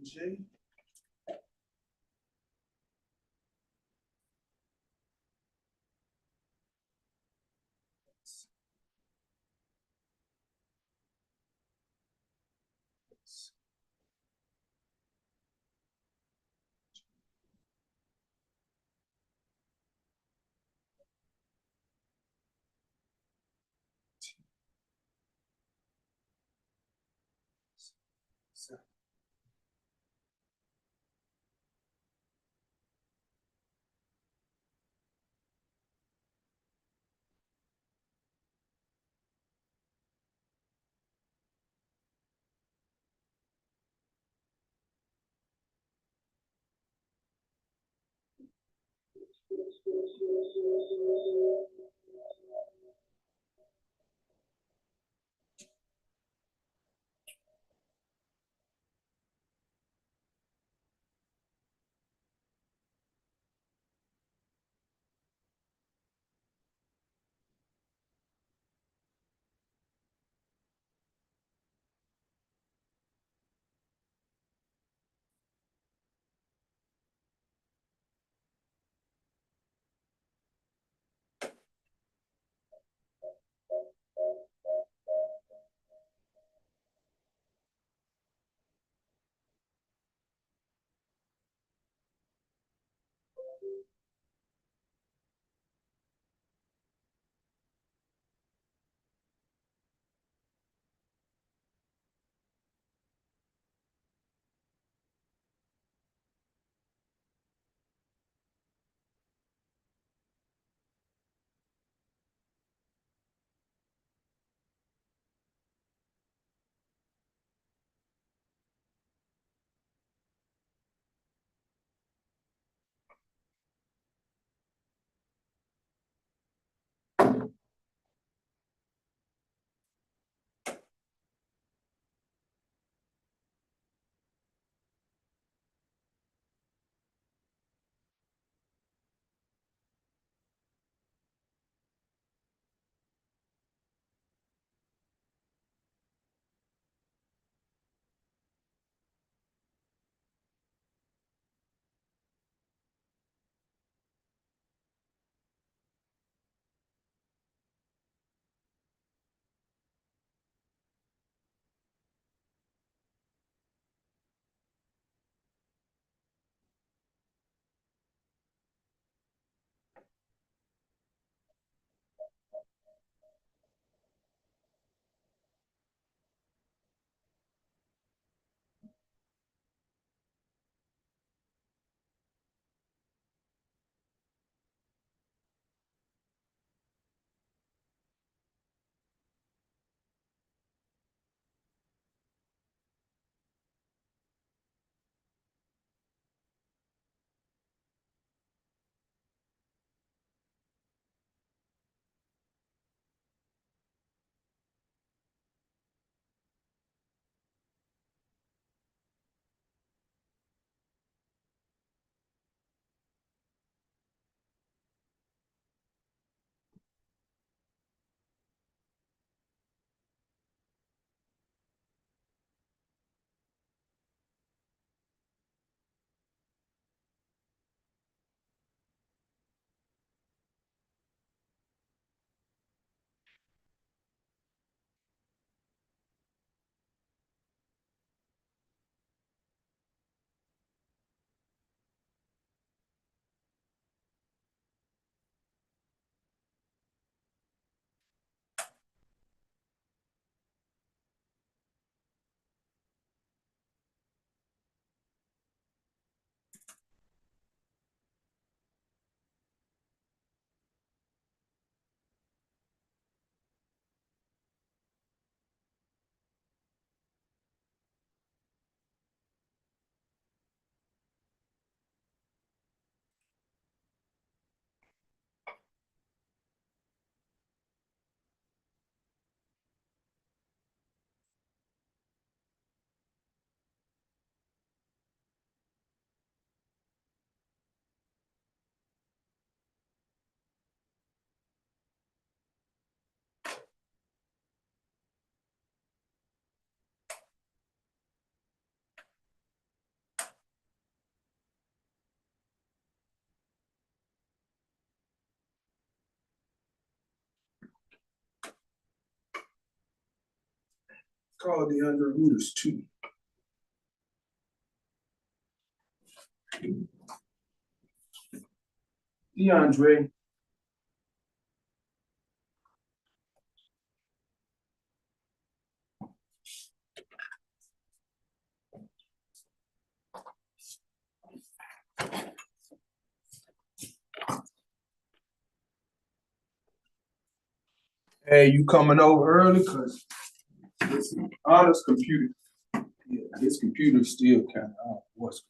G. Call DeAndre Hooters too. DeAndre. Hey, you coming over early? Cause this honest computer, yeah, his computer's still kind of what's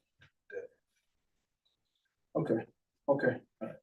that? Okay, okay. All right.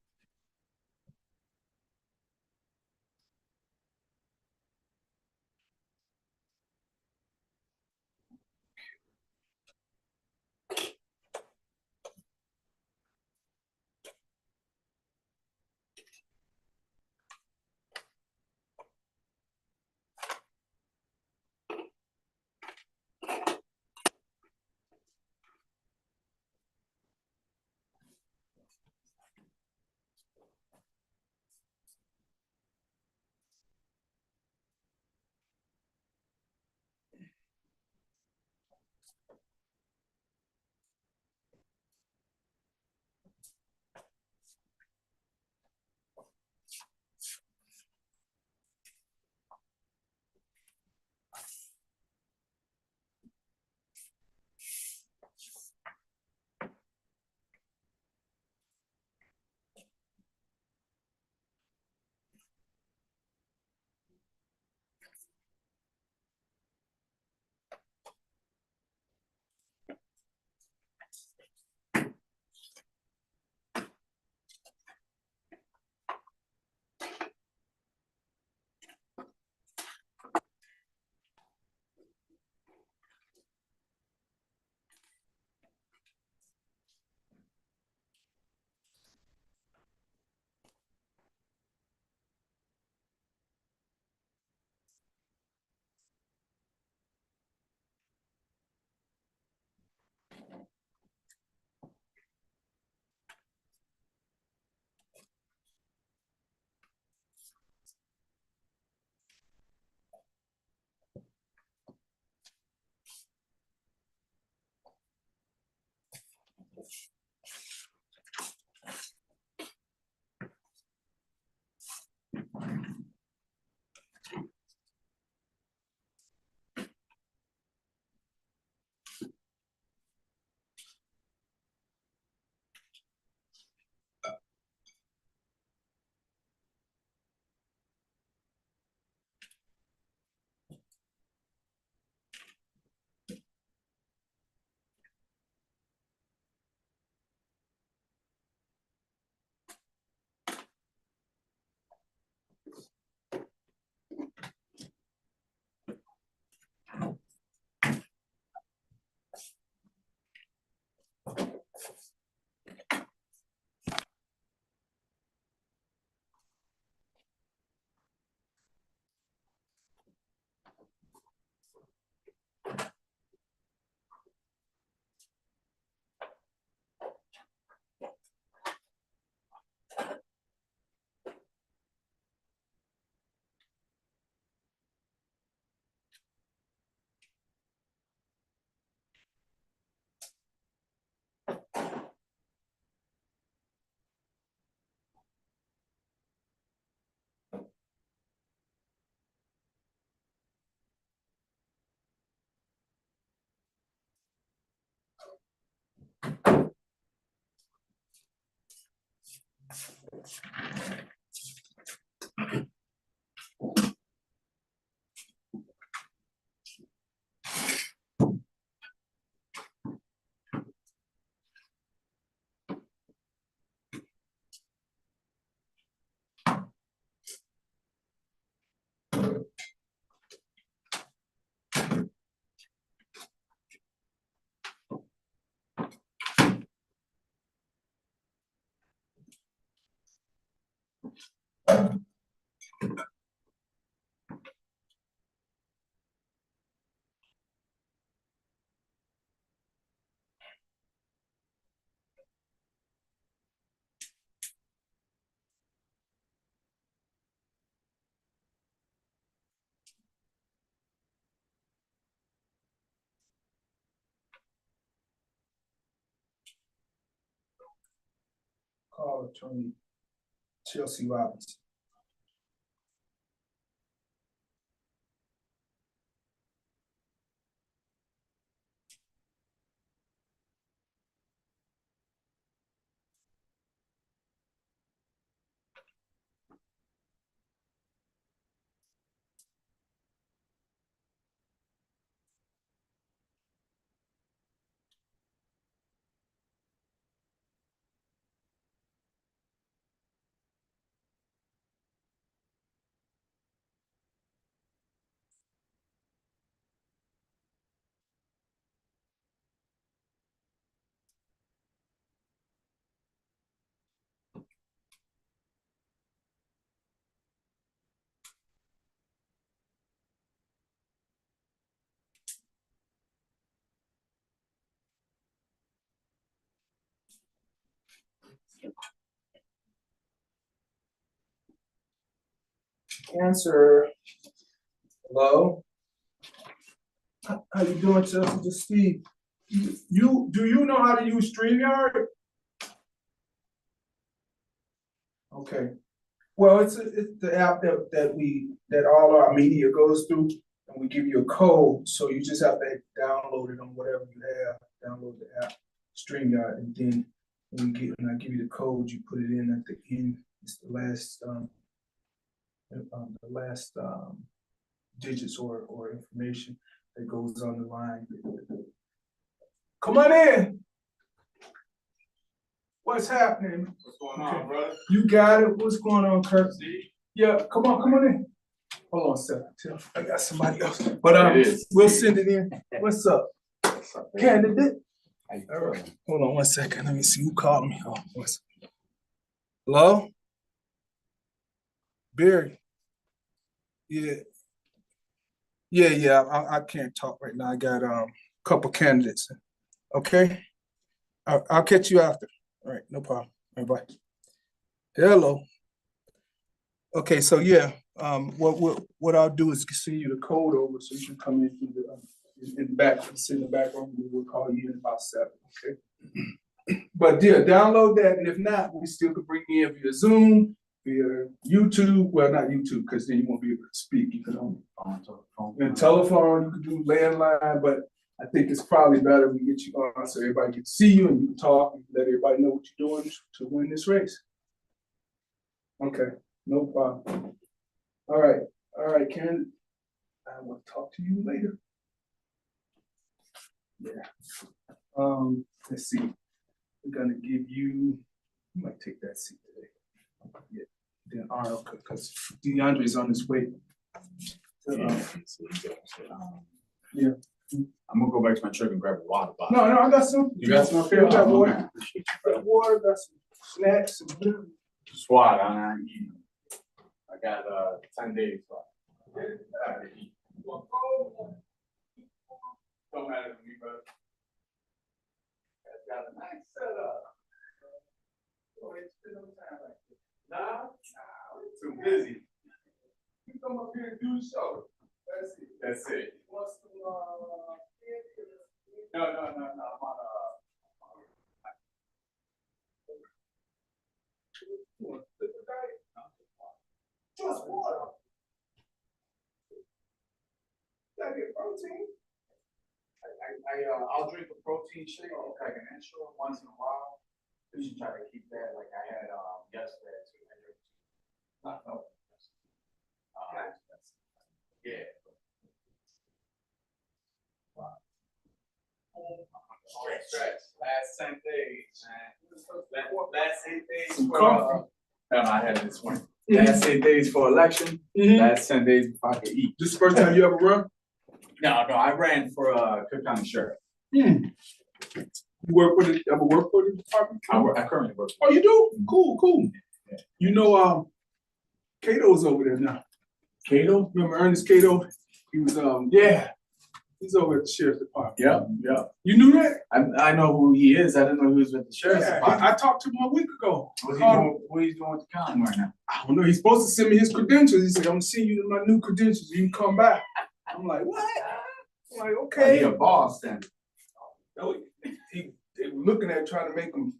Call attorney Chelsea Robinson. Answer. Hello. How you doing, Chelsea? Just Steve. You do you know how to use StreamYard? Okay. Well, it's the app that all our media goes through, and we give you a code, so you just have to download it on whatever you have. Download the app, StreamYard, and then when I give you the code, you put it in at the end. It's the last digits or information that goes on the line. Come on in. What's happening? What's going on, brother? You got it. What's going on, Kurt? Steve? Yeah, come on in. Hold on a second. I got somebody else. But we'll send it in. What's up? Candidate. All right. Hold on 1 second. Let me see who called me. Oh, hello? Barry. Yeah. Yeah. I can't talk right now. I got a couple candidates. Okay. I'll catch you after. All right, no problem. All right, bye. Hello. Okay, so yeah, what I'll do is send you the code over so you can come in through in the back, sit in the back room, and we'll call you in about 7, okay? But yeah, download that, and if not, we still could bring you in via Zoom, via YouTube. Well, not YouTube, because then you won't be able to speak. You can only and telephone, you can do landline, but I think it's probably better we get you on so everybody can see you and you can talk and let everybody know what you're doing to win this race. Okay, no problem. All right, Ken. I will talk to you later. Yeah. Let's see. We're gonna give you. You might take that seat today. Yeah. Then Arnold, because DeAndre's on his way. Yeah. I'm gonna go back to my truck and grab a water bottle. No, I got some. You got some? Okay, I got water. Appreciate Got water, got some snacks. SWAT, I'm eating. I got 10 days left. Don't matter to me, brother. That's got a nice setup. Nah, we're too busy. You come up here and do the show. That's it. No, I'm on just water. Gotta get protein. I'll drink a protein shake, like an intro once in a while. We should try to keep that like I had yesterday too. Yeah. Last 10 days, man. Last 8 days Some for, coffee. I had this one. Last 8 days for election, last 10 days before I could eat. This is the first time you ever run? No, I ran for Cook County Sheriff. You work for the, ever work for the department? I currently work. Oh, you do? Cool, cool. You know, Cato's over there now. Cato? Remember Ernest Cato? He was, Yeah. he's over at the sheriff's department. Yeah. You knew that? I know who he is. I didn't know he was with the sheriff's department. I talked to him a week ago. What he's doing with the county right now? I don't know. He's supposed to send me his credentials. He said, I'm gonna send you my new credentials. You can come back. I'm like, what? I'm like, okay. He a boss then. They were looking at trying to make him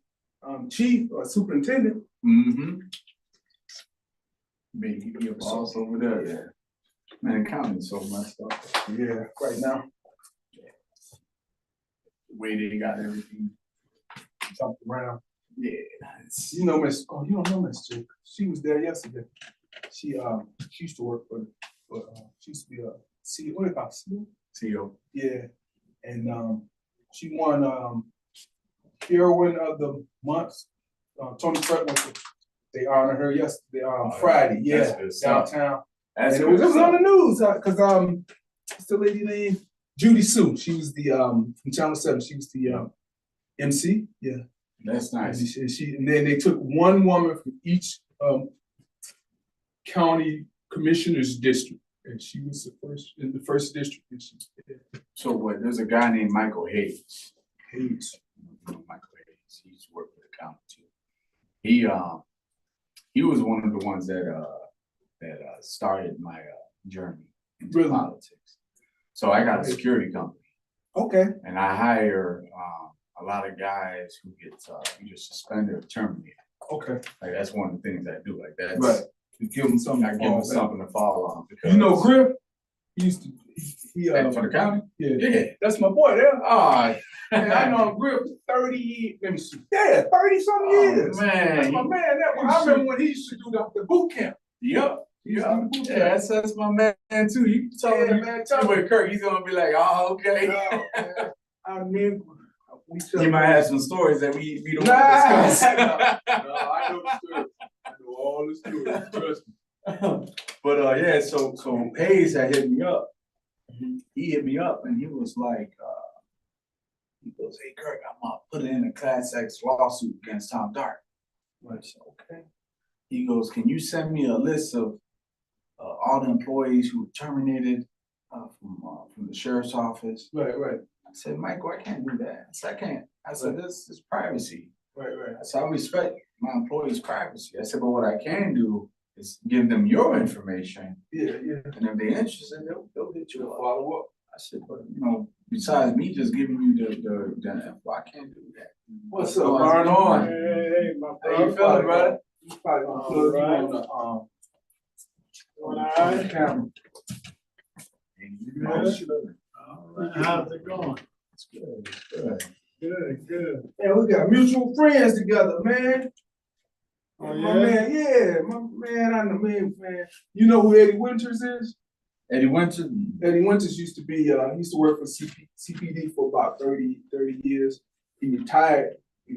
chief or superintendent. Mm-hmm. Maybe he a boss over there. Yeah. Man, county's so messed up. Yeah, right now. The way they got everything. Jumped around. Yeah. You know Miss, oh, you don't know Miss Chick. She was there yesterday. She used to work for she used to be a CEO, what do you call it? CEO. Yeah. And she won heroine of the month. Tony Fredwinkle. They honored her yesterday, Friday, yeah, downtown. That's and it was on the news because what's the lady named Judy Sue. She was the from Channel 7. She was the MC. Yeah, that's nice. And then they took one woman from each county commissioner's district, and she was the first in the first district. So what? There's a guy named Michael Hayes. Michael Hayes. He used to work for the county too. He was one of the ones that started my journey into politics. So I got a security company. Okay. And I hire a lot of guys who get either suspended or terminated. Okay. Like that's one of the things I do. Like that's right. You give them something. I give them something to fall on. Because, you know, Griff. He used to. For the county. Yeah. That's my boy there. Oh. Man, I know Griff 30. Let me see. Yeah, 30-some years. Man, that's my man. I remember when he used to do the boot camp. Yep. Yeah, that's my man too. You tell him, man, tell with Kirk, he's gonna be like, oh, okay. No, I mean, he might have some stories that we don't want to discuss. No, I know the stories. I know all the stories. Trust me. But yeah, so Hayes had hit me up. He hit me up and he was like, he goes, hey Kirk, I'm gonna put in a Class X lawsuit against Tom Dart. I said, okay. He goes, can you send me a list of all the employees who were terminated from the sheriff's office? Right. I said, Michael, I can't do that. I said, I can't. I said, this is privacy. Right. I said, I respect my employees' privacy. I said, but what I can do is give them your information. Yeah. And if they're interested, they'll hit you up. Follow up. I said, but besides me just giving you the info, I can't do that. What's up, Arnold? Hey, my brother. How you feeling, brother? You probably gonna plug you on the camera. How's it going? It's good. Good. Yeah, we got mutual friends together, man. Oh, My man, I'm the man. You know who Eddie Winters is? Eddie Winters? Eddie Winters used to be, he used to work for CPD for about 30 years. He retired. He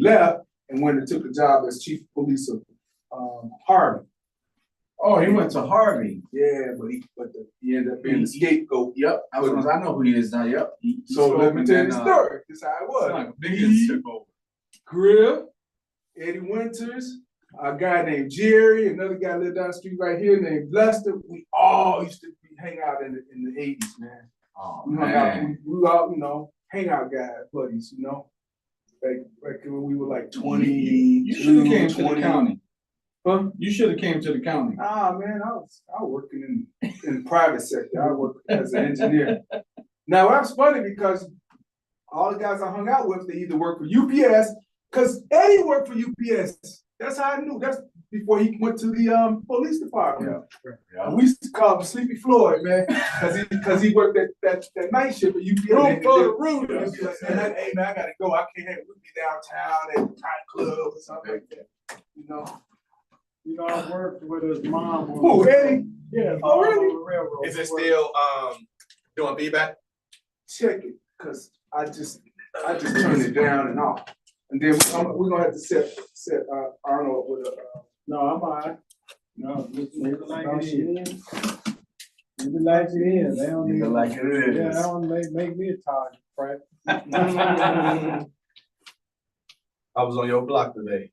left and went and took a job as chief of police of Harvey. Oh, he went to Harvey. Yeah, but he ended up being the scapegoat. Yep, I know who he is now. Yep. So let me tell you the story. This is how it was. He took over. Griff, Eddie Winters, a guy named Jerry, another guy lived down the street right here named Lester. We all used to hang out in the 80s, man. Oh, we were out, hangout guys, buddies, Back when we were like 20. You should have came to the county. Huh? You should have came to the county. Man, I was working in the private sector. I worked as an engineer. Now that's funny because all the guys I hung out with, they either worked for UPS, because Eddie worked for UPS. That's how I knew. That's before he went to the police department. Yeah. We used to call him Sleepy Floyd, man, because he worked that night shift at UPS. Room for the room. Hey man, I gotta go. I can't have we'll be downtown at a night club or something like that. You know, I worked with his mom. on- Who, Eddie? Yeah. his Oh, mom really? on the railroad. Is it still doing feedback? Check it, cause I just turned it down and off. And then we're gonna have to set Arnold with a, No, I'm all right. No, just leave it like it is. Leave it like it is. They don't Leave need. it like it is. Yeah, they don't make me a target, right? I was on your block today.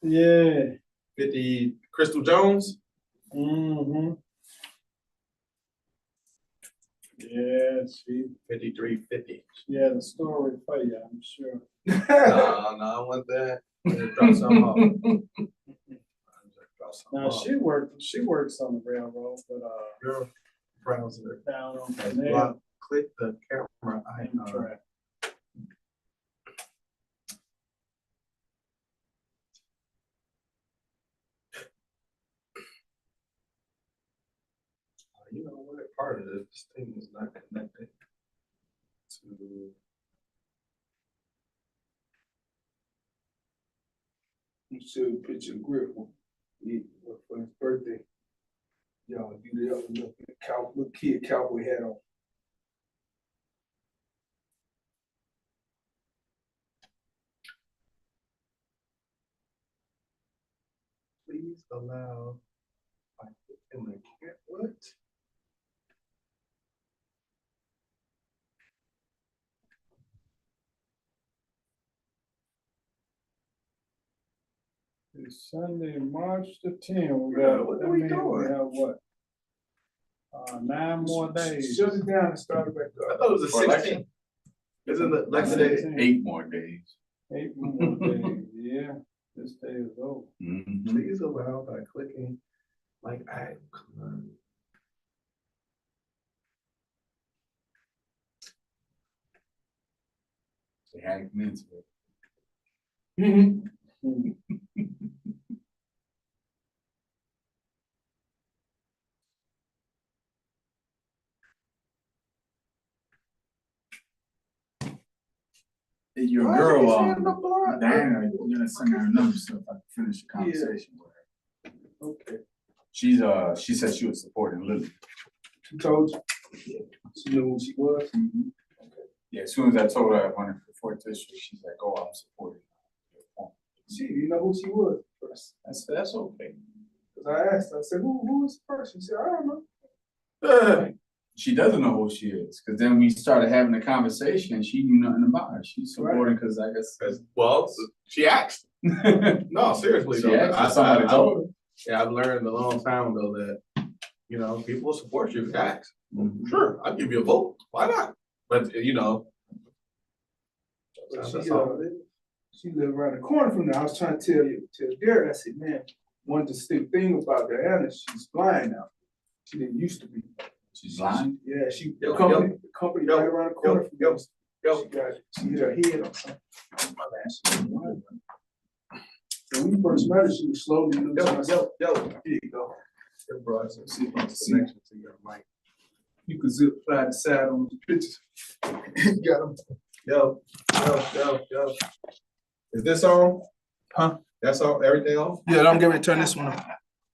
Yeah. 50 Crystal Jones. Mm-hmm. Yeah, she 5350. had a story for you, I'm sure. No, I want that. Drop something off. Drop something Now, off. she works on the railroad, but, Your browser. down on has Canal blocked. Click the camera icon. track. You know what part of this thing is not connected to. you show a picture of Griffin. For his birthday. Y'all do the other little kid cowboy hat on. Please allow. What? It's Sunday, March the 10th. We Yeah, got, what that are we means doing? We have what? 9 more days. Shut it down and start it back I up. thought it was the For election? 16th. Isn't it election day? 16th. 8 more days. 8 more days, yeah. This day is over. Mhm. Please allow by clicking like icon. They hacked me into it. Hmm. Hey, your Why is girl, his hand up blind? Diana, you're gonna send her a number so if I can finish the conversation with her. Okay, She said she was supporting Lily. she told you? She knew who she was? Yeah, as soon as I told her I wanted for fourth district, she's like, oh, I'm supporting. She didn't know who she was first. I said, that's okay. Cause I asked her, I said, who is the person? She said, I don't know. She doesn't know who she is, because then we started having a conversation and she knew nothing about her. She's supporting because I guess. Well, she asked. No, seriously She though. asked, somebody told her. Yeah, I've learned a long time ago that, you know, people will support you if you ask. Sure, I'll give you a vote. Why not? But, you know. But That's she, all. she lived around the corner from there. I was trying to tell Derek, I said, man, one distinct thing about Diana, she's blind now. She didn't used to be. She's blind. Yeah, the Yo, company yo, right around the corner from yo, us. yo. She hit her head on something. My bad, she was blind. When we first met her, she was slowly losing her. Yo. Here you go. It brought some connection to your mic. You could zip side to side on the pictures. You got 'em. Yo. Is this on? Huh? That's all, everything on? Yeah, I'm getting ready to turn this one on.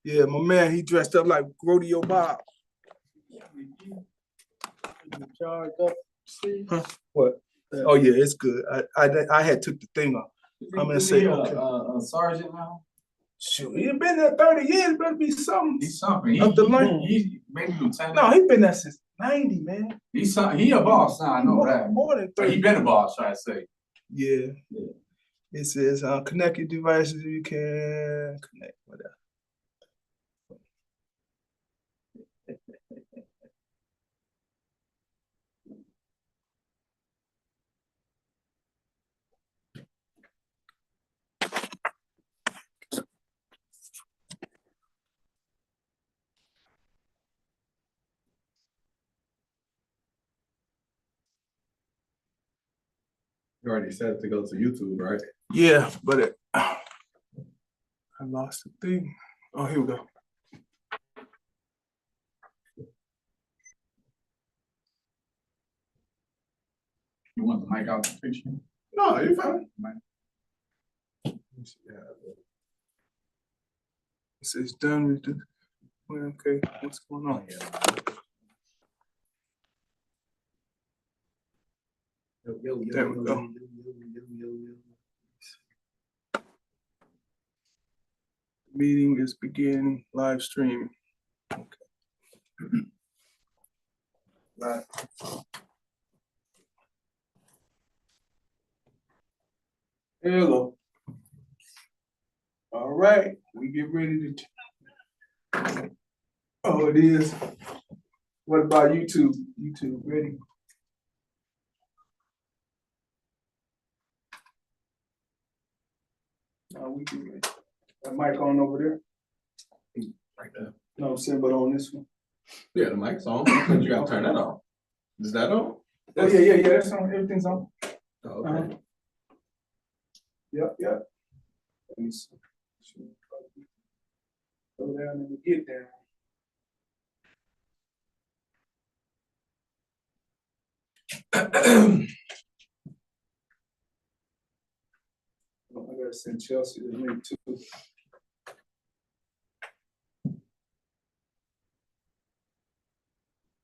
Yeah, my man, he dressed up like Rodeo Bob. You charged up, see? Huh? What? Oh, yeah, it's good. I had took the thing off. I'm gonna say, okay. A sergeant now? Shoot, he been there 30 years, it better be something. He's something. Up the line. He maybe lieutenant. No, he been there since 90, man. He's something. He a boss now, I know that. More than But he 30. been a boss, I say. Yeah. Yeah. It says, connect your devices, you can connect, whatever. You already said to go to YouTube, right? Yeah, but I lost the thing. Oh, here we go. You want the mic out the picture? No, you're fine. It's done with the, well, okay, what's going on here? There we go. Meeting is beginning, live streaming. Okay. Right. Hello. All right, we get ready to. Oh, it is. What about YouTube? YouTube ready? We get ready. That mic on over there? Right there. No, I'm saying, but on this one. Yeah, the mic's on, but you gotta turn that on. Is that on? Oh, yeah, that's on, everything's on. Oh, okay. Yep. Let me see. Go down and get there. I gotta send Chelsea the link too.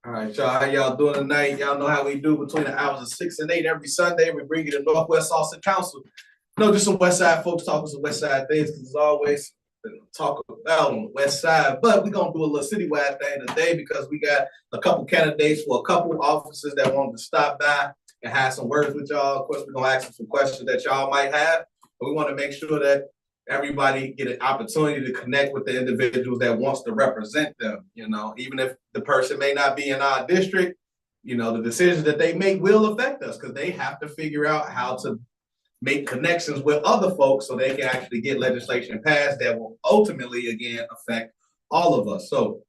All right, y'all, how y'all doing tonight? Y'all know how we do between the hours of 6 and 8 every Sunday. We bring you the Northwest Austin Council. No, just some West Side folks talking some West Side things, because there's always talk about on the West Side. But we're gonna do a little citywide thing today because we got a couple candidates for a couple offices that wanted to stop by and have some words with y'all. Of course, we're gonna ask them some questions that y'all might have, but we want to make sure that everybody get an opportunity to connect with the individuals that wants to represent them. You know, even if the person may not be in our district, you know, the decisions that they make will affect us because they have to figure out how to make connections with other folks so they can actually get legislation passed that will ultimately, again, affect all of us. So,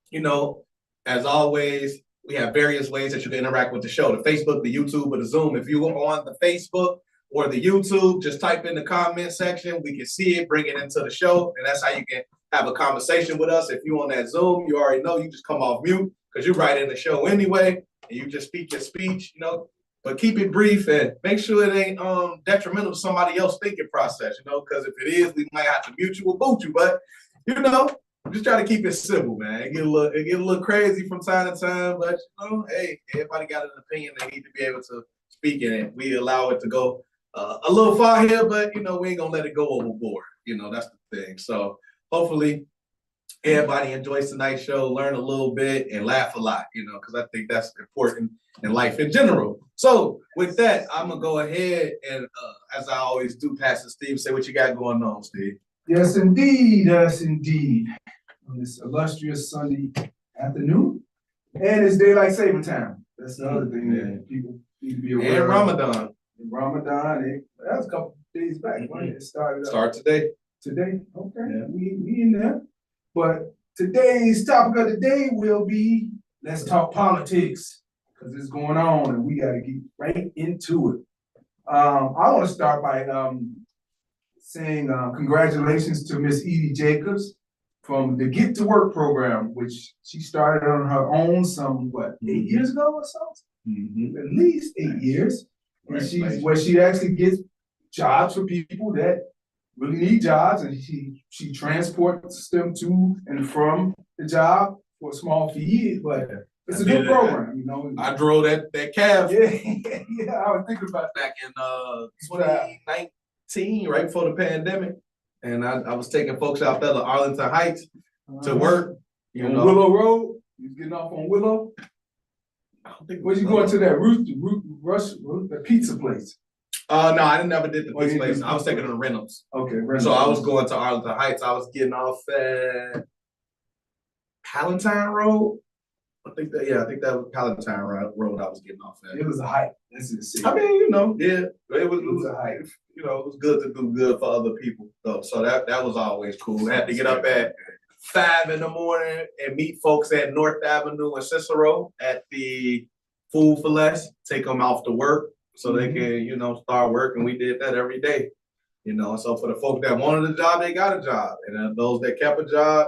you know, as always, we have various ways that you can interact with the show, the Facebook, the YouTube, or the Zoom. If you are on the Facebook or the YouTube, just type in the comment section. We can see it, bring it into the show, and that's how you can have a conversation with us. If you're on that Zoom, you already know, you just come off mute because you're right in the show anyway, and you just speak your speech, you know, but keep it brief and make sure it ain't detrimental to somebody else's thinking process, you know, because if it is, we might have to mute you or boot you, but, you know, just try to keep it simple, man. It get a little crazy from time to time, but, you know, hey, everybody got an opinion. They need to be able to speak in it. We allow it to go a little far here, but, you know, we ain't gonna let it go overboard. You know, that's the thing. So hopefully everybody enjoys tonight's show, learn a little bit and laugh a lot, you know, because I think that's important in life in general. So with that, I'm gonna go ahead and as I always do, Pastor Steve, say what you got going on, Steve. Yes, indeed. Yes, indeed. On this illustrious Sunday afternoon. And it's daylight saving time. That's the other thing that people need to be aware And of. Ramadan. Ramadan, that was a couple days back, when it started. Start today. Today, okay, Yeah. we in there. But today's topic of the day will be, let's talk politics, because it's going on and we gotta get right into it. I wanna start by saying congratulations to Miss Edie Jacobs from the Get to Work program, which she started on her own some, 8 years ago or so? At least 8 years. And she's where she actually gets jobs for people that really need jobs, and she transports them to and from the job for a small fee, but it's a good program, you know. I drove that cab Yeah, I was thinking about that. back in 2019, right before the pandemic. And I was taking folks out there to Arlington Heights to work. You On know, Willow Road, you was getting off on Willow. I don't think it Where was you going to that the pizza place? No, I never did the Oh, you pizza place. didn't- I was taking the Reynolds. Okay, So I was going to Arlington Heights. I was getting off at Palatine Road. I think that was Palatine Road I was getting off at. It was a hike. That's it. I mean, you know, yeah, it was a hike. you know, it was good to do good for other people though. So that was always cool. I had to get up at 5 in the morning and meet folks at North Avenue and Cicero at the Food for Less, take them off to work so they can, you know, start working. We did that every day, you know. So for the folks that wanted a job, they got a job. And then those that kept a job,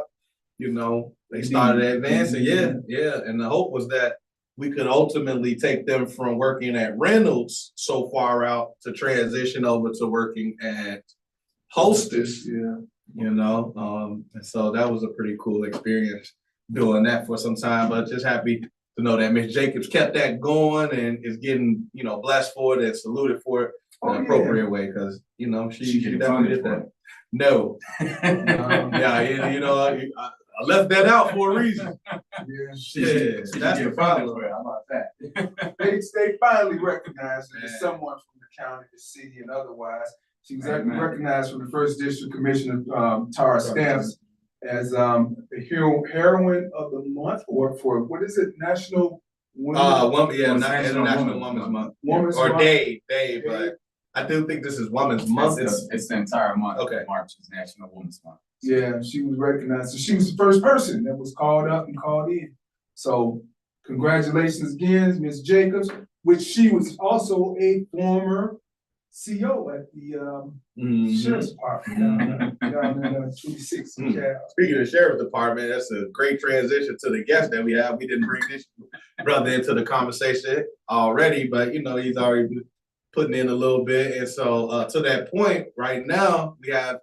you know, they started advancing. Yeah. And the hope was that we could ultimately take them from working at Reynolds so far out to transition over to working at Hostess. Yeah. you know, and so that was a pretty cool experience doing that for some time, but just happy to know that Miss Jacobs kept that going and is getting, you know, blessed for it and saluted for it in an appropriate way, because, you know, she definitely did that. No. Yeah, you know, I left that out for a reason. Yeah, That's the problem. How about that? They finally recognized her as Man. someone from the county, the city, and otherwise. She was Amen. recognized from the First District Commissioner, Tara Stamps, as the heroine of the month, or for, what is it, National Woman, yeah, Well, not National International Women's Women's Month. Women's Or Month? day, but I do think this is Women's Month. It's the entire month. Okay. March is National Women's Month. Yeah, she was recognized. So she was the first person that was called up and called in. So congratulations again, Ms. Jacobs, which she was also a former CO at the Mhm. Sheriff's Department down in 26. Mhm. Yeah. Speaking of the Sheriff's Department, that's a great transition to the guest that we have. We didn't bring this brother into the conversation already, but you know, he's already been putting in a little bit. And so to that point, right now, we have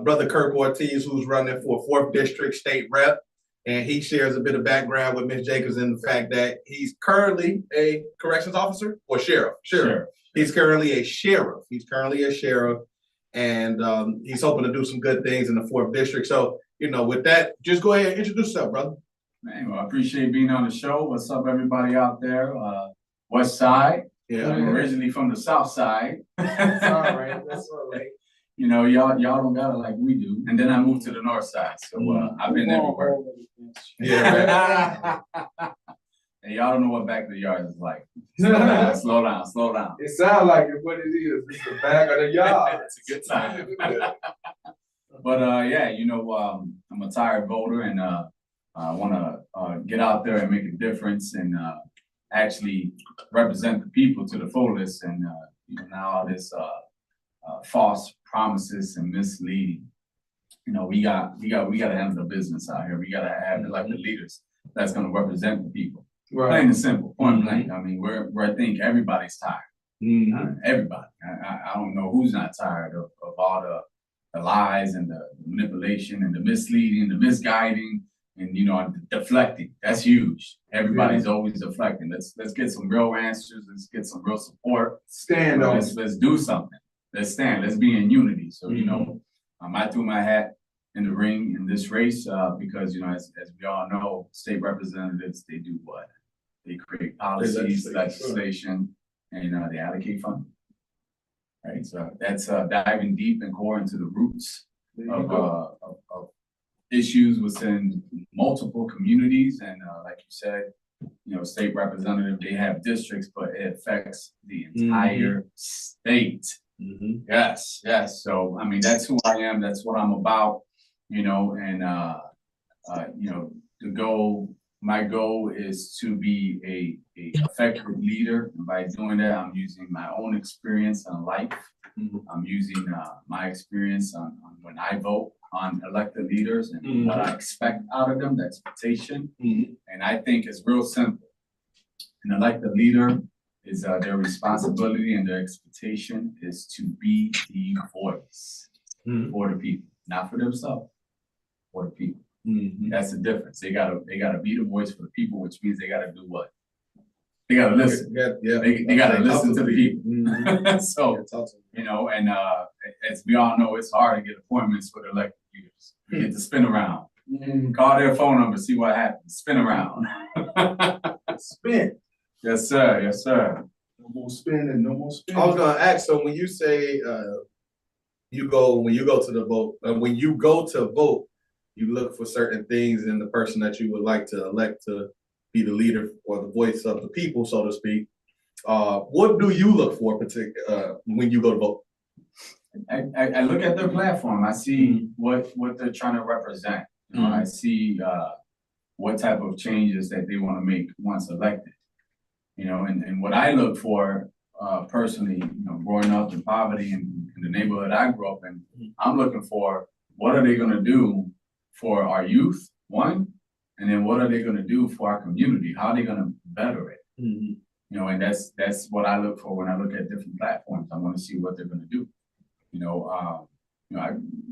Brother Kirk Ortiz, who's running for 4th District State Rep. And he shares a bit of background with Ms. Jacobs in the fact that he's currently a corrections officer or sheriff. He's currently a sheriff. And he's hoping to do some good things in the 4th District. So, you know, with that, just go ahead and introduce yourself, brother. Man, well, I appreciate being on the show. What's up, everybody out there? West Side. I'm originally from the South Side. That's all right. That's all right. You know, y'all don't got it like we do. And then I moved to the North Side. So I've been everywhere. Yeah, And y'all don't know what back of the yard is like. Slow down. It sounds like it, what it is. It's the back of the yard. It's a good time. But yeah, you know, I'm a tired voter, and I want to get out there and make a difference and actually represent the people to the fullest. And you know, now all this false promises and misleading. You know, we got to handle the business out here. We got to have elected leaders that's going to represent the people. Plain and simple, point blank. I mean, I think everybody's tired. Everybody. I don't know who's not tired of all the lies and the manipulation and the misleading, the misguiding, and you know, deflecting. That's huge. Everybody's always deflecting. Let's get some real answers. Let's get some real support. Stand on. Let's do something. Let's stand. Let's be in unity. So you know, I threw my hat in the ring in this race because you know, as we all know, state representatives, they do what? They create policies, legislation, and they allocate funding. Right. So that's diving deep and core into the roots of issues within multiple communities. And like you said, you know, state representative, they have districts, but it affects the entire state. Yes. So I mean, that's who I am. That's what I'm about. You know, and you know, my goal is to be a effective leader. And by doing that, I'm using my own experience in life. I'm using my experience on when I vote on elected leaders and what I expect out of them, the expectation. And I think it's real simple. An elected leader is their responsibility and their expectation is to be the voice for the people, not for themselves, for the people. That's the difference. They gotta be the voice for the people, which means they gotta do what? They gotta listen. They gotta listen to the people. So you know, and as we all know, it's hard to get appointments with elected leaders. You get to spin around, call their phone number, see what happens. Spin around. Spin. Yes, sir. No more spinning, no more spinning. I was gonna ask, so when you say when you go to vote, you look for certain things in the person that you would like to elect to be the leader or the voice of the people, so to speak. What do you look for when you go to vote? I look at their platform. I see what they're trying to represent. You know, I see what type of changes that they want to make once elected. You know, and what I look for personally, you know, growing up in poverty in the neighborhood I grew up in, I'm looking for what are they going to do for our youth, one, and then what are they going to do for our community? How are they going to better it? You know, and that's what I look for when I look at different platforms. I want to see what they're going to do. You know,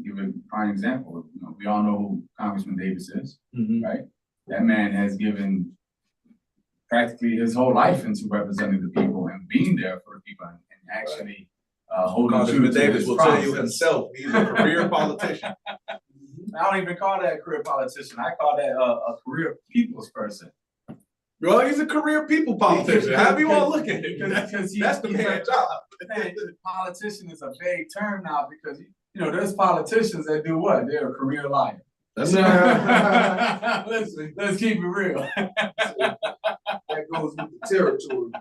give a prime example. You know, we all know who Congressman Davis is, Mhm. right? That man has given practically his whole life into representing the people and being there for the people and actually holding true Congressman to Davis his will tell you promises. himself, he's a career politician. I don't even call that a career politician. I call that a career people's person. Well, he's a career people politician. However you want to look at it. Because That's the man's job. Man, politician is a vague term now because you know there's politicians that do what? They're a career liar. That's Let's keep it real. That goes with the territory.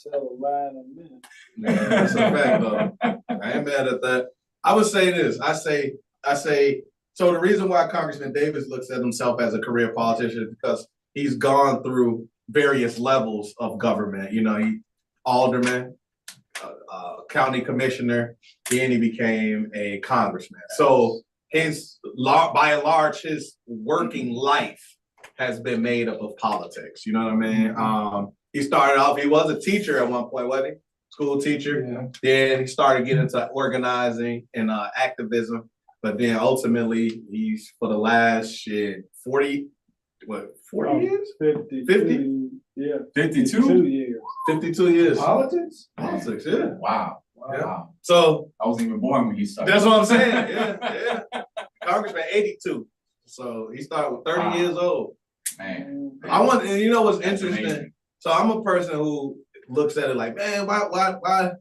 Tell a lie in a minute. Yeah, that's a fact, though. I ain't mad at that. I would say this. I say. So the reason why Congressman Davis looks at himself as a career politician is because he's gone through various levels of government. You know, he alderman, county commissioner, then he became a congressman. So by and large, his working life has been made up of politics. You know what I mean? He started off, he was a teacher at one point, wasn't he? School teacher. Yeah. Then he started getting into organizing and activism. But then ultimately, he's for the last 40 years? 50? 50? Yeah. 52 years. 52 years. Politics? Politics, yeah. Wow. Yeah. Wow. So I wasn't even born when you started. that's what I'm saying. Yeah. Congressman 82. So he started with 30 Wow. years old. Man. And you know what's That's interesting? amazing. So I'm a person who looks at it like, man, why,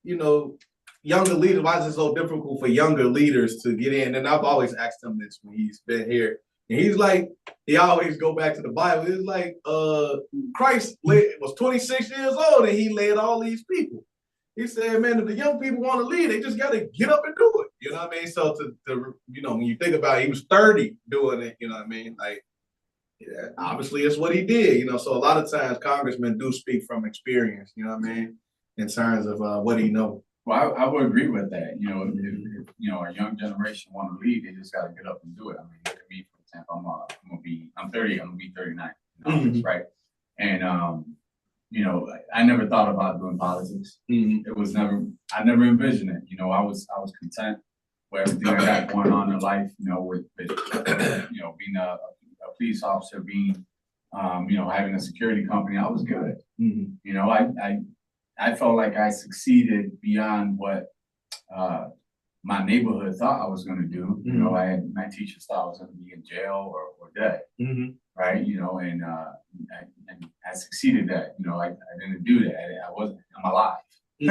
you know, younger leaders, why is it so difficult for younger leaders to get in? And I've always asked him this when he's been here. And he's like, he always go back to the Bible. It's like Christ was 26 years old and he led all these people. He said, man, if the young people want to lead, they just got to get up and do it. You know what I mean? So to you know, when you think about it, he was 30 doing it, you know what I mean? Like, yeah, obviously it's what he did, you know. So a lot of times congressmen do speak from experience, you know what I mean? In terms of what he knows. Well, I would agree with that. You know, if you know, a young generation want to lead, they just got to get up and do it. I mean, look at me, for example, I'm 30, I'm gonna be 39, right? And you know, I never thought about doing politics. It was I never envisioned it. You know, I was content with everything I got going on in life. You know, with you know, being a police officer, being you know, having a security company, I was good. You know, I felt like I succeeded beyond what my neighborhood thought I was going to do. You know, my teachers thought I was going to be in jail or dead, right? You know, and I succeeded that. You know, I didn't do that. I'm alive. You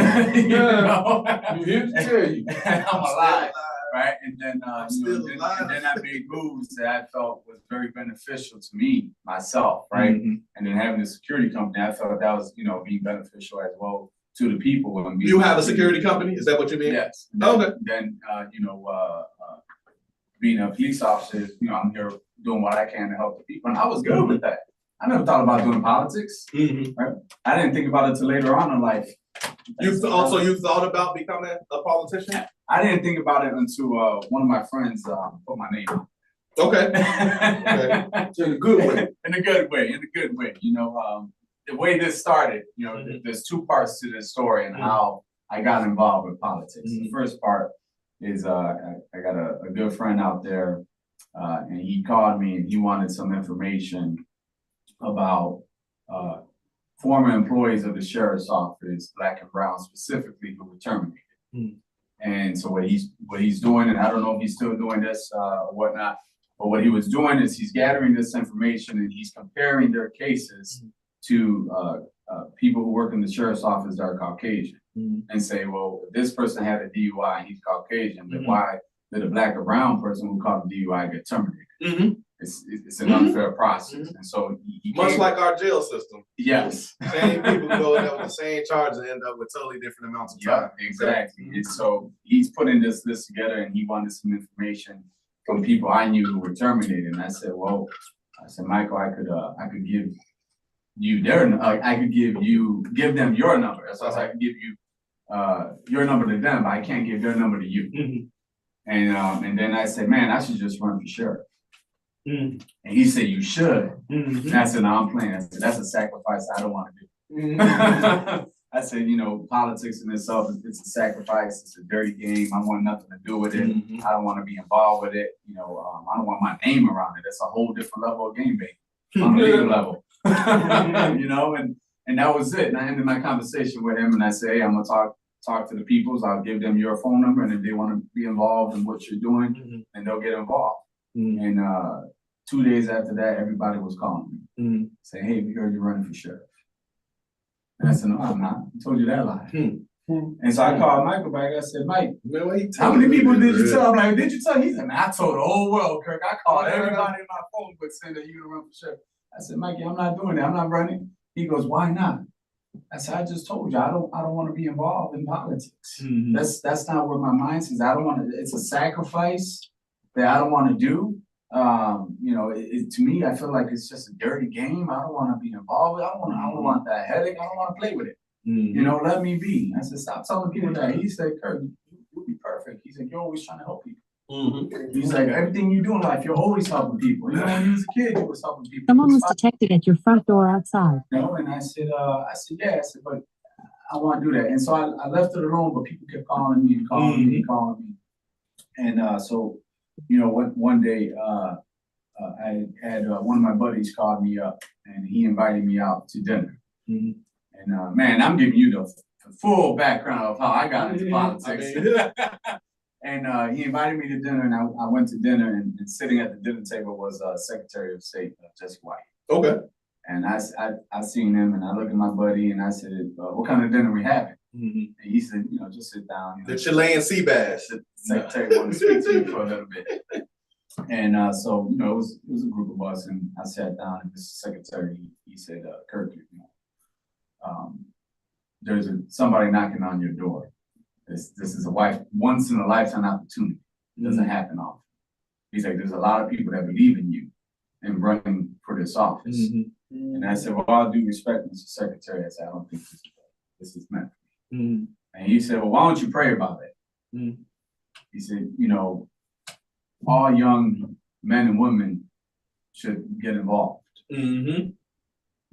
know? You here to tell you. I'm alive, right? And then, still then alive. I made moves that I felt was very beneficial to me, myself, right? And then having a security company, I felt that was, you know, being beneficial as well to the people. And You have a security company? Is that what you mean? Yes. Okay. Then, you know, being a police officer, you know, I'm here doing what I can to help the people. And I was good with that. I never thought about doing politics. Right? I didn't think about it till later on in life. You thought about becoming a politician? I didn't think about it until one of my friends put my name on. Okay. In a good way. In a good way. You know, the way this started, you know, there's two parts to this story and how I got involved with politics. The first part is I got a good friend out there and he called me and he wanted some information about former employees of the sheriff's office, Black and Brown specifically, who were terminated. And so what he's doing, and I don't know if he's still doing this or whatnot, but what he was doing is he's gathering this information and he's comparing their cases to people who work in the sheriff's office that are Caucasian and say, well, this person had a DUI and he's Caucasian, then why did a Black or brown person who caught the DUI get terminated? It's an unfair process. And so he Much like our jail system. Yes. Same people go in there with the same charges and end up with totally different amounts of time. Yeah, exactly. And so he's putting this list together and he wanted some information from people I knew who were terminated. And I said, well, Michael, I could give you give them your number. So I could give you your number to them, but I can't give their number to you. And then I said, man, I should just run for sheriff. And he said, you should. And I said, no, I'm playing. I said, that's a sacrifice I don't want to do. I I said, you know, politics in itself, it's a sacrifice, it's a dirty game. I want nothing to do with it. Mhm. I don't want to be involved with it. You know, I don't want my name around it. That's a whole different level of game bait on the legal level. You know, and that was it. And I ended my conversation with him and I said, hey, I'm gonna talk to the peoples. I'll give them your phone number, and if they want to be involved in what you're doing, Mhm. then they'll get involved. Mhm. And 2 days after that, everybody was calling me, Mhm. saying, hey, we heard you're running for sheriff. And I said, no, I'm not. I told you that lie. And so I called Michael back. I said, Mike, Man, what he how telling many people you, did you man? tell? I'm like, did you tell? He said, man, I told the whole world, Kirk. I called everybody in my phone book saying that you're gonna run for sheriff. I said, Mikey, I'm not doing that. I'm not running. He goes, why not? I said, I just told you, I don't want to be involved in politics. Mhm. That's not where my mind says. I don't want to. It's a sacrifice that I don't want to do. You know, to me, I feel like it's just a dirty game. I don't want to be involved with it. I don't want that headache. I don't want to play with it. Mhm. You know, let me be. I said, stop telling people that. He said, Kurt, you'll be perfect. He said, you're always trying to help people. Mhm. He's like, everything you do in life, you're always helping people. You know, when you was a kid, you was helping people. Someone was detected at your front door outside. You know, and I said, yeah. I said, but I want to do that. And so I left it alone, but people kept calling me and calling me and calling me. And so, you know, one day, I had one of my buddies called me up and he invited me out to dinner. Mhm. And man, I'm giving you the full background of how I got into politics. And he invited me to dinner, and I went to dinner, and sitting at the dinner table was Secretary of State Jesse White. Okay. And I seen him, and I looked at my buddy, and I said, "What kind of dinner we having?" Mhm. And he said, "You know, just sit down." You know, The Chilean sea bass. the secretary wanted to speak to you for a little bit. And so, you know, it was a group of us, and I sat down, and Mr. Secretary, he said, "Kirk, you know, there's somebody knocking on your door. This is a once in a lifetime opportunity. It doesn't happen often." He's like, "There's a lot of people that believe in you and running for this office." Mhm. And I said, "Well, all due respect, Mr. Secretary," I said, "I don't think this is meant for me." Mhm. And he said, "Well, why don't you pray about it?" Mhm. He said, "You know, all young men and women should get involved." Mhm.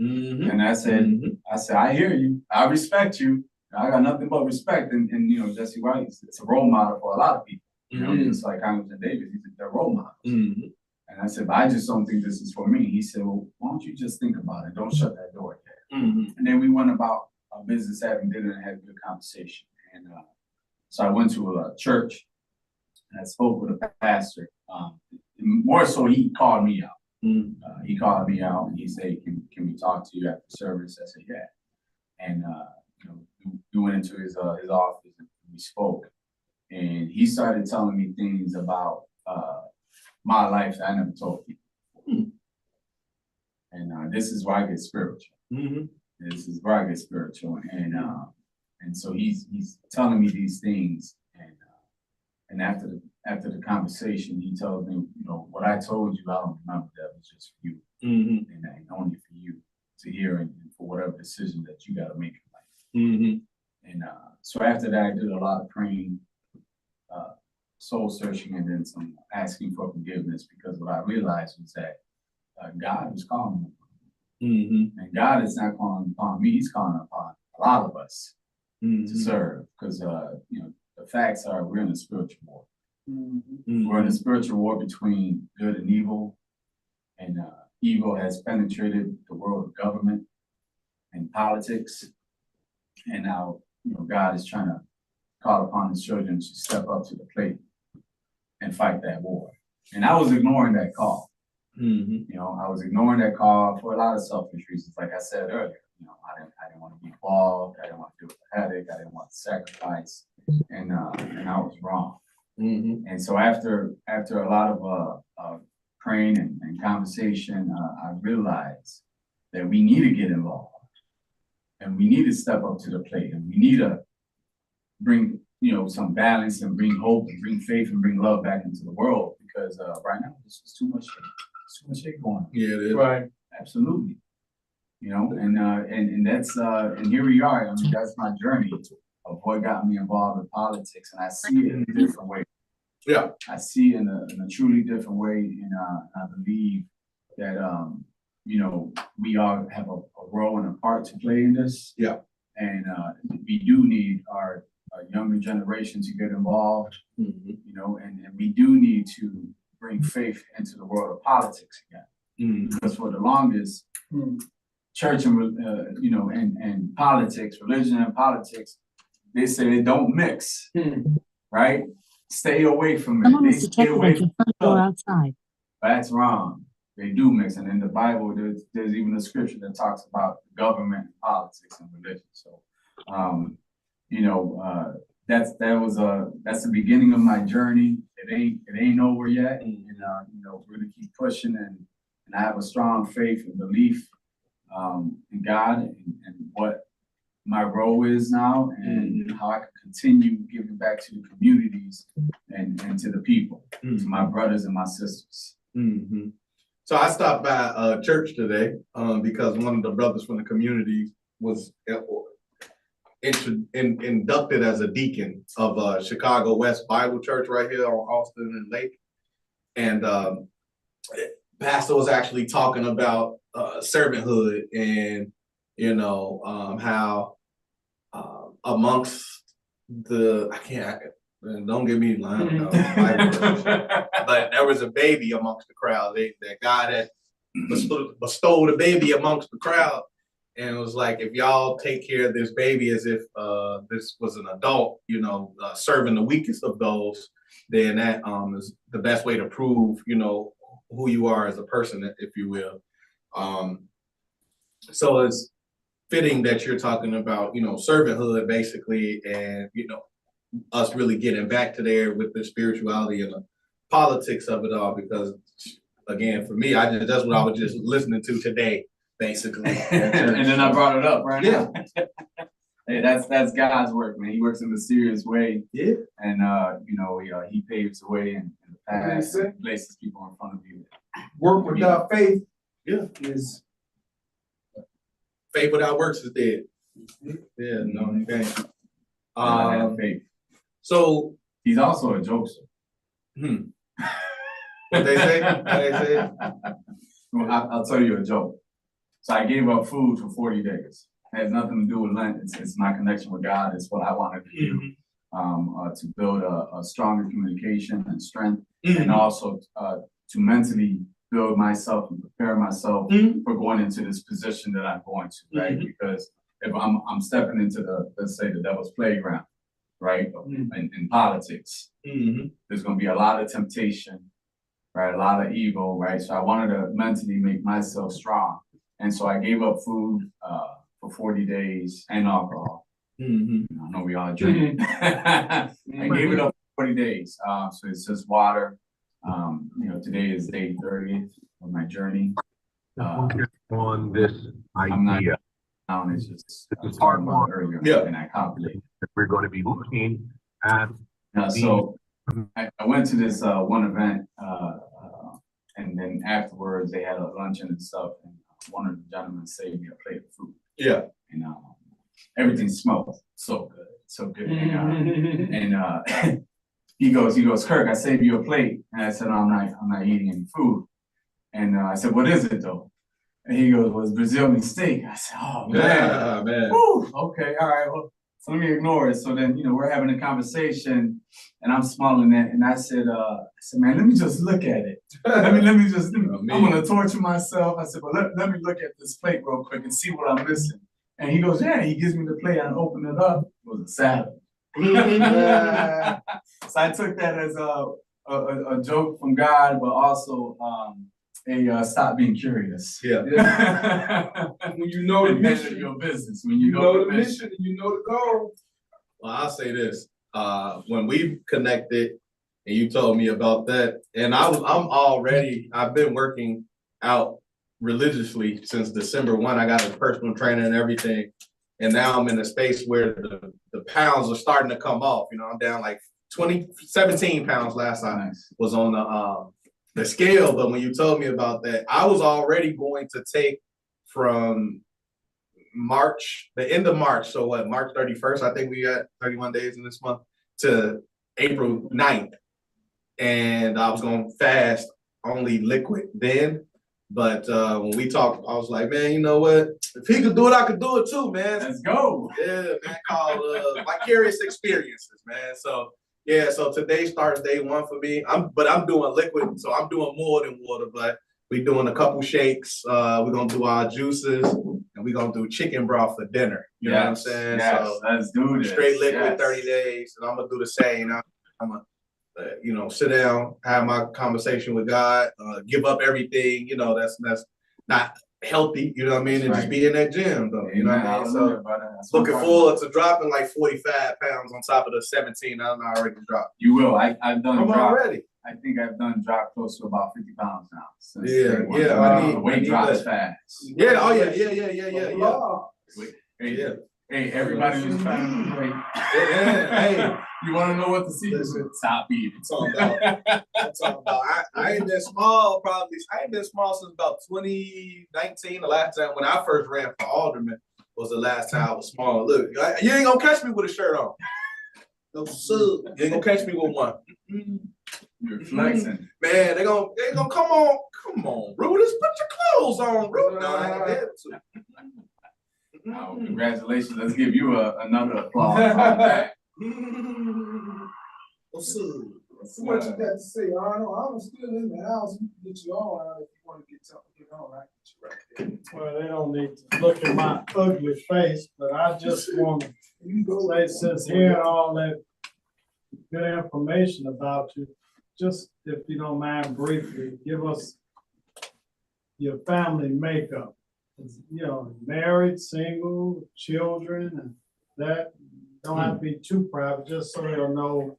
Mhm. And I said, Mhm. I hear you. I respect you. I got nothing but respect. And you know, Jesse White, it's a role model for a lot of people. You know, Mhm. just like Congressman Davis, they're role models. Mhm. And I said, "But I just don't think this is for me." He said, "Well, why don't you just think about it? Don't shut that door yet." Mhm. And then we went about our business, having dinner, and had a good conversation. And so I went to a church and I spoke with a pastor. More so, he called me out. Mhm. He called me out and he said, "Can we talk to you after service?" I said, "Yeah." And you know, we went into his office and we spoke. And he started telling me things about my life that I never told people. Hmm. And this is where I get spiritual. Mhm. This is where I get spiritual. And so he's telling me these things. And after the conversation, he tells me, you know, what I told you, I don't remember. That was just for you, Mhm. and only for you to hear, and for whatever decision that you got to make in life. Mhm. And so after that, I did a lot of praying, soul searching, and then some asking for forgiveness, because what I realized was that God was calling me. Mhm. And God is not calling upon me, he's calling upon a lot of us to Mhm. serve. Because you know, the facts are we're in a spiritual war. Mhm. We're in a spiritual war between good and evil. And evil has penetrated the world of government and politics. And now, you know, God is trying to call upon his children to step up to the plate and fight that war. And I was ignoring that call. Mhm. You know, I was ignoring that call for a lot of selfish reasons. Like I said earlier, you know, I didn't want to be involved. I didn't want to deal with the headache. I didn't want to sacrifice. And I was wrong. Mhm. And so after a lot of praying and conversation, I realized that we need to get involved, and we need to step up to the plate, and we need to bring, you know, some balance and bring hope and bring faith and bring love back into the world, because right now there's too much hate going on. Yeah, it is. Right. Absolutely. You know, and that's and here we are. I mean, that's my journey of what got me involved in politics, and I see it in a different way. Yeah. I see it in a truly different way, and I believe that you know, we all have a role and a part to play in this. Yeah. And we do need our younger generation to get involved, Mhm. you know, and we do need to bring faith into the world of politics again. Mhm. Because for the longest, church and, you know, and politics, religion and politics, they say they don't mix, right? Stay away from it. Someone They was stay detected away at your front door outside. That's wrong. They do mix, and in the Bible, there's even a scripture that talks about government, politics, and religion. So, you know, that's the beginning of my journey. It ain't over yet, and you know, we're gonna keep pushing, and I have a strong faith and belief in God and what my role is now, and how I can continue giving back to the communities and to the people, to my brothers and my sisters. Mhm. So I stopped by church today because one of the brothers from the community was inducted as a deacon of Chicago West Bible Church right here on Austin and Lake. And pastor was actually talking about servanthood and, you know, how amongst the, don't get me lying about Bible verse, but there was a baby amongst the crowd. That God had bestowed a baby amongst the crowd. And it was like, if y'all take care of this baby as if this was an adult, you know, serving the weakest of those, then that is the best way to prove, you know, who you are as a person, if you will. So it's fitting that you're talking about, you know, servanthood basically, and, you know, us really getting back to there with the spirituality and the politics of it all, because again, for me, that's what I was just listening to today, basically. And then I brought it up, right? Yeah. Hey, that's God's work, man. He works in a mysterious way. Yeah. And you know, he paves the way in the past and places people in front of you. Work without faith. Yeah. Is Faith without works is dead. Yeah, no, you can't. I have faith. So He's also a jokester. what they say? What they say? Well, I'll tell you a joke. So I gave up food for 40 days. It has nothing to do with Lent. It's my connection with God. It's what I wanted to do to build a stronger communication and strength, and also to mentally build myself and prepare myself for going into this position that I'm going to, right? Because if I'm stepping into let's say the devil's playground, right? In politics, there's going to be a lot of temptation, right? A lot of ego, right? So I wanted to mentally make myself strong. And so I gave up food for 40 days and alcohol. I know we all drink. I gave it up for 40 days. So it's just water. You know, today is day 30th of my journey. On this I'm not idea, down, it's just This is talking part about it earlier, Yeah. and I calculated. that we're going to be looking at. So I went to this one event, and then afterwards they had a luncheon and stuff, and one of the gentlemen saved me a plate of food. Yeah. And everything smelled so good. And he goes, Kirk, I saved you a plate. And I said, no, I'm not eating any food. And I said, what is it though? And he goes, well, it's Brazilian steak. I said, oh man. Yeah, man. Whew, okay, all right, well, so let me ignore it. So then, you know, we're having a conversation and I'm smiling at, and I said, man, let me just look at it. I'm gonna torture myself. I said, well, let me look at this plate real quick and see what I'm missing. And he goes, yeah, he gives me the plate. I open it up. It was a salad. So I took that as a joke from God, but also stop being curious. Yeah. when you know the mission, your business. When you know the mission, and you know the goal. Well, I'll say this. When we connected and you told me about that, and I've been working out religiously since December 1. I got a personal trainer and everything. And now I'm in a space where the pounds are starting to come off. You know, I'm down like 17 pounds last time I was on the scale. But when you told me about that, I was already going to take from the end of March. So what, March 31st, I think we got 31 days in this month, to April 9th. And I was going to fast only liquid then. But when we talked, I was like, man, you know what? If he could do it, I could do it too, man. Let's go. Yeah, man, called vicarious experiences, man. So yeah, so today starts day one for me. I'm doing liquid, so I'm doing more than water, but we're doing a couple shakes. We're gonna do our juices, and we're gonna do chicken broth for dinner. You know what I'm saying? Yes, So let's do this. straight liquid, Yes. 30 days, and I'm gonna do the same. I'm gonna, sit down, have my conversation with God, give up everything, that's not healthy, you know what I mean, and just Right. be in that gym, though, you know what I mean? So Hallelujah, brother. That's what I'm looking talking forward about. to dropping like 45 pounds on top of the 17 I already dropped. You will. I've done I'm drop. already. I think I've done drop close to about 50 pounds now. Since Yeah, day one. yeah, I The weight need drops that. fast. Yeah, oh yeah. Hey, Yeah. hey, everybody who's trying to lose weight. Yeah, hey. You want to know what the secret is? Listen. Stop eating. I'm talking about I ain't been small since about 2019. The last time when I first ran for alderman was the last time I was small. Look, you ain't gonna catch me with a shirt on. No sir. You ain't gonna catch me with one. You're flexing. Man, they gonna come on, Brutus, put your clothes on, Brutus. No, I ain't able to. Oh, congratulations. Let's give you another applause on that. What's up? What you got to say, Arnold? I'm still in the house. We can get you on if you want to get something on. I can get you right there. Well, they don't need to look at my ugly face, but I just want to You go say, since hearing all that good information about you, just if you don't mind briefly, give us your family makeup. Married, single, children, and that don't have to be too private, just so they'll know.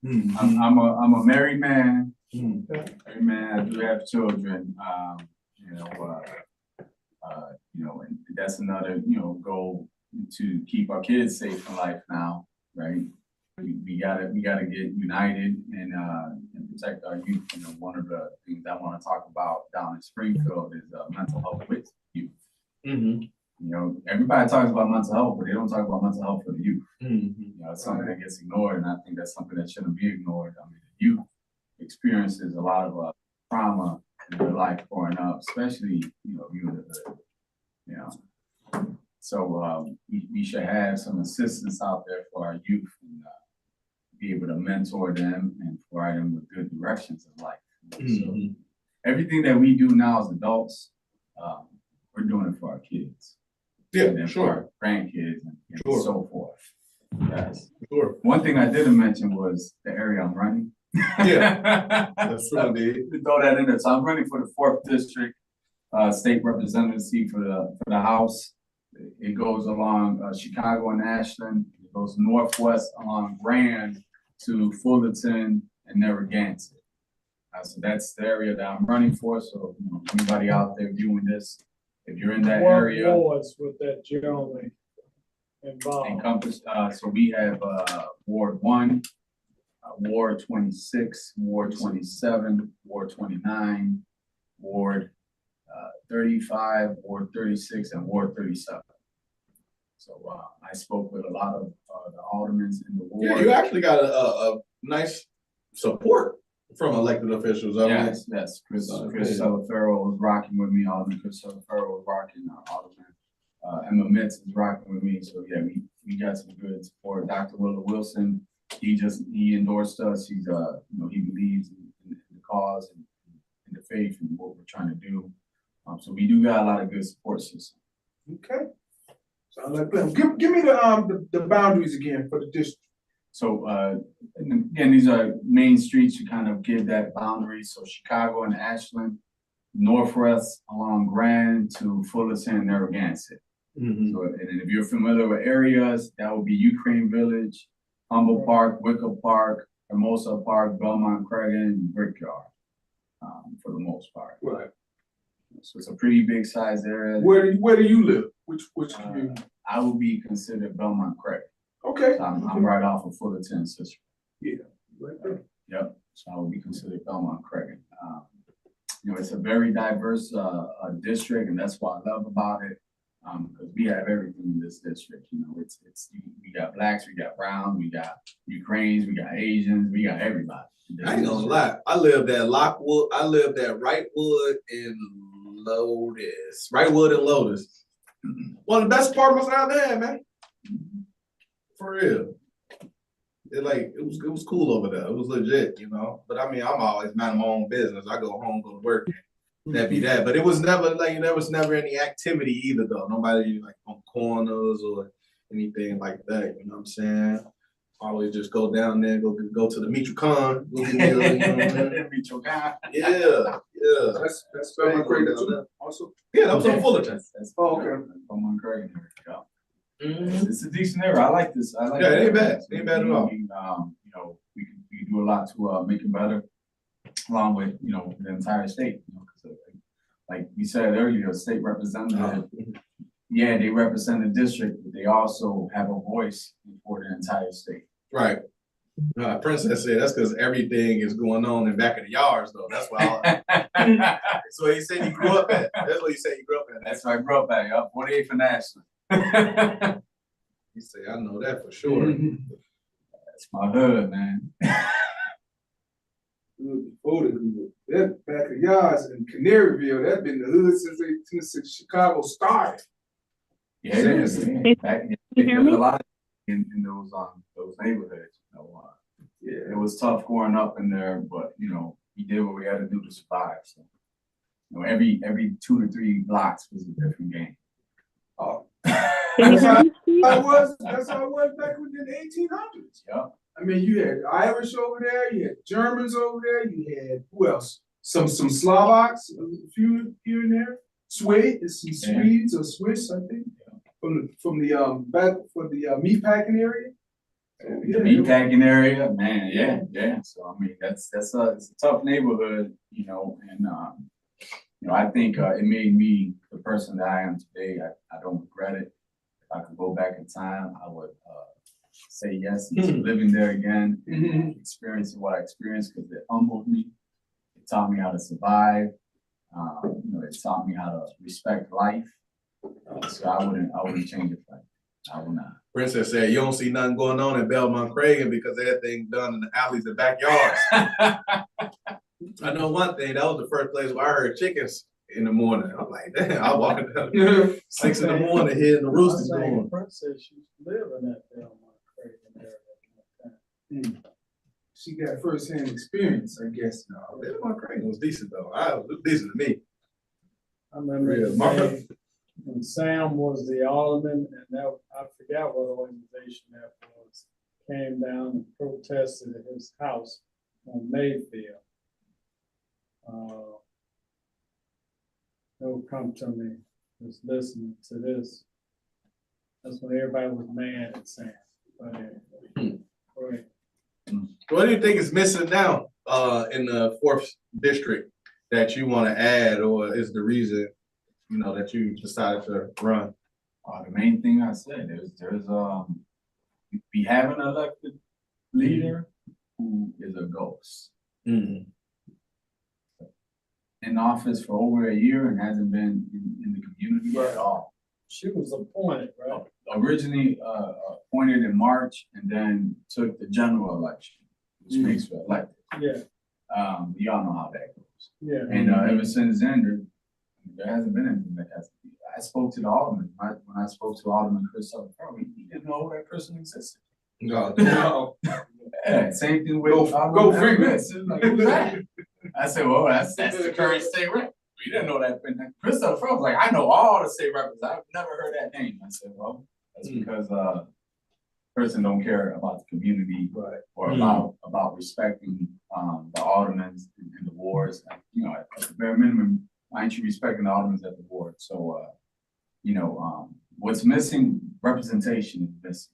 I'm a married man. Hmm. Married man. I do have children. And that's another goal to keep our kids safe in life now, right? We gotta get united and protect our youth. One of the things I want to talk about down in Springfield is mental health with youth. Everybody talks about mental health, but they don't talk about mental health for the youth. It's something that gets ignored, and I think that's something that shouldn't be ignored. I mean, the youth experiences a lot of trauma in their life growing up, especially So we should have some assistance out there for our youth and be able to mentor them and provide them with good directions in life. So everything that we do now as adults, we're doing it for our kids. And then for our grandkids and so forth. Yes. Sure. One thing I didn't mention was the area I'm running. Yeah. That's true, indeed. To throw that in there. So I'm running for the 4th district state representative seat for the House. It goes along Chicago and Ashland. It goes northwest along Grand to Fullerton and Narragansett. So that's the area that I'm running for. So anybody out there viewing this, if you're in that area, What wards with that generally involved? encompass. So we have Ward 1, Ward 26, Ward 27, Ward 29, Ward 35, Ward 36, and Ward 37. So I spoke with a lot of the aldermen in the ward. Yeah, you actually got a nice support from elected officials. Yes. Chris Salafaro was rocking with me. Alderman Chris Salafaro was rocking. Alderman Emma Mitz is rocking with me. So yeah, we got some good support. Dr. Willa Wilson, he endorsed us. He's he believes in the cause and in the faith and what we're trying to do. So we do got a lot of good support system. Okay. Sounds like plan. Give me the boundaries again for the district. So and again, these are main streets to kind of give that boundary. So Chicago and Ashland, northwest along Grand to Fullerton and Narragansett. So, and if you're familiar with areas, that would be Ukraine Village, Humble Park, Wicker Park, Hermosa Park, Belmont Cragen, and Brickyard, for the most part. Right. So it's a pretty big size area. Where do you live? Which community? I would be considered Belmont Craig. Okay. So I'm right off of Fullerton, Sister. Yeah. Right there. Yep. So I would be considered Belmont Craig. It's a very diverse district, and that's what I love about it. Because we have everything in this district, you know, we got blacks, we got browns, we got Ukrainians, we got Asians, we got everybody. I ain't gonna lie. I lived at Lockwood. I lived at Wrightwood and Lotus. Wrightwood and Lotus. One of the best apartments out there, man. For real. It was cool over there. It was legit, you know. But I mean, I'm always minding my own business. I go home, go to work. That'd be that. But it was never like there was never any activity either though. Nobody like on corners or anything like that. You know what I'm saying? Always just go down there, go to the Michoacan. Michoacan. Yeah. That's Belmont Craig too, also. Yeah, that was on Fullerton. That's Okay. Belmont Craig. It's a decent area. I like this. I like Yeah, it ain't that. bad. It ain't bad at all. You know, we can do a lot to make it better, along with, you know, the entire state. You know, 'cause like you said earlier, state representative, yeah, they represent the district, but they also have a voice for the entire state. Right. Princess said that's because everything is going on in back of the yards though. That's why. That's what he said he grew up at. That's what he said he grew up at. That's where I grew up at, up 48 for National. He said, I know that for sure. That's my hood, man. Before the hood. That back of yards in Canaryville, that's been the hood since Chicago started. Yeah, it is. Hey, Back you hear me? a lot in those neighborhoods. You know, Yeah. it was tough growing up in there, but you know, we did what we had to do to survive. So, you know, every 2 to 3 blocks was a different game. Oh. Can you hear me, Steve? That's how it was back in the 1800s. Yeah. I mean, you had Irish over there, you had Germans over there, you had who else? Some Slovaks, a few here and there. Swedes, some Swedes or Swiss, I think, from the back for the meat packing area. So, The meat packing area, man, yeah. So I mean, it's a tough neighborhood, you know, and you know, I think it made me the person that I am today. I don't regret it. If I could go back in time, I would say yes to living there again and experiencing what I experienced because it humbled me. It taught me how to survive. You know, it taught me how to respect life. So I wouldn't change it. I will not. Princess said, you don't see nothing going on in Belmont Craig because everything's done in the alleys and backyards. I know one thing, that was the first place where I heard chickens in the morning. I'm like, damn, I walk down 6 in the morning hearing the roosters going. Princess used to live in that Belmont Craig area. She got first-hand experience, I guess. No, Belmont Craig was decent though. It was decent to me. I remember Yeah, the my- day when Sam was the alderman, and that, I forgot what organization that was, came down and protested at his house on Mayfield. They'll come to me, just listening to this. That's when everybody was mad at Sam. But anyway, go ahead. What do you think is missing now in the 4th district that you want to add, or is the reason, you know, that you decided to run? The main thing I said is we have an elected leader who is a ghost. In office for over a year and hasn't been in the community at all. She was appointed, right? Originally appointed in March and then took the general election, which makes her elected. Yeah, Y'all know how that goes. yeah. And ever since then, there hasn't been anything that has. I spoke to the alderman. When I spoke to Alderman Chris Sullivan, he didn't know that person existed. No. Yeah, same thing with Go figure. Like, who's that? I said, well, that's the current state rep. We didn't know that. Christopher Fromm was like, I know all the state reps. I've never heard that name. I said, well, that's because person don't care about the community or about respecting the aldermen and the wards. You know, at the bare minimum, why ain't you respecting the aldermen at the ward? So, you know, what's missing? Representation is missing.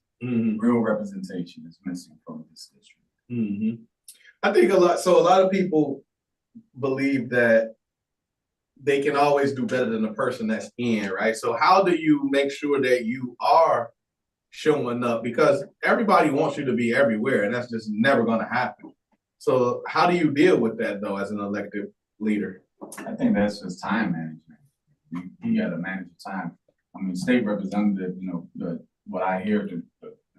Real representation is missing from this district. I think a lot of people believe that they can always do better than the person that's in, right? So how do you make sure that you are showing up? Because everybody wants you to be everywhere, and that's just never gonna happen. So how do you deal with that though as an elected leader? I think that's just time management. You gotta manage your time. I I'm a state representative, what I hear, and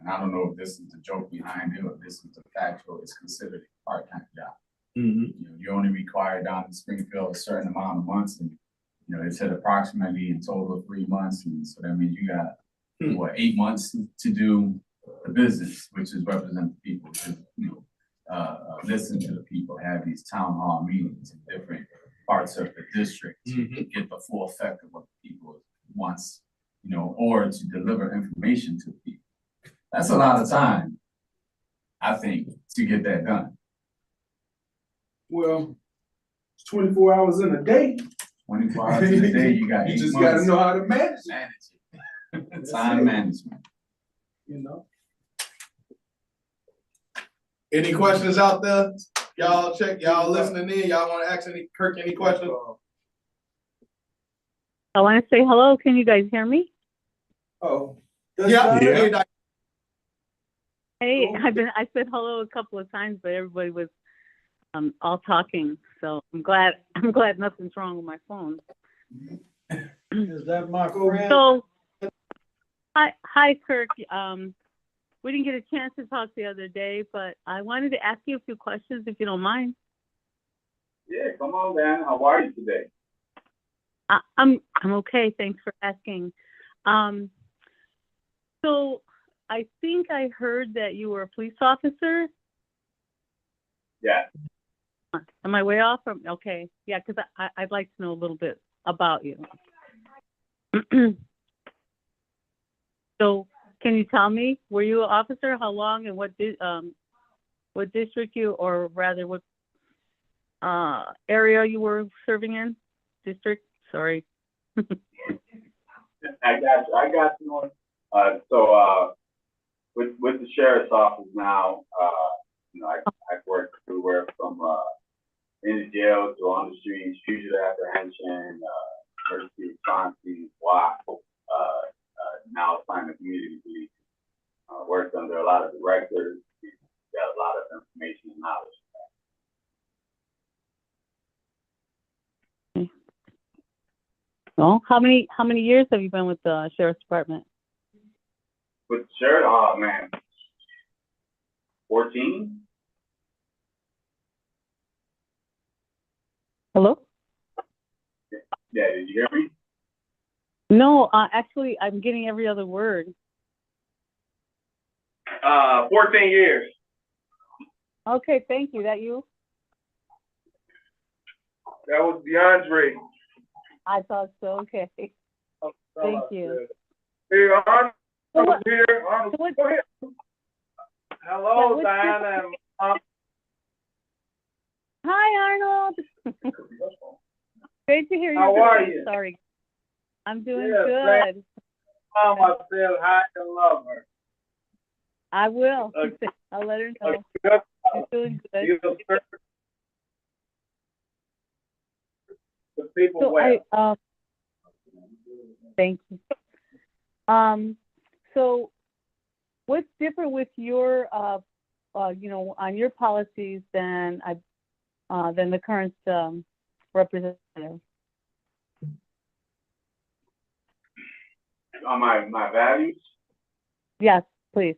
I don't know if this is the joke behind it or this is the factual, it's considered a part-time job. You're only required down in Springfield a certain amount of months, and, they said approximately in total 3 months, and so that means you got, 8 months to do the business, which is represent the people, to, listen to the people, have these town hall meetings in different parts of the district to get the full effect of what the people wants, or to deliver information to people. That's a lot of time, I think, to get that done. Well, it's 24 hours in a day. 24 hours in a day, you got You 8 just months. gotta know how to manage it, Manage it. Time management. you know? Any questions out there? Y'all y'all listening in, y'all wanna ask Kirk any questions? I want to say hello. Can you guys hear me? Oh. Yeah. Hey, Doc. Hey, Cool. I said hello a couple of times, but everybody was all talking. So I'm glad nothing's wrong with my phone. Is that my friend? So, hi, Kirk. We didn't get a chance to talk the other day, but I wanted to ask you a few questions if you don't mind. Yeah, come on, Dan. How are you today? I'm okay. Thanks for asking. So I think I heard that you were a police officer. Yeah. Am I way off? Okay. Yeah, because I'd like to know a little bit about you. So can you tell me, were you an officer? How long and what district or rather what area you were serving in? District? Sorry. I got you. With the sheriff's office now, I've worked everywhere from in the jail to on the streets, fugitive apprehension, emergency response team, SWAT, now assigned to community police. Worked under a lot of directors, got a lot of information and knowledge. Well, how many years have you been with the sheriff's department? With the sheriff, oh man, 14. Hello? Yeah, did you hear me? No, actually, I'm getting every other word. 14 years. Okay, thank you. That you? That was DeAndre. I thought so. Okay. Thank you. Hey, Arnold So what- here. Arnold, so what- go ahead. Hello, Yeah, what's Diana. Hi, Arnold. Great to hear you. How are you? Sorry. I'm doing Yeah, good. Mama said hi and love her. I will. Okay. I'll let her know. Good. She's doing good. You serve the people So well. thank you. So what's different with your, on your policies than the current representative? On my values, Yes, please.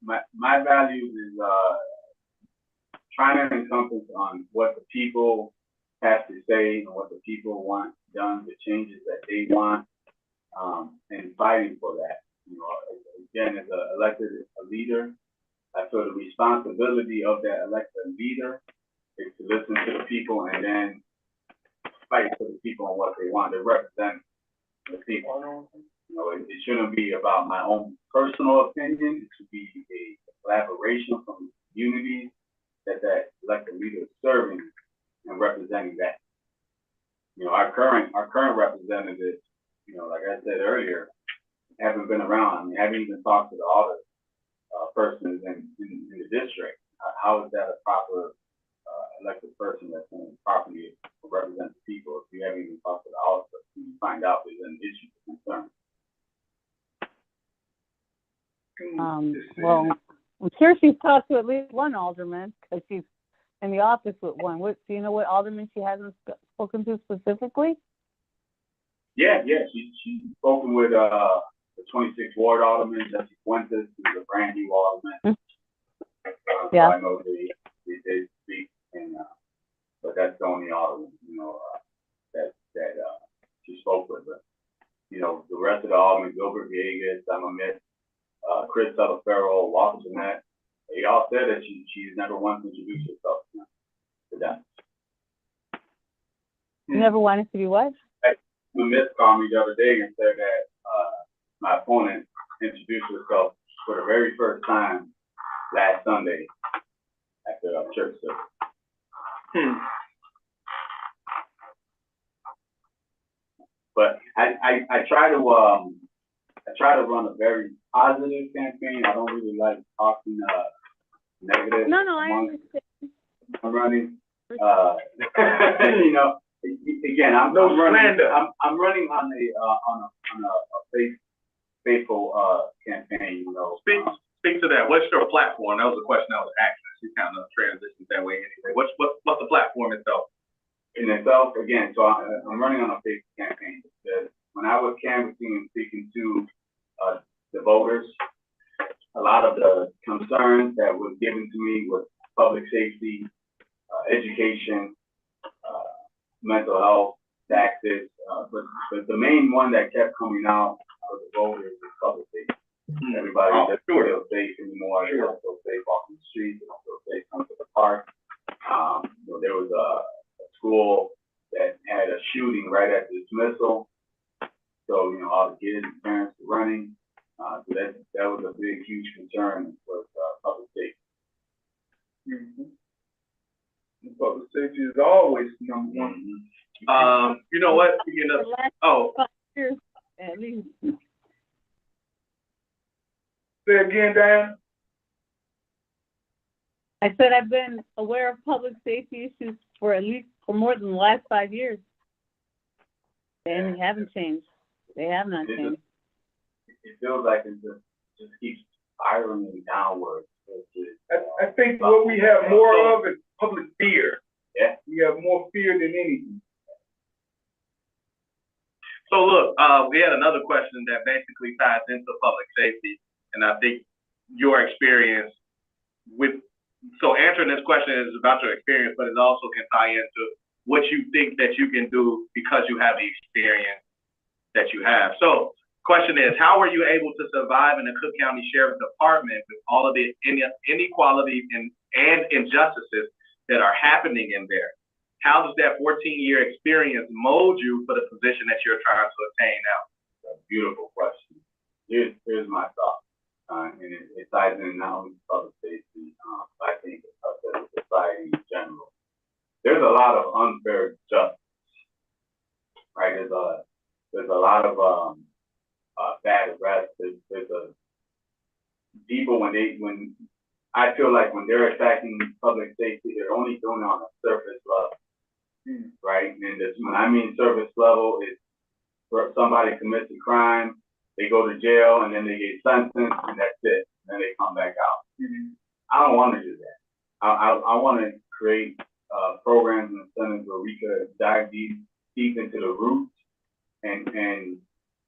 my values is trying to encompass on what the people have to say and what the people want done, the changes that they want, and fighting for that. Again, as an elected leader, I feel the responsibility of that elected leader is to listen to the people and then fight for the people and what they want to represent the people. It shouldn't be about my own personal opinion. It should be a collaboration from the communities that elected leader is serving and representing that. Our current representatives, like I said earlier, haven't been around. I mean, haven't even talked to the other persons in the district. How is that a proper elected person that's going to properly represent the people if you haven't even talked to the officer? You find out there's an issue of concern. Well, I'm sure she's talked to at least one alderman because she's in the office with one. Do you know what alderman she hasn't spoken to specifically? Yeah, she's spoken with, the 26th Ward Alderman, Jesse Fuentes, who's a brand new alderman. Yeah. So I know they did speak, and, but that's the only alderman, that she spoke with, but, the rest of the aldermen, Gilbert Villegas, Emma Miss, Chris Salafero, Walter Jeanette, they all said that she's never once introduced herself to them. You never wanted to be what? Miss called me the other day and said that my opponent introduced herself for the very first time last Sunday at the church service. But I try to run a very positive campaign. I don't really like talking negative. No, I understand. I'm running, again, I'm running on a faithful campaign. Speak to that. What's your platform? That was a question I was asking. She kind of transitioned that way anyway. What's the platform itself? In itself, again, so I'm running on a faithful campaign. Because when I was canvassing and speaking to the voters, a lot of the concerns that was given to me was public safety, education, mental health, taxes, but the main one that kept coming out of the voters is public safety. Everybody doesn't feel safe anymore. They don't feel safe walking the streets. They don't feel safe coming to the park. There was a school that had a shooting right at the dismissal. So, all the kids and parents were running. So that was a big, huge concern was public safety. Public safety is always number one. You know what? At least. Say again, Dan. I said I've been aware of public safety issues for more than the last 5 years. And they haven't changed. They have not changed. It feels like it just keeps spiraling downwards. I think what we have more of is public fear. Yeah. We have more fear than anything. So look, we had another question that basically ties into public safety, and I think your experience so answering this question is about your experience, but it also can tie into what you think that you can do because you have the experience that you have. So question is, how were you able to survive in the Cook County Sheriff's Department with all of the inequalities and injustices that are happening in there? How does that 14-year experience mold you for the position that you're trying to attain now? That's a beautiful question. Here's my thought. And it ties in not only public safety, I think society in general. There's a lot of unfair justice, right? There's a lot of bad arrests. There's people when I feel like when they're attacking public safety, they're only doing it on a surface level, right? And when I mean surface level, it's where somebody commits a crime, they go to jail, and then they get sentenced, and that's it. And then they come back out. I don't want to do that. I want to create programs and incentives where we could dive deep into the roots and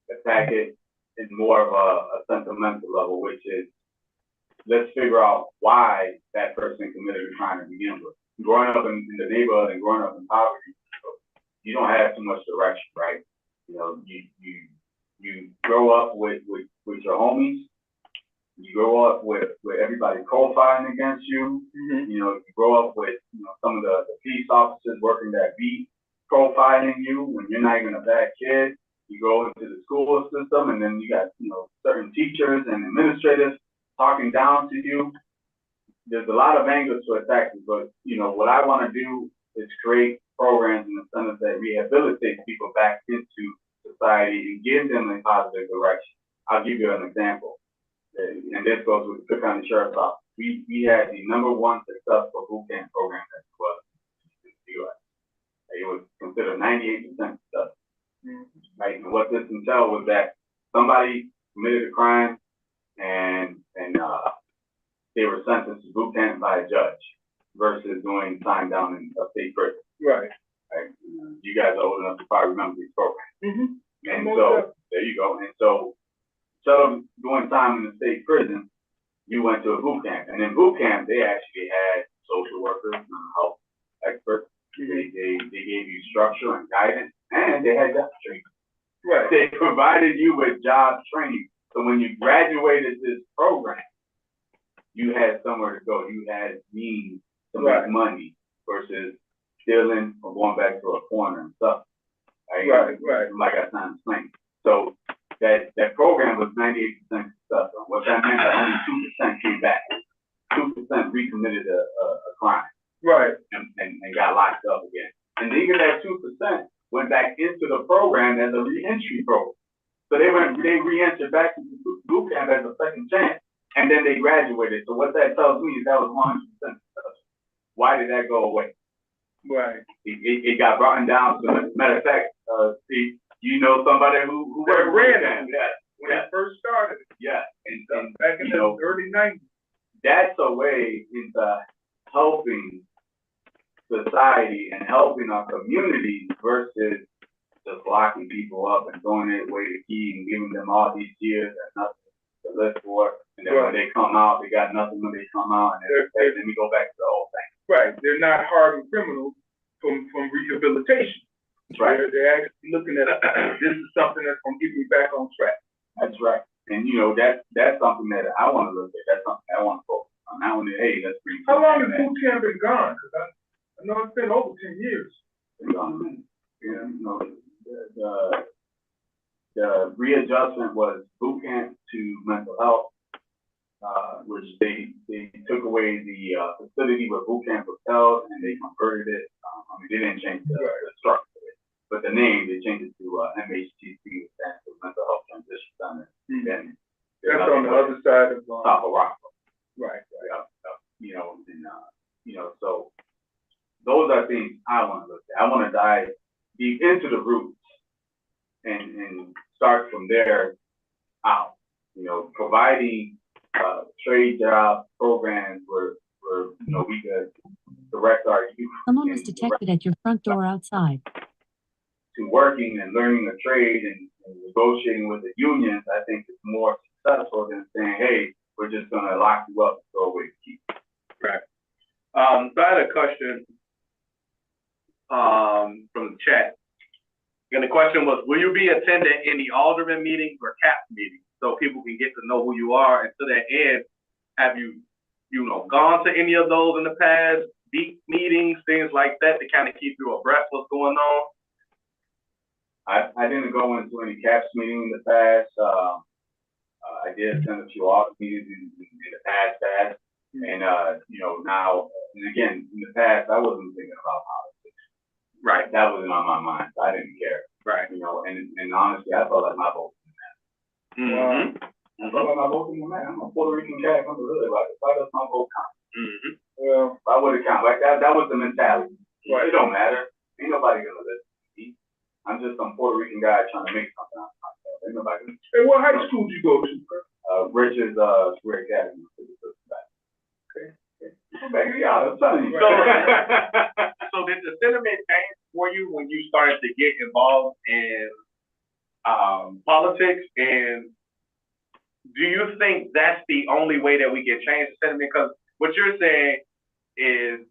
attack it in more of a sentimental level, which is let's figure out why that person committed a crime to begin with. Growing up in the neighborhood and growing up in poverty, you don't have too much direction, right? You grow up with your homies. You grow up with everybody profiling against you. You grow up with some of the police officers working that beat profiling you when you're not even a bad kid. You go into the school system, and then you got certain teachers and administrators talking down to you. There's a lot of angles to attack you, but what I want to do is create programs and incentives that rehabilitate people back into society and give them a positive direction. I'll give you an example, and this goes with the Cook County Sheriff's Office. We had the #1 successful boot camp program that was in the U.S. It was considered 98% successful. Right, and what this entailed was that somebody committed a crime and they were sentenced to boot camp by a judge versus doing time down in a state prison. Right. You guys are old enough to probably remember these programs. And so, there you go. And so, instead of doing time in the state prison, you went to a boot camp. And in boot camp, they actually had social workers, mental health experts. They gave you structure and guidance, and they had job training. Right. They provided you with job training. So when you graduated this program, you had somewhere to go. You had means to make money versus stealing or going back to a corner and stuff. Right. Like I signed explained. So that program was 98% successful. What that meant, that only 2% came back. 2% recommitted a crime. Right. And got locked up again. And even that 2% went back into the program as a re-entry program. So they re-entered back into boot camp as a second chance, and then they graduated. So what that tells me is that was 100% successful. Why did that go away? Right. It got brought down. So matter of fact, see, you know somebody who ran it. Yeah. When it first started. Yeah. And Back in the early 90s. That's a way into helping society and helping our communities versus just locking people up and throwing it away the key and giving them all these years and nothing to live for. And then when they come out, they got nothing when they come out, and then we go back to the old thing. Right. They're not hardened criminals from rehabilitation. Right. They're actually looking at this is something that's going to get me back on track. That's right. And you know, that's something that I want to look at. That's something I want to focus on. I want to, hey, let's bring. How long has boot camp been gone? Because I know it's been over 10 years. It's been gone a minute. Yeah, you know, the readjustment was boot camp to mental health, which they took away the facility where boot camp was held, and they converted it. I mean, they didn't change the structure of it, but the name, they changed it to MHTC, which stands for Mental Health Transition Center. Then that's on the other side of South of Rockville. Right. You know, and you know, so those are things I want to look at. I want to dive deep into the roots and start from there out. You know, providing trade job programs where you know we could direct our youth. Someone was detected at your front door outside. To working and learning a trade and negotiating with the unions, I think is more successful than saying, hey, we're just going to lock you up and throw away the key. Right. So I had a question from the chat. And the question was, will you be attending any alderman meetings or CAP meetings so people can get to know who you are? And to that end, have you gone to any of those in the past, deep meetings, things like that to kind of keep you abreast what's going on? I didn't go into any CAPS meeting in the past. I did attend a few audit meetings in the past. And, you know, now, and again, in the past, I wasn't thinking about politics. Right. That wasn't on my mind. So I didn't care. Right. You know, and honestly, I felt like my vote didn't matter. I felt like my vote didn't matter. I'm a Puerto Rican cat from the hood. Why does my vote count? Well, why would it count? Like that was the mentality. Right. It don't matter. Ain't nobody gonna listen to me. I'm just some Puerto Rican guy trying to make something out of myself. Ain't nobody gonna. Hey, what high school did you go to? Rich's Square Academy. Okay. Back in y'all, I'm telling you. So did the sentiment change for you when you started to get involved in politics? And do you think that's the only way that we can change the sentiment? Because what you're saying is,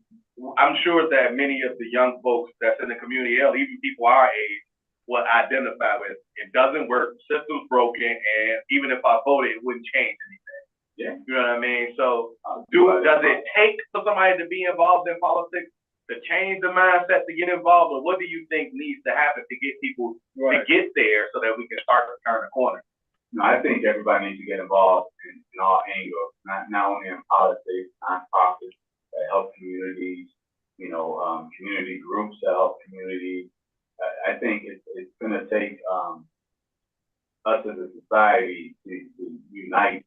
I'm sure that many of the young folks that's in the community, even people our age, will identify with it doesn't work, the system's broken, and even if I voted, it wouldn't change anything. Yeah. You know what I mean? So does it take for somebody to be involved in politics to change the mindset to get involved, or what do you think needs to happen to get people to get there so that we can start to turn the corner? No, I think everybody needs to get involved in all angles, not only in politics, nonprofits that help communities, you know, community groups that help communities. I think it's going to take us as a society to unite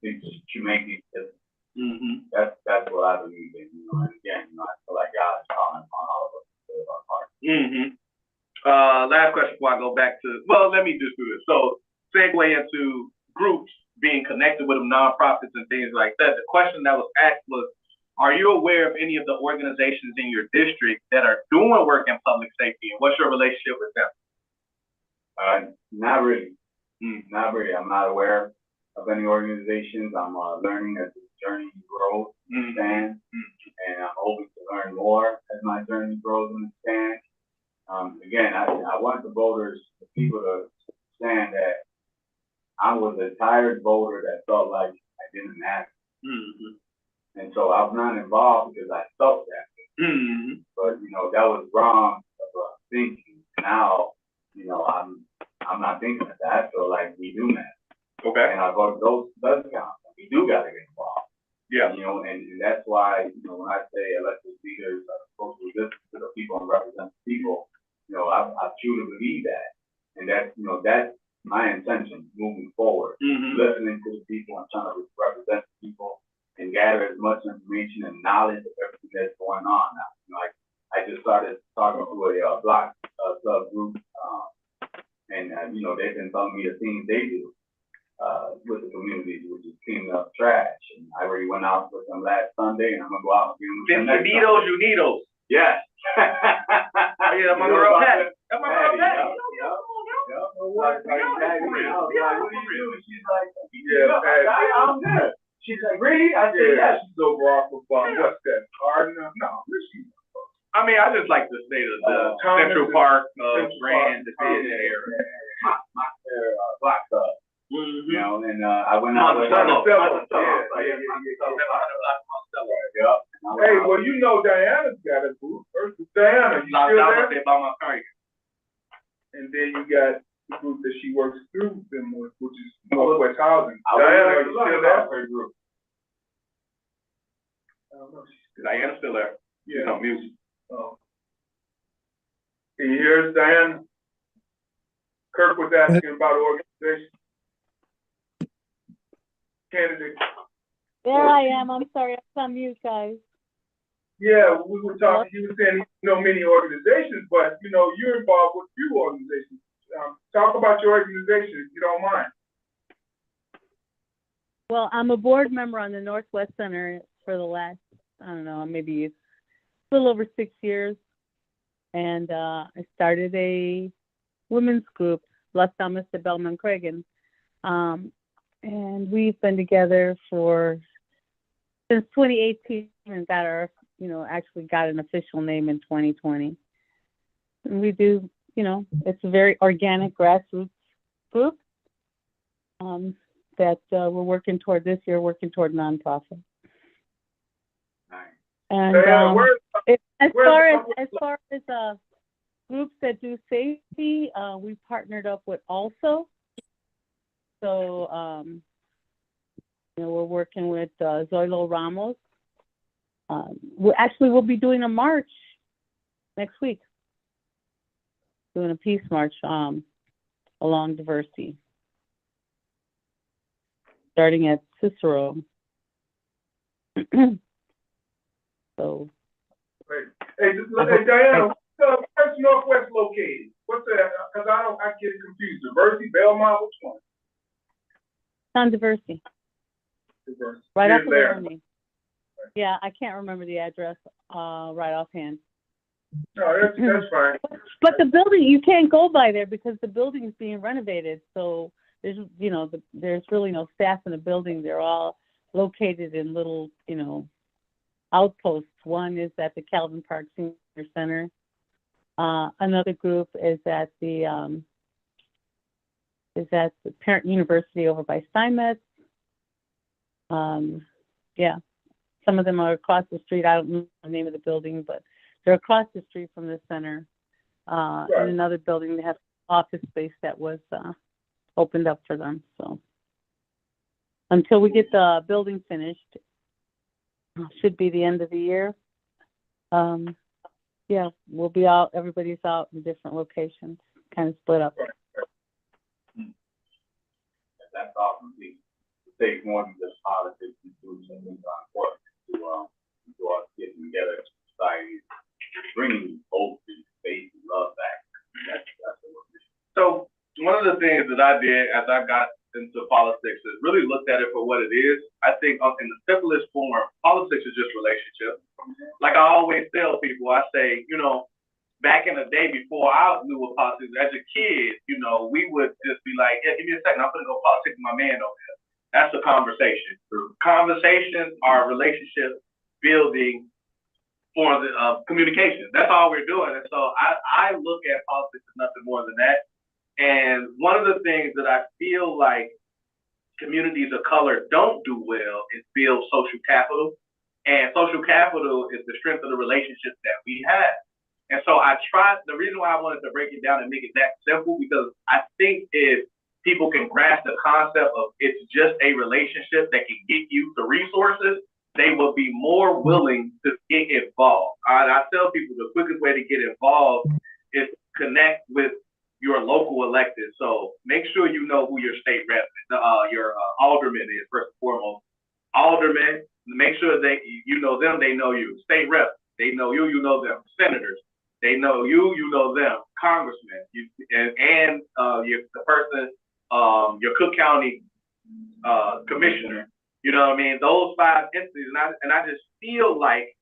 to make these differences. That's what I believe in. You know, and again, you know, I feel like God is calling upon all of us to do our part. Last question before I go back to, well, let me just do this. So segue into groups being connected with them, nonprofits and things like that. The question that was asked was, are you aware of any of the organizations in your district that are doing work in public safety, and what's your relationship with them? Not really. Not really. I'm not aware of any organizations. I'm learning as this journey grows and expands, and I'm hoping to learn more as my journey grows and expands. Again, I want the voters, the people to understand that I was a tired voter that felt like I didn't matter. And so I was not involved because I felt that. But, you know, that was wrong thinking. Now, you know, I'm not thinking of that. I feel like we do matter. Okay. And our vote does count. We do got to get involved. Yeah. You know, and that's why, you know, when I say elected leaders are supposed to listen to the people and represent the people, you know, I truly believe that. And that's, you know, that's my intention moving forward. Listening to the people and trying to represent the people and gather as much information and knowledge of everything that's going on now. You know, I just started talking to a block club group, and you know, they've been telling me the things they do with the community, which is cleaning up trash. And I already went out with them last Sunday, and I'm gonna go out again with them next Sunday. Unidos. Yes. Yeah, my girl Patty. That's my girl Patty. What do you do? She's like, I'm good. She's like, really? I said, yes. She's over off of, what's that, Gardner? No, she. I mean, I just like to say the Central Park, Grand, the theater area. Black Club. You know, and I went out with Hey, well, you know Diana's got a booth. First is Diana, you still there? And then you got the group that she works through them with, which is Northwest Housing. Diana, are you still there? Her group. I don't know. Diana's still there. Yeah. No music. Oh. Can you hear us, Diana? Kirk was asking about organization. Candidate. There I am. I'm sorry. I was on mute, guys. Yeah, we were talking, you were saying, you know, many organizations, but, you know, you're involved with few organizations. Talk about your organization, if you don't mind. Well, I'm a board member on the Northwest Center for the last, I don't know, maybe a little over 6 years. And I started a women's group, Las Damas de Belmont Cregan. And we've been together since 2018 and got our, you know, actually got an official name in 2020. And we do, you know, it's a very organic grassroots group that we're working toward this year, working toward nonprofit. And as far as groups that do safety, we partnered up with Also. So, you know, we're working with Zoilo Ramos. We'll be doing a march next week, doing a peace march along Diversity, starting at Cicero. So. Right. Hey, Diana, where's Northwest located? What's that? Because I get confused. Diversity, Belmont, which one? On Diversity. Diversity. Right off of Learning. Yeah, I can't remember the address right offhand. No, that's fine. But the building, you can't go by there because the building is being renovated. So there's, you know, there's really no staff in the building. They're all located in little, you know, outposts. One is at the Calvin Park Senior Center. Another group is at the Parent University over by Steinmetz. Yeah, some of them are across the street. I don't know the name of the building, but they're across the street from the center. Right. In another building, they have office space that was opened up for them. So until we get the building finished, should be the end of the year. Yeah, we'll be out. Everybody's out in different locations, kind of split up. That's awesome. To take more than just politics and do something important to us getting together as a society, bringing hope and faith and love back. That's what we're doing. So one of the things that I did as I got into politics is really looked at it for what it is. I think in the simplest form, politics is just relationship. Like I always tell people, I say, you know, back in the day before I knew what politics, as a kid, you know, we would just be like, yeah, give me a second, I'm gonna go politics with my man over there. That's a conversation. Conversations are relationship building for the communication. That's all we're doing. And so I look at politics as nothing more than that. And one of the things that I feel like communities of color don't do well is build social capital. And social capital is the strength of the relationships that we have. And so the reason why I wanted to break it down and make it that simple, because I think if people can grasp the concept of it's just a relationship that can get you the resources, they will be more willing to get involved. I tell people the quickest way to get involved is connect with your local elected. So make sure you know who your state rep, your alderman is first and foremost. Alderman, make sure that you know them, they know you. State rep, they know you, you know them. Senators, they know you, you know them. Congressman, and the person, your Cook County commissioner. You know what I mean? Those 5 entities, and I just feel like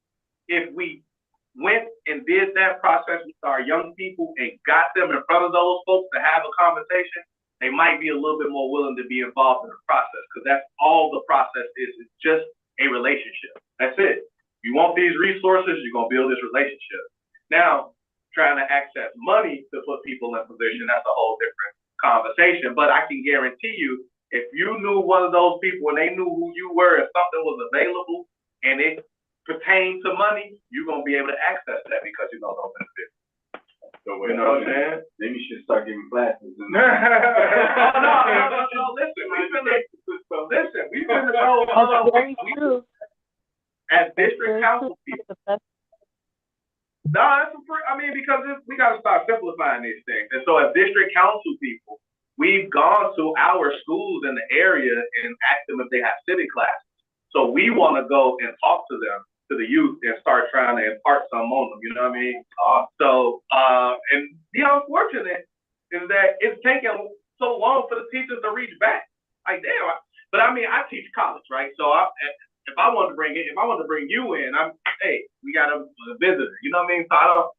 if we went and did that process with our young people and got them in front of those folks to have a conversation, they might be a little bit more willing to be involved in the process, because that's all the process is. It's just a relationship. That's it. You want these resources, you're gonna build this relationship. Now, trying to access money to put people in position, that's a whole different conversation. But I can guarantee you, if you knew one of those people and they knew who you were, if something was available and it pertained to money, you're gonna be able to access that because you know those benefits. So You know what I'm saying? maybe you should start giving classes. No, listen, we've been That's very true. as That's district very council true. people. No, because we got to start simplifying these things. And so as district council people, we've gone to our schools in the area and asked them if they have civic classes. So we want to go and talk to them, to the youth, and start trying to impart some on them, you know what I mean? And the unfortunate is that it's taking so long for the teachers to reach back. Like, damn, but I mean, I teach college, right? So if I wanted to bring you in, hey, we got a visitor, you know what I mean? So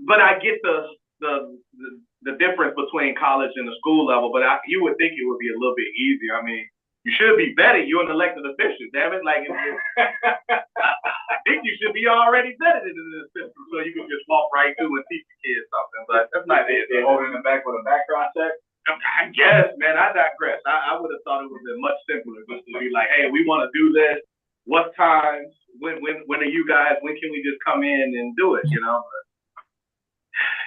but I get the difference between college and the school level, but you would think it would be a little bit easier. I mean, you should be vetted. You're an elected official, damn it. Like, I think you should be already vetted into this system so you can just walk right through and teach the kids something, but that's not it. They're holding them back with a background check? I guess, man, I digress. I would have thought it would have been much simpler just to be like, hey, we want to do this. What times? When are you guys? When can we just come in and do it? You know. But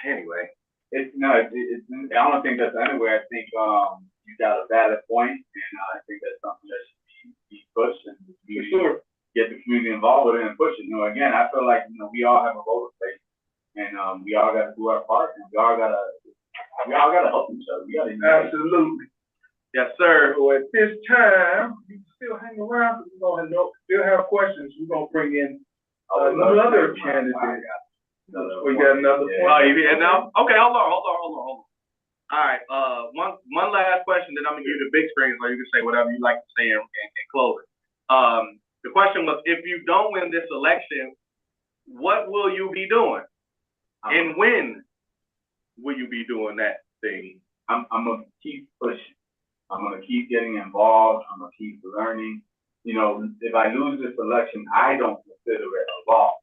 anyway, I don't think that's anywhere. I think you got a valid point, and I think that's something that should be pushed and get the community involved with it and push it. You know, again, I feel like we all have a role to play, and we all got to do our part, and we all got to help each other. We got to absolutely. Yes, sir. So at this time, you can still hang around, because we're gonna still have questions. We're gonna bring in another candidate. We got another point. Oh, you did now? Okay, hold on. All right, one last question, then I'm gonna give you the big screen so you can say whatever you like to say and close it. The question was, if you don't win this election, what will you be doing? And when will you be doing that thing? I'm gonna keep pushing. I'm gonna keep getting involved. I'm gonna keep learning. If I lose this election, I don't consider it a loss.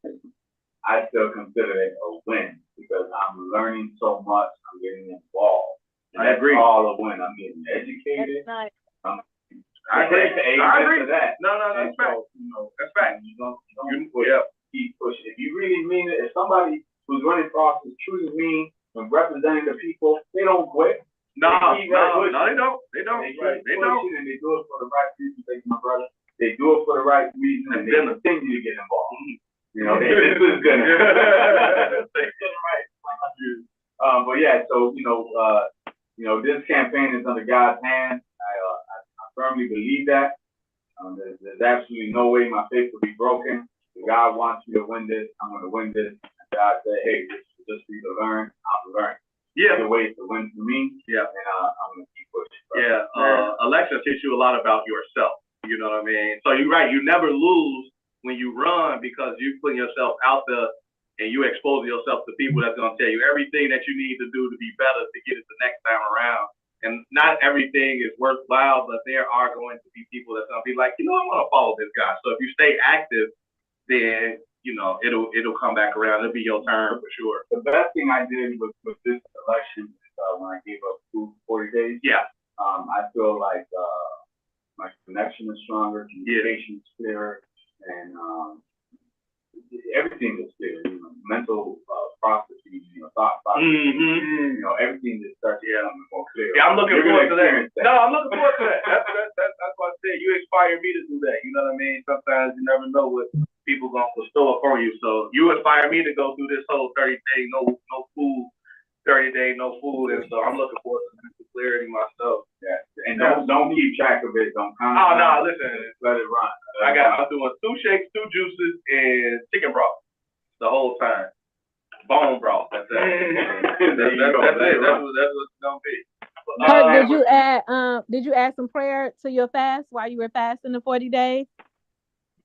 I still consider it a win because I'm learning so much. I'm getting involved. And I agree. That's all a win. I'm getting educated. That's nice. I agree. To that. No, that's right. That's right. You don't keep pushing. If you really mean it, if somebody who's running for office truly mean and representing the people, they don't quit. No, they don't. They don't. And they do it for the right reason. Thank you, my brother. They do it for the right reason, and they continue to get involved. This is good. But yeah, so this campaign is under God's hand. I firmly believe that. There's absolutely no way my faith will be broken. If God wants me to win this, I'm going to win this. And God said, hey, this is just for you to learn. I'll learn. Yeah. The way to win for me. Yeah. And I'm going to keep pushing. Yeah. Elections teach you a lot about yourself. You know what I mean? So you're right. You never lose when you run because you put yourself out there and you expose yourself to people that's gonna tell you everything that you need to do to be better to get it the next time around. And not everything is worthwhile, but there are going to be people that's gonna be like, I want to follow this guy. So if you stay active, then it'll come back around. It'll be your turn for sure. The best thing I did with this election is when I gave up food for 40 days. Yeah. I feel like my connection is stronger, communication is clearer, and everything is clear. Mental processes, thought processes, everything just starts becoming more clear. Yeah, I'm looking forward to that. No, I'm looking forward to that. That's what I said. You inspire me to do that. You know what I mean? Sometimes you never know what people gonna bestow upon you. So you inspire me to go through this whole 30-day no food, 30-day no food, and so I'm looking forward to mental clarity myself. Yeah, and don't keep track of it. Don't count. Oh no, listen, let it run. I'm doing 2 shakes, 2 juices, and chicken broth the whole time. Bone broth. That's it. That's it. That's what it's gonna be. Kurt, did you add some prayer to your fast while you were fasting the 40 days?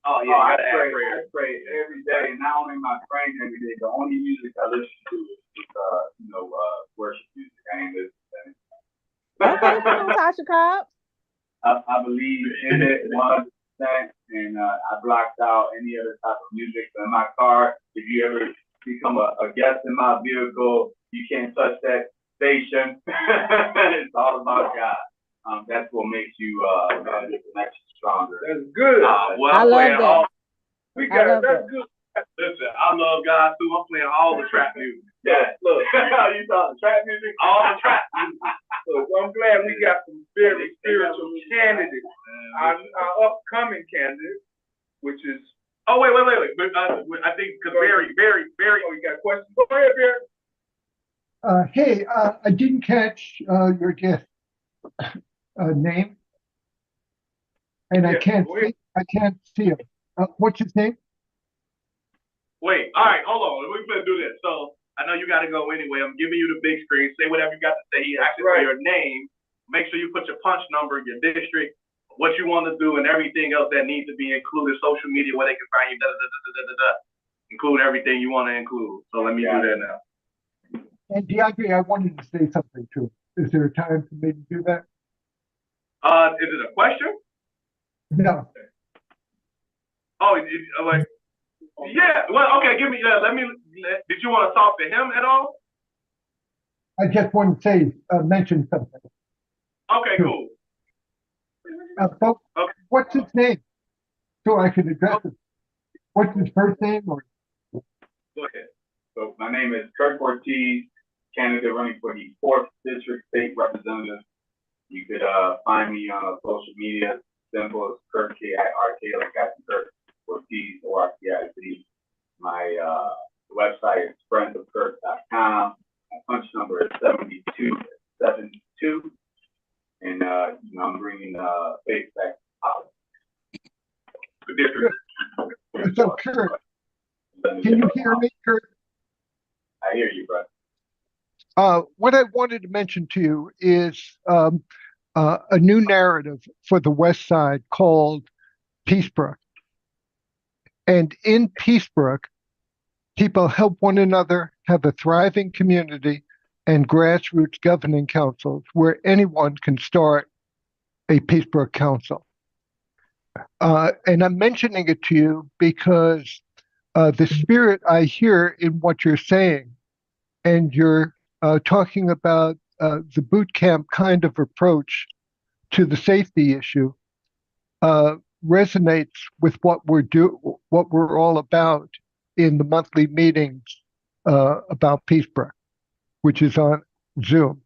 Oh yeah, I pray every day, and not only my praying every day. The only music I listen to is worship music. I ain't listening to anything. Okay, come on, Tasha Cobb. I believe in it 100%, and I blocked out any other type of music in my car. If you ever become a guest in my vehicle, you can't touch that station. It's all about God. That's what makes you the connection stronger. That's good. Well, I love that. That's good. Listen, I love God too. I'm playing all the trap music. Yeah, look, you talking trap music? All the trap music. Look, I'm glad we got some very spiritual candidates. Our upcoming candidate, which is wait. I think because very. Oh, you got a question? Go ahead, Barry. Hey, I didn't catch your guest name, and I can't see him. What's his name? Wait, all right, hold on. We're gonna do this. So I know you got to go anyway. I'm giving you the big screen. Say whatever you got to say. He asks for your name. Make sure you put your punch number, your district, what you want to do, and everything else that needs to be included. Social media, where they can find you. Include everything you want to include. So let me do that now. And DeAndre, I wanted to say something too. Is there a time for me to do that? Is it a question? No. Oh, yeah. Well, okay. Give me. Did you want to talk to him at all? I just want to say, mention something. Okay, cool. Okay. What's his name? So I can address it. What's his first name? Or go ahead. So my name is Kurt Ortiz, candidate running for the 4th District State Representative. You could find me on social media. Simple as Kurt, K-I-R-K, like Captain Kurt Ortiz, O-R-T-I-Z. My website is friendsofkurt.com. My punch number is 7272. And I'm bringing faith back to so Kurt, can you hear me, Kurt? I hear you, bro. What I wanted to mention to you is a new narrative for the West Side called Peacebrook. And in Peacebrook, people help one another, have a thriving community, and grassroots governing councils where anyone can start a Peacebrook council. And I'm mentioning it to you because the spirit I hear in what you're saying, and you're talking about the boot camp kind of approach to the safety issue, resonates with what we're all about in the monthly meetings about Peacebrook, which is on Zoom.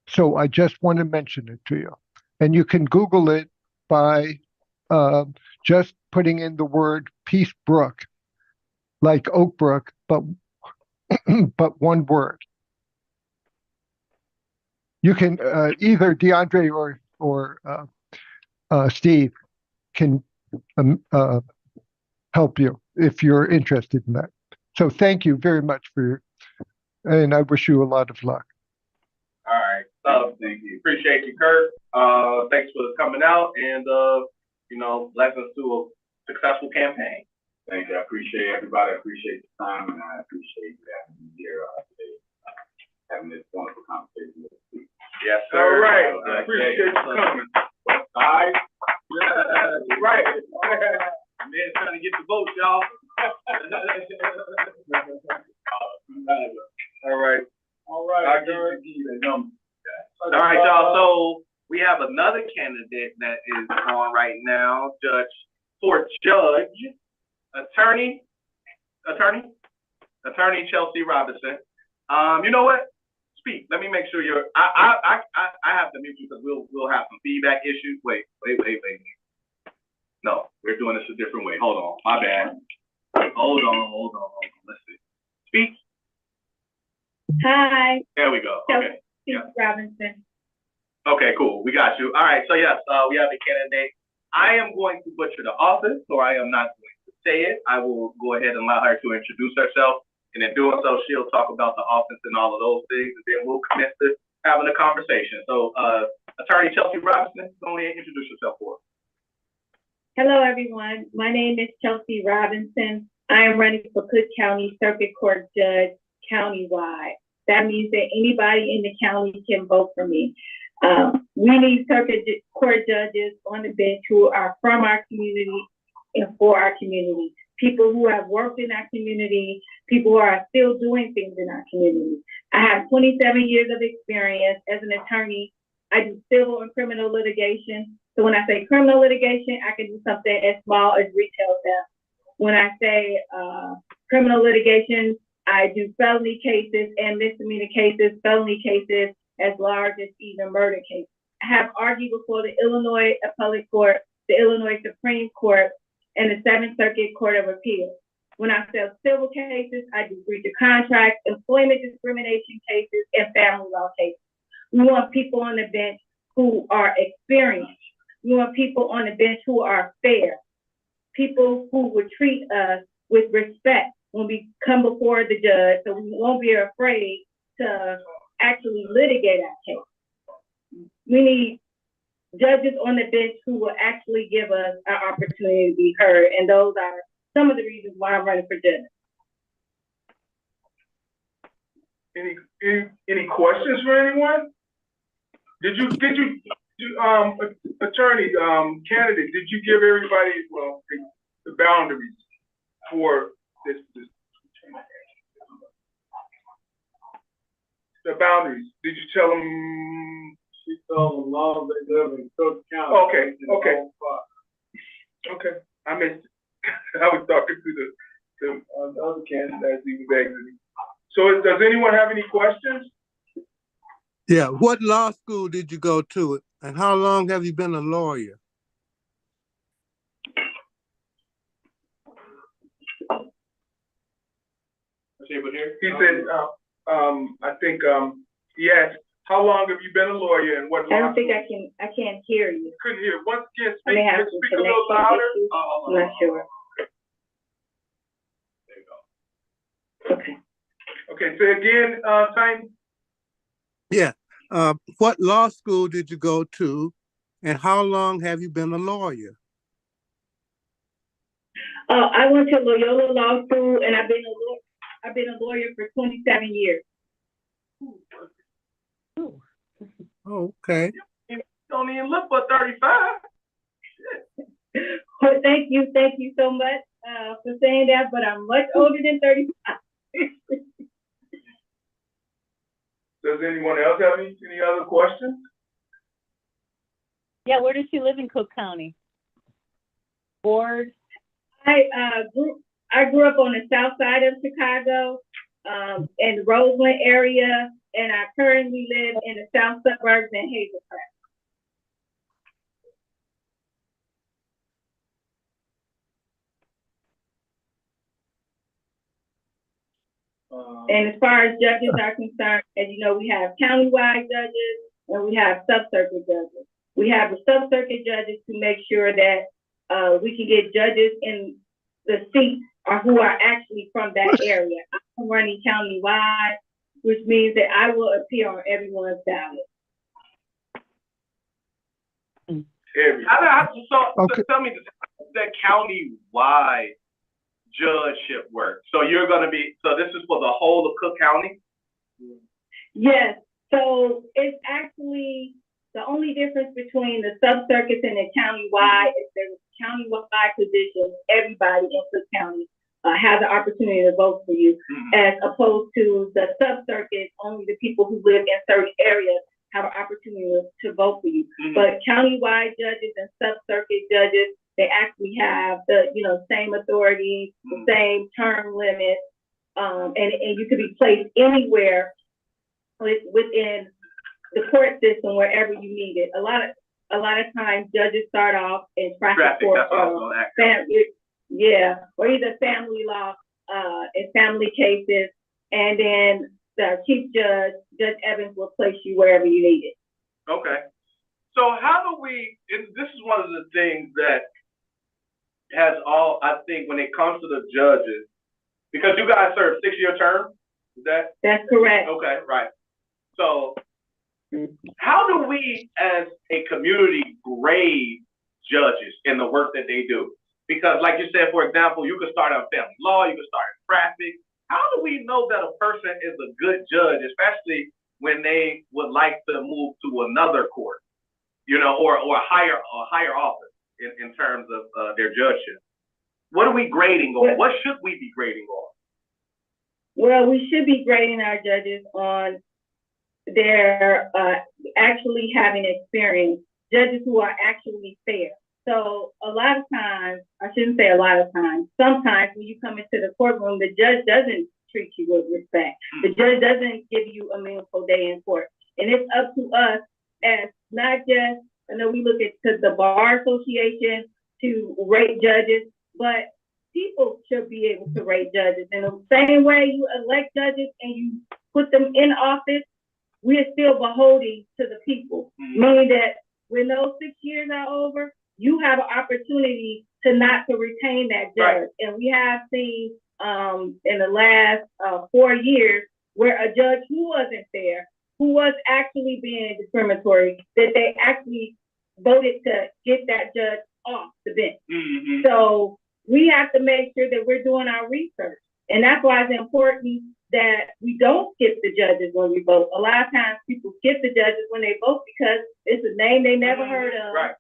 So I just want to mention it to you. And you can Google it by just putting in the word Peacebrook, like Oak Brook, but one word. You can either DeAndre or Steve can help you if you're interested in that. So thank you very much and I wish you a lot of luck. All right. Thank you. Appreciate you, Kurt. Thanks for coming out and, blessings to a successful campaign. Thank you. I appreciate everybody. I appreciate the time, and I appreciate you having me here today, having this wonderful conversation with you. Yes, sir. All right, I appreciate you coming. All right. Right. Man, trying to get the vote, y'all. All right. All right. I'll give you the number. All right, y'all. So we have another candidate that is on right now, Attorney Chelsea Robinson. You know what? Speak. Let me make sure you're. I have to mute you because we'll have some feedback issues. Wait. No, we're doing this a different way. Hold on. My bad. Hold on. Let's see. Speak. Hi, There we go. Okay. Chelsea Robinson. Okay, cool. We got you. All right. So yes, we have a candidate. I am going to butcher the office, so I am not going to say it. I will go ahead and allow her to introduce herself, and in doing so, she'll talk about the office and all of those things, and then we'll commence to having a conversation. So, Attorney Chelsea Robinson, go ahead and introduce yourself for us. Hello, everyone. My name is Chelsea Robinson. I am running for Cook County Circuit Court Judge countywide. That means that anybody in the county can vote for me. We need circuit court judges on the bench who are from our community and for our community. People who have worked in our community, people who are still doing things in our community. I have 27 years of experience as an attorney. I do civil and criminal litigation. So when I say criminal litigation, I can do something as small as retail theft. When I say criminal litigation, I do felony cases and misdemeanor cases, felony cases as large as even murder cases. I have argued before the Illinois Appellate Court, the Illinois Supreme Court, and the Seventh Circuit Court of Appeals. When I sell civil cases, I do breach of contract, employment discrimination cases, and family law cases. We want people on the bench who are experienced. We want people on the bench who are fair. People who would treat us with respect when we come before the judge, so we won't be afraid to actually litigate our case. We need judges on the bench who will actually give us our opportunity to be heard, and those are some of the reasons why I'm running for judge. Any questions for anyone? Did you attorney candidate, did you give everybody the boundaries for this the boundaries? Did you tell them? She told them long as they live in Cook County. Okay. I missed it. I was talking to the other candidate as he was exiting. So does anyone have any questions? Yeah, what law school did you go to, and how long have you been a lawyer? He said, I think he asked, how long have you been a lawyer and what law? I don't think I can't hear you. Couldn't hear. Once again, I may have some speak a little louder. I'm not sure. There you go. Okay, say again, Tiny. Yeah. What law school did you go to, and how long have you been a lawyer? I went to Loyola Law School, and I've been a lawyer for 27 years. Oh, okay. You don't even look but 35. Well, thank you so much for saying that, but I'm much older than 35. Does anyone else have any other questions? Yeah, where does she live in Cook County? Ward? I grew up on the south side of Chicago, in the Roseland area, and I currently live in the south suburbs in Hazelcrest. And as far as judges are concerned, as you know, we have countywide judges and we have sub-circuit judges. We have the sub-circuit judges to make sure that we can get judges in the seats or who are actually from that area. I'm running countywide, which means that I will appear on everyone's ballot. So tell me that countywide judgeship work? So you're gonna be, so this is for the whole of Cook County? Yes, so it's actually, the only difference between the sub-circuits and the countywide is there's countywide positions, everybody in Cook County has the opportunity to vote for you, as opposed to the sub-circuits, only the people who live in certain areas have an opportunity to vote for you. But countywide judges and sub-circuit judges, they actually have the, same authority, the same term limits, and you could be placed anywhere within the court system wherever you need it. A lot of times judges start off in traffic court, that's also an act. or either family law, in family cases, and then the chief judge, Judge Evans, will place you wherever you need it. Okay. So how do we, and this is one of the things that has all, I think, when it comes to the judges, because you guys serve 6-year term, is that? That's correct. Okay, right. So how do we as a community grade judges in the work that they do? Because like you said, for example, you could start on family law, you could start in traffic. How do we know that a person is a good judge, especially when they would like to move to another court, or a higher office in terms of their judgeship? What are we grading on? What should we be grading on? Well, we should be grading our judges on their actually having experience, judges who are actually fair. So a lot of times, I shouldn't say a lot of times, sometimes when you come into the courtroom, the judge doesn't treat you with respect. The judge doesn't give you a meaningful day in court. And it's up to us as not just, I know we look at the Bar Association to rate judges, but people should be able to rate judges. In the same way you elect judges and you put them in office, we are still beholden to the people, meaning that when those 6 years are over, you have an opportunity to retain that judge. Right. And we have seen in the last 4 years where a judge who wasn't fair, who was actually being discriminatory, that they actually voted to get that judge off the bench. So we have to make sure that we're doing our research. And that's why it's important that we don't skip the judges when we vote. A lot of times people skip the judges when they vote because it's a name they never heard of. Right.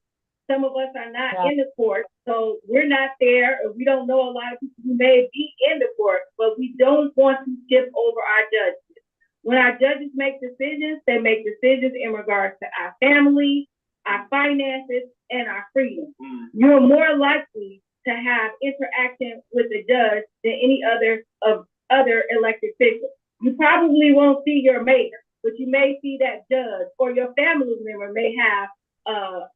Some of us are not in the court, so we're not there, or we don't know a lot of people who may be in the court, but we don't want to skip over our judges. When our judges make decisions, they make decisions in regards to our family, our finances, and our freedom. You're more likely to have interaction with the judge than any other elected officials. You probably won't see your mayor, but you may see that judge, or your family member may have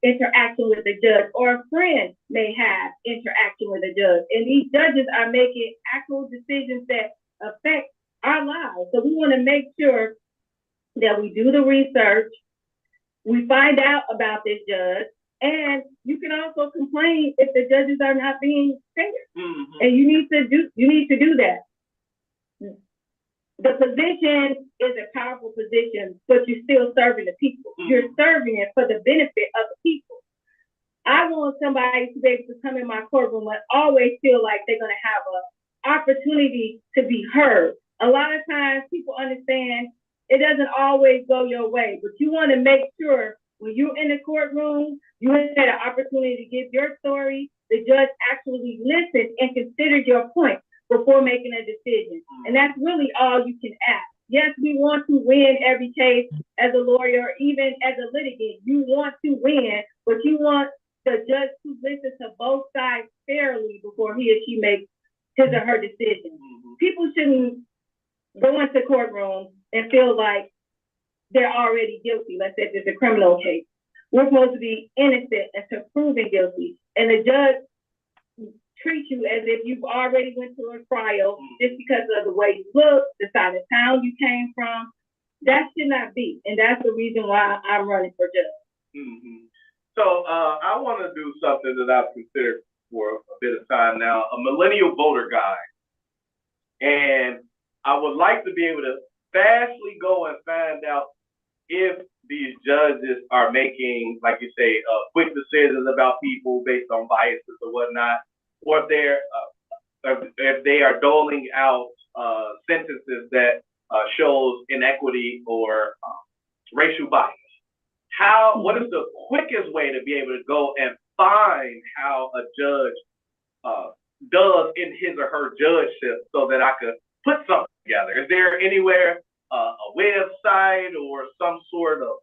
interaction with the judge, or a friend may have interaction with a judge. And these judges are making actual decisions that affect our lives. So we want to make sure that we do the research, we find out about this judge, and you can also complain if the judges are not being fair. And you need to do that. The position is a powerful position, but you're still serving the people. You're serving it for the benefit of the people. I want somebody to be able to come in my courtroom and always feel like they're going to have an opportunity to be heard. A lot of times people understand it doesn't always go your way, but you want to make sure when you're in the courtroom, you had an opportunity to give your story, the judge actually listened and considered your point before making a decision. And that's really all you can ask. Yes, we want to win every case as a lawyer, even as a litigant. You want to win, but you want the judge to listen to both sides fairly before he or she makes his or her decision. People shouldn't go into courtrooms and feel like they're already guilty. Let's say it's a criminal case. We're supposed to be innocent until proven guilty. And the judge treat you as if you've already went to a trial just because of the way you look, the side of town you came from. That should not be. And that's the reason why I'm running for judge. So I want to do something that I've considered for a bit of time now, a millennial voter guide. And I would like to be able to fastly go and find out if these judges are making, like you say, quick decisions about people based on biases or whatnot, or if they're if they are doling out sentences that shows inequity or racial bias. What is the quickest way to be able to go and find how a judge does in his or her judgeship so that I could put something together? Is there anywhere a website or some sort of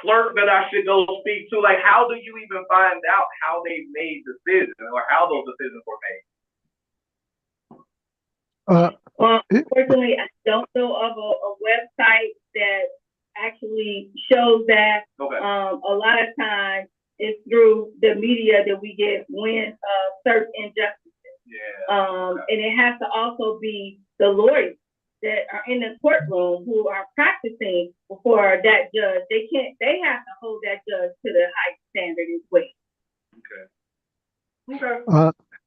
clerk that I should go speak to? Like, how do you even find out how they made decisions or how those decisions were made? Well, unfortunately, I don't know of a website that actually shows that. Okay. A lot of times it's through the media that we get when certain injustices. Yeah. And it has to also be the lawyers that are in the courtroom who are practicing before that judge. They have to hold that judge to the high standard as well.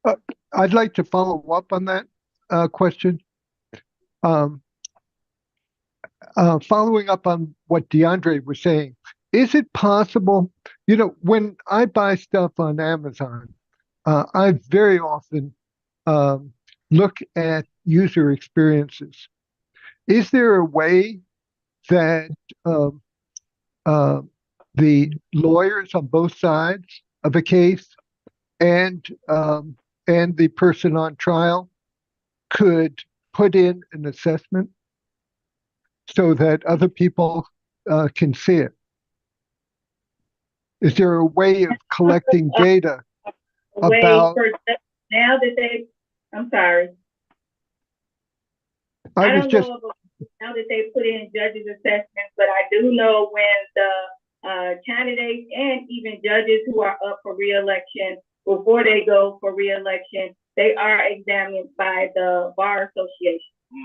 Okay. I'd like to follow up on that question. Following up on what DeAndre was saying, is it possible, when I buy stuff on Amazon, I very often look at user experiences. Is there a way that the lawyers on both sides of a case and the person on trial could put in an assessment so that other people can see it? Is there a way of collecting data about? Now that they, I'm sorry. I don't know now that they put in judges' assessments, but I do know when the candidates and even judges who are up for re-election, before they go for re-election, they are examined by the Bar Association.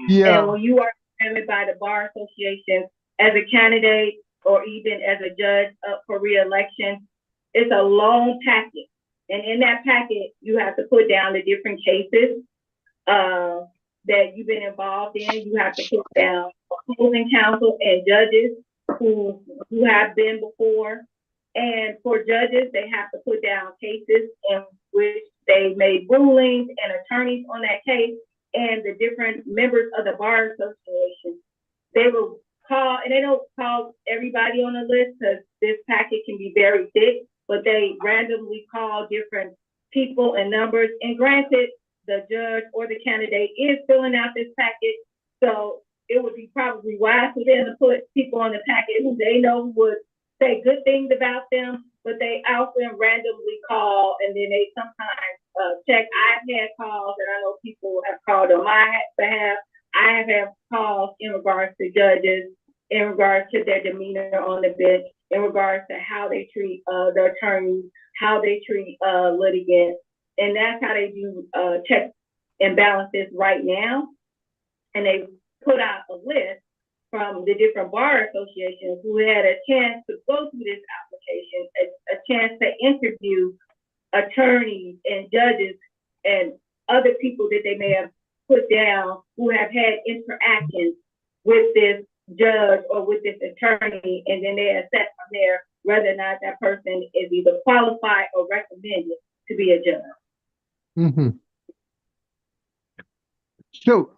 Yeah. And when you are examined by the Bar Association as a candidate or even as a judge up for re-election, it's a long packet. And in that packet, you have to put down the different cases that you've been involved in. You have to put down opposing counsel and judges who have been before. And for judges, they have to put down cases in which they made rulings and attorneys on that case, and the different members of the Bar Association. They will call, and they don't call everybody on the list because this packet can be very thick, but they randomly call different people and numbers. And granted, the judge or the candidate is filling out this packet, so it would be probably wise for them to put people on the packet who they know would say good things about them, but they often randomly call, and then they sometimes check. I've had calls, and I know people have called on my behalf. I have had calls in regards to judges, in regards to their demeanor on the bench, in regards to how they treat the attorneys, how they treat litigants. And that's how they do checks and balances right now. And they put out a list from the different bar associations who had a chance to go through this application, a chance to interview attorneys and judges and other people that they may have put down who have had interactions with this judge or with this attorney, and then they assess from there whether or not that person is either qualified or recommended to be a judge. Mm-hmm. So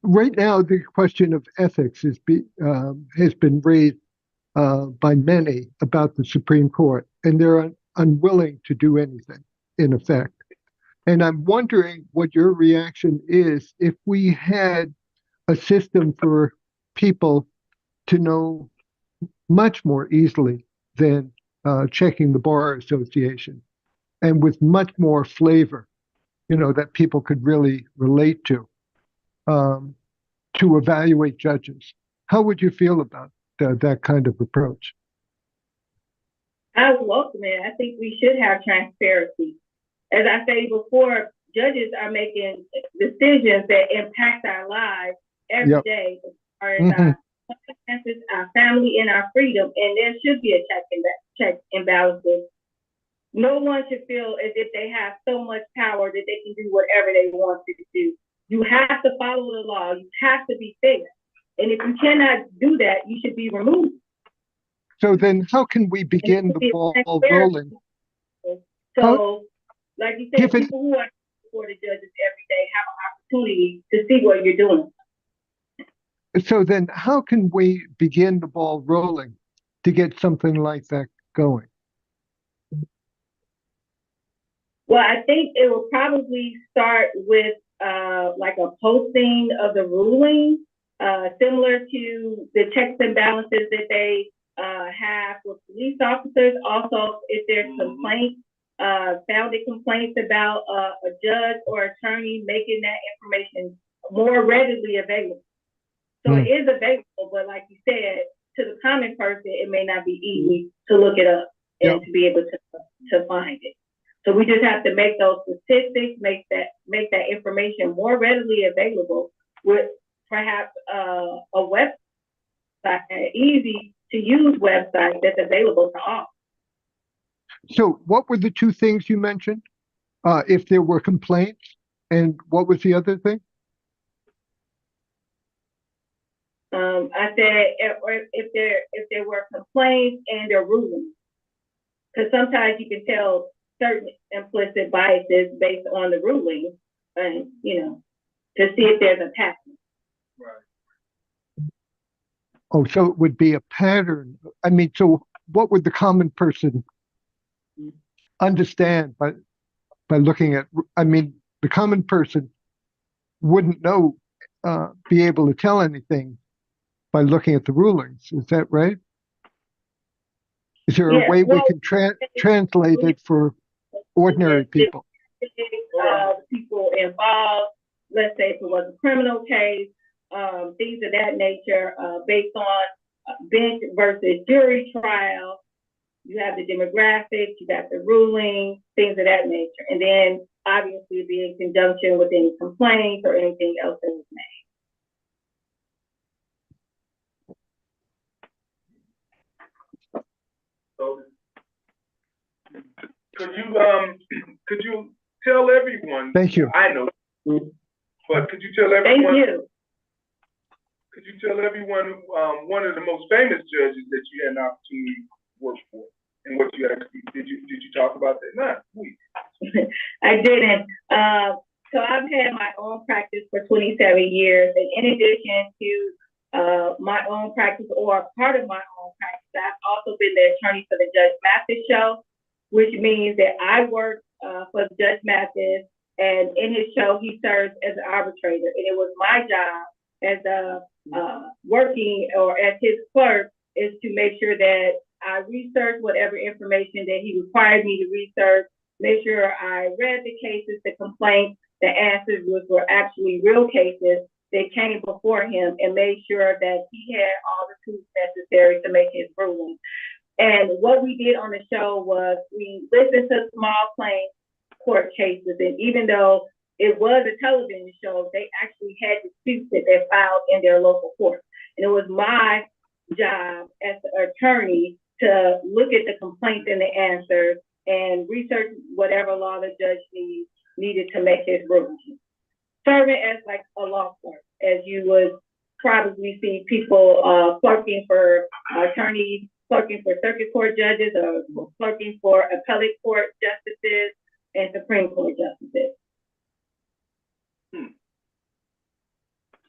right now, the question of ethics has been raised by many about the Supreme Court, and they're unwilling to do anything, in effect. And I'm wondering what your reaction is if we had a system for people to know much more easily than checking the Bar Association, and with much more flavor, that people could really relate to evaluate judges. How would you feel about that kind of approach? I would welcome it. I think we should have transparency. As I said before, judges are making decisions that impact our lives every day, as far as our circumstances, our family, and our freedom. And there should be a check and balances. No one should feel as if they have so much power that they can do whatever they want to do. You have to follow the law. You have to be fair. And if you cannot do that, you should be removed. So then how can we begin the ball rolling? So, like you said, people who are before the judges every day have an opportunity to see what you're doing. So then how can we begin the ball rolling to get something like that going? Well, I think it will probably start with like a posting of the ruling, similar to the checks and balances that they have with police officers. Also, if there's complaints, founded complaints about a judge or attorney, making that information more readily available. So it is available, but like you said, to the common person, it may not be easy to look it up and to be able to find it. So we just have to make those statistics, make that information more readily available with perhaps a website, an easy to use website that's available to all. So what were the two things you mentioned? If there were complaints, and what was the other thing? I said if there were complaints and their rulings, because sometimes you can tell certain implicit biases based on the ruling, and to see if there's a pattern. Oh, so it would be a pattern. I mean, so what would the common person understand by looking at? I mean, the common person wouldn't know, be able to tell anything by looking at the rulings. Is that right? Is there a way we can translate it for ordinary people? People involved, let's say if it was a criminal case, things of that nature, based on bench versus jury trial. You have the demographics, you got the ruling, things of that nature. And then obviously be in conjunction with any complaints or anything else that was made. So, could you tell everyone? Thank you. I know, but could you tell everyone? Thank you. Could you tell everyone one of the most famous judges that you had an opportunity to work for, and what you actually did you talk about that? Not we. I didn't. So I've had my own practice for 27 years, and in addition to my own practice or part of my own practice, I've also been the attorney for the Judge Mathis show, which means that I work for Judge Mathis, and in his show, he serves as an arbitrator. And it was my job as a working or as his clerk is to make sure that I research whatever information that he required me to research, make sure I read the cases, the complaints, the answers, which were actually real cases that came before him, and made sure that he had all the tools necessary to make his ruling. And what we did on the show was we listened to small claims court cases, and even though it was a television show, they actually had disputes that they filed in their local court. And it was my job as an attorney to look at the complaints and the answers and research whatever law the judge needed to make his ruling. Serving as like a law clerk, as you would probably see people clerking for attorneys, clerking for circuit court judges, or clerking for appellate court justices and Supreme Court justices.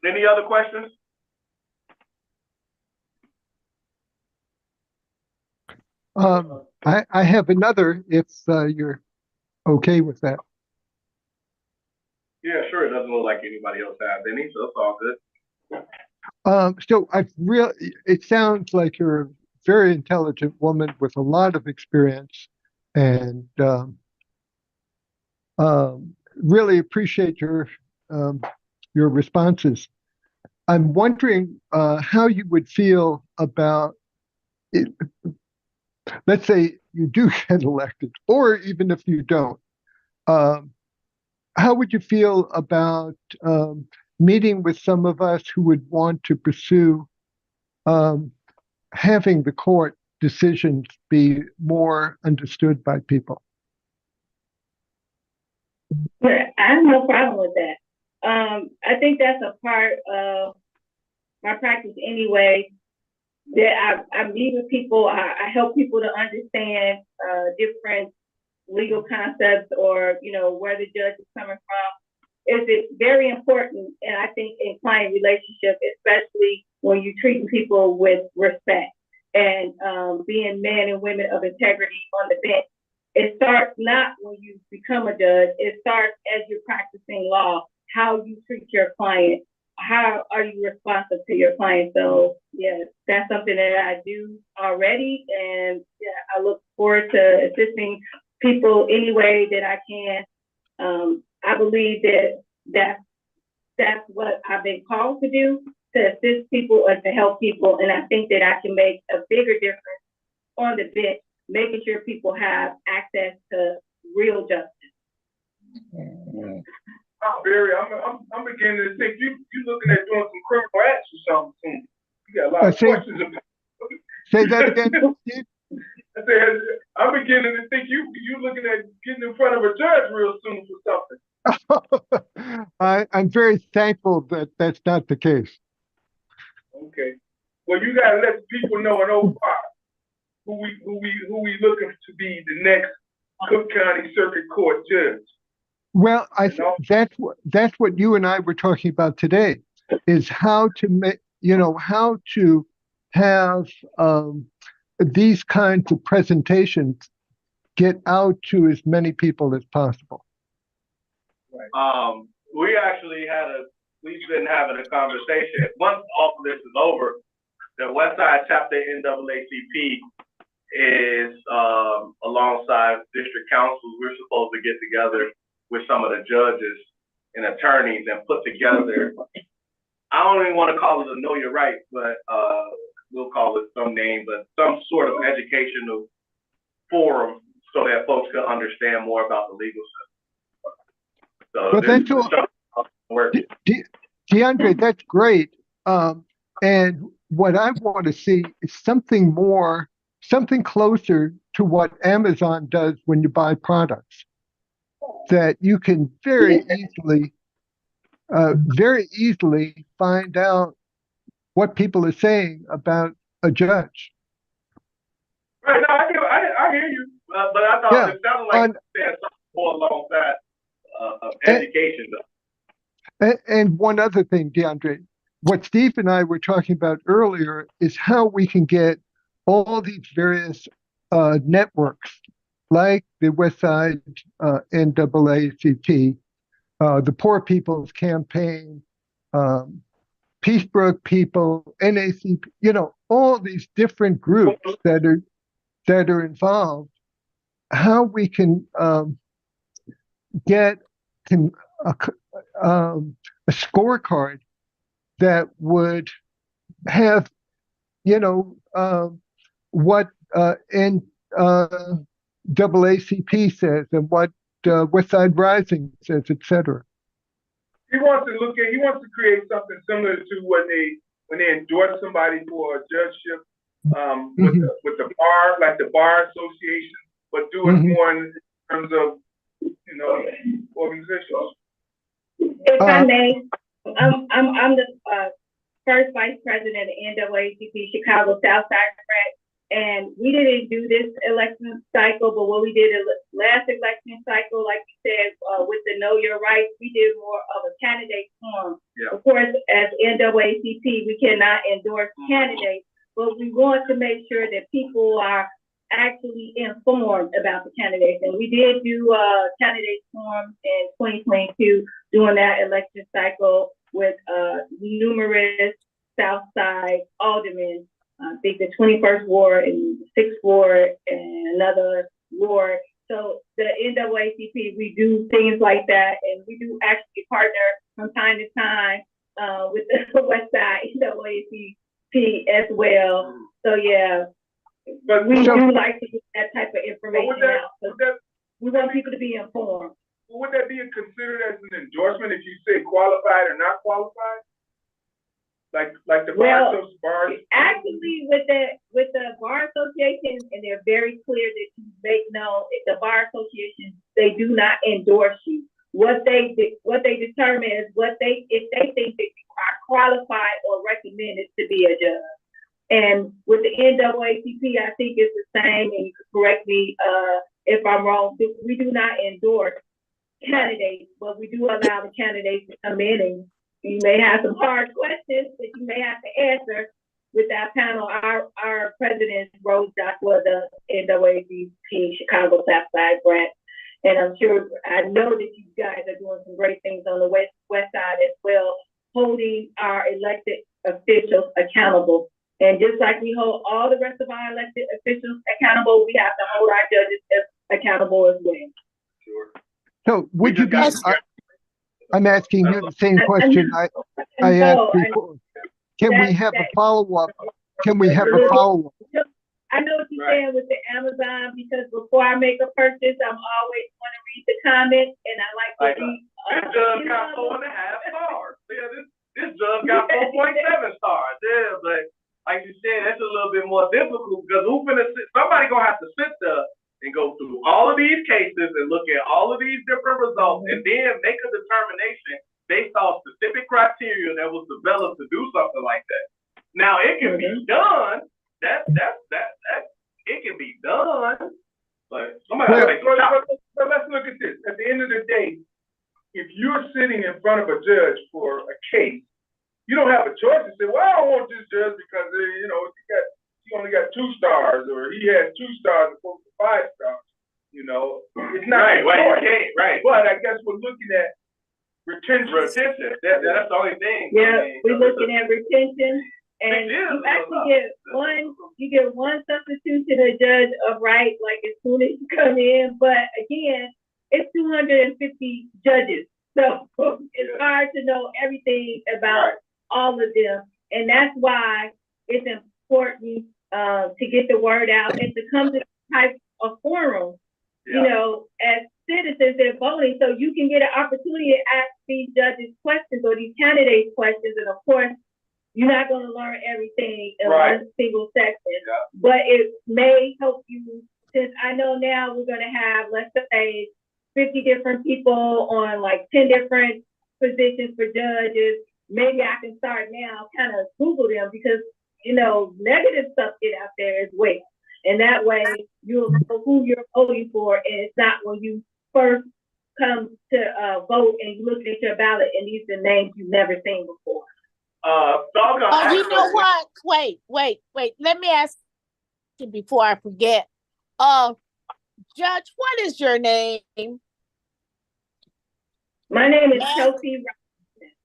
Any other questions? I have another, if you're okay with that. Yeah, sure. It doesn't look like anybody else has any, so it's all good. So it sounds like you're a very intelligent woman with a lot of experience, and really appreciate your responses. I'm wondering how you would feel about it. Let's say you do get elected, or even if you don't, how would you feel about meeting with some of us who would want to pursue having the court decisions be more understood by people? I have no problem with that. I think that's a part of my practice anyway, that I meet with people, I help people to understand different legal concepts or, you know, where the judge is coming from, is it very important. And I think in client relationship, especially when you're treating people with respect and being men and women of integrity on the bench. It starts not when you become a judge, it starts as you're practicing law, how you treat your client, how are you responsive to your client. So yeah, that's something that I do already, and yeah, I look forward to assisting people any way that I can. I believe that's what I've been called to do, to assist people and to help people, and I think that I can make a bigger difference on the bench, making sure people have access to real justice. Barry, I'm beginning to think you looking at doing some criminal acts or something soon. You got a lot of questions about. Say that again, Steve? I said, I'm beginning to think you looking at getting in front of a judge real soon for something. I'm very thankful that that's not the case. Okay. Well, you gotta let the people know in 05 who we looking to be the next Cook County Circuit Court judge. Well, that's what you and I were talking about today, is how to make, how to have these kinds of presentations get out to as many people as possible. We actually we've been having a conversation. Once all of this is over, the Westside Chapter NAACP is alongside district councils. We're supposed to get together with some of the judges and attorneys and put together, I don't even want to call it a Know Your Rights, but we'll call it some name, but some sort of educational forum so that folks can understand more about the legal system. So well, that's DeAndre, that's great. And what I want to see is something closer to what Amazon does when you buy products, that you can very easily find out what people are saying about a judge. Right, no, I hear you, but I thought it sounded like you said something more alongside education, though. And one other thing, DeAndre, what Steve and I were talking about earlier is how we can get all these various networks, like the Westside NAACP, the Poor People's Campaign, Peacebrook People, NACP, all these different groups that are involved, how we can get a scorecard that would have, what NAACP says and what Westside Rising says, etc. He wants to create something similar to when they endorse somebody for a judgeship with the bar, like the bar association, but do it more in terms of organizations. If I may, I'm the first vice president of NAACP Chicago Southside Track, and we didn't do this election cycle, but what we did last election cycle, like you said, with the Know Your Rights, we did more of a candidate forum. Yeah. Of course, as NAACP, we cannot endorse candidates, but we want to make sure that people are actually informed about the candidates. And we did do a candidate forum in 2022 during that election cycle with numerous Southside aldermen. I think the 21st Ward and 6th Ward and another ward. So the NAACP, we do things like that, and we do actually partner from time to time with the Westside NAACP as well. So yeah, but we do like to get that type of information out. We want people to be informed. Would that be considered as an endorsement if you say qualified or not qualified? Like the bar actually with the bar association, and they're very clear that you make known the bar association, they do not endorse you. What they determine is if they think that you are qualified or recommended to be a judge. And with the NAACP, I think it's the same, and you can correct me if I'm wrong, we do not endorse candidates, but we do allow the candidates to come in, and you may have some hard questions that you may have to answer with that panel. Our president, Rose Joshua, the NAACP Chicago Southside Grant. And I know that you guys are doing some great things on the west side as well, holding our elected officials accountable. And just like we hold all the rest of our elected officials accountable, we have to hold our judges accountable as well. Sure. So would you be, I'm asking you the same question I asked before. Can we have a follow-up? Can we have a follow-up? I know what you're saying with the Amazon, because before I make a purchase, I'm always want to read the comments, and I like to read. This judge got 4.5 stars. Yeah, this judge got 4.7 stars. Yeah, but like you said, that's a little bit more difficult because somebody gonna have to sit there and go through all of these cases and look at all of these different results and then make a determination based off specific criteria that was developed to do something like that. Now it can be done. That it can be done, but somebody has to make a shot. So let's look at this. At the end of the day, if you're sitting in front of a judge for a case, you don't have a choice to say, well, I don't want this judge because he only got 2 stars, or he has 2 stars as opposed to 5 stars. It's not right. But I guess we're looking at retention. That's the only thing. Yeah, we're looking at retention. And you actually get one substitution a judge of right, like as soon as you come in. But again, it's 250 judges. So it's hard to know everything about all of them. And that's why it's important to get the word out and to come to this type of forum, as citizens and voting, so you can get an opportunity to ask these judges questions or these candidates questions. And of course, you're not going to learn everything in one single section, but it may help you, since I know now we're going to have, let's say, 50 different people on like 10 different positions for judges. Maybe I can start now, kind of Google them, because, negative stuff get out there as well. And that way you'll know who you're voting for. And it's not when you first come to vote and you look at your ballot and these are names you've never seen before. You know what? Wait. Let me ask you before I forget. Judge, what is your name? My name is Chelsea Robinson.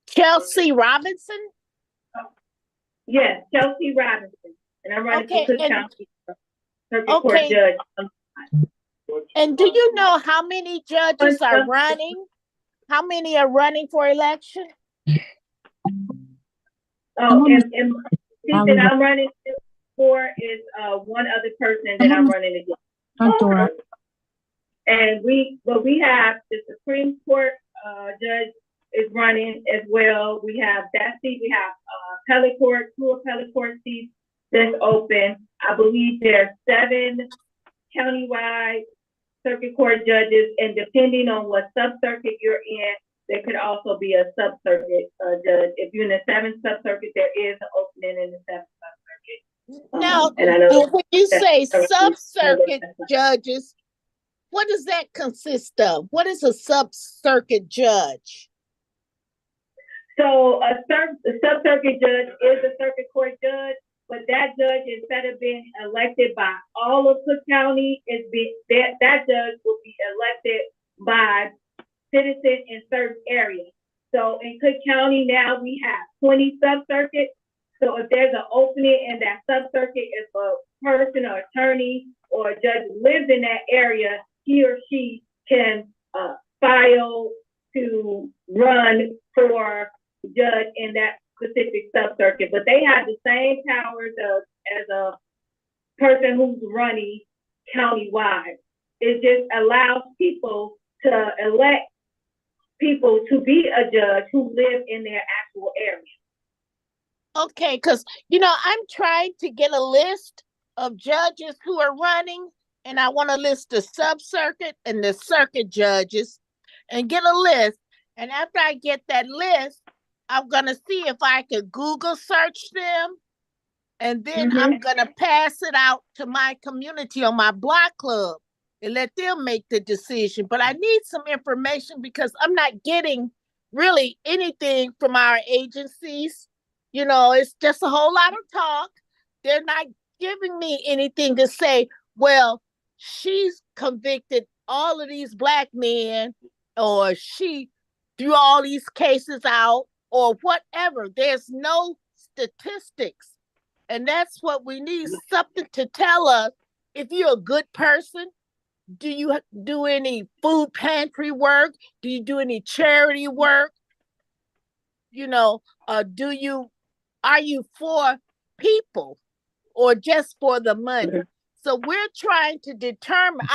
Chelsea Robinson? Yes, Chelsea Robinson. And I'm running for Cook County Circuit Court Judge. And do you know how many judges are running? How many are running for election? Oh, and that I'm running for is one other person that I'm running against. And we have the Supreme Court judge is running as well. We have that seat. We have appellate court, 2 appellate court seats that's open. I believe there are 7 countywide circuit court judges, and depending on what sub-circuit you're in, there could also be a sub-circuit judge. If you're in the 7th sub-circuit, there is an opening in the 7th sub-circuit. Now, when you say sub-circuit judges, what does that consist of? What is a sub-circuit judge? So a sub-circuit judge is a circuit court judge, but that judge, instead of being elected by all of Cook County, that judge will be elected by citizens in certain areas. So in Cook County now we have 20 sub-circuits. So if there's an opening in that sub-circuit, if a person or attorney or a judge lives in that area, he or she can file to run for judge in that specific sub-circuit. But they have the same powers as a person who's running countywide. It just allows people to elect people to be a judge who live in their actual area. Okay, because, I'm trying to get a list of judges who are running, and I want to list the sub-circuit and the circuit judges and get a list. And after I get that list, I'm going to see if I could Google search them, and then I'm going to pass it out to my community on my block club. and let them make the decision. But I need some information because I'm not getting really anything from our agencies. You know, it's just a whole lot of talk. They're not giving me anything to say, well, she's convicted all of these Black men, or she threw all these cases out, or whatever. There's no statistics. And that's what we need, something to tell us. If you're a good person, do you do any food pantry work? Do you do any charity work? You know, are you for people or just for the money? So I'm trying to determine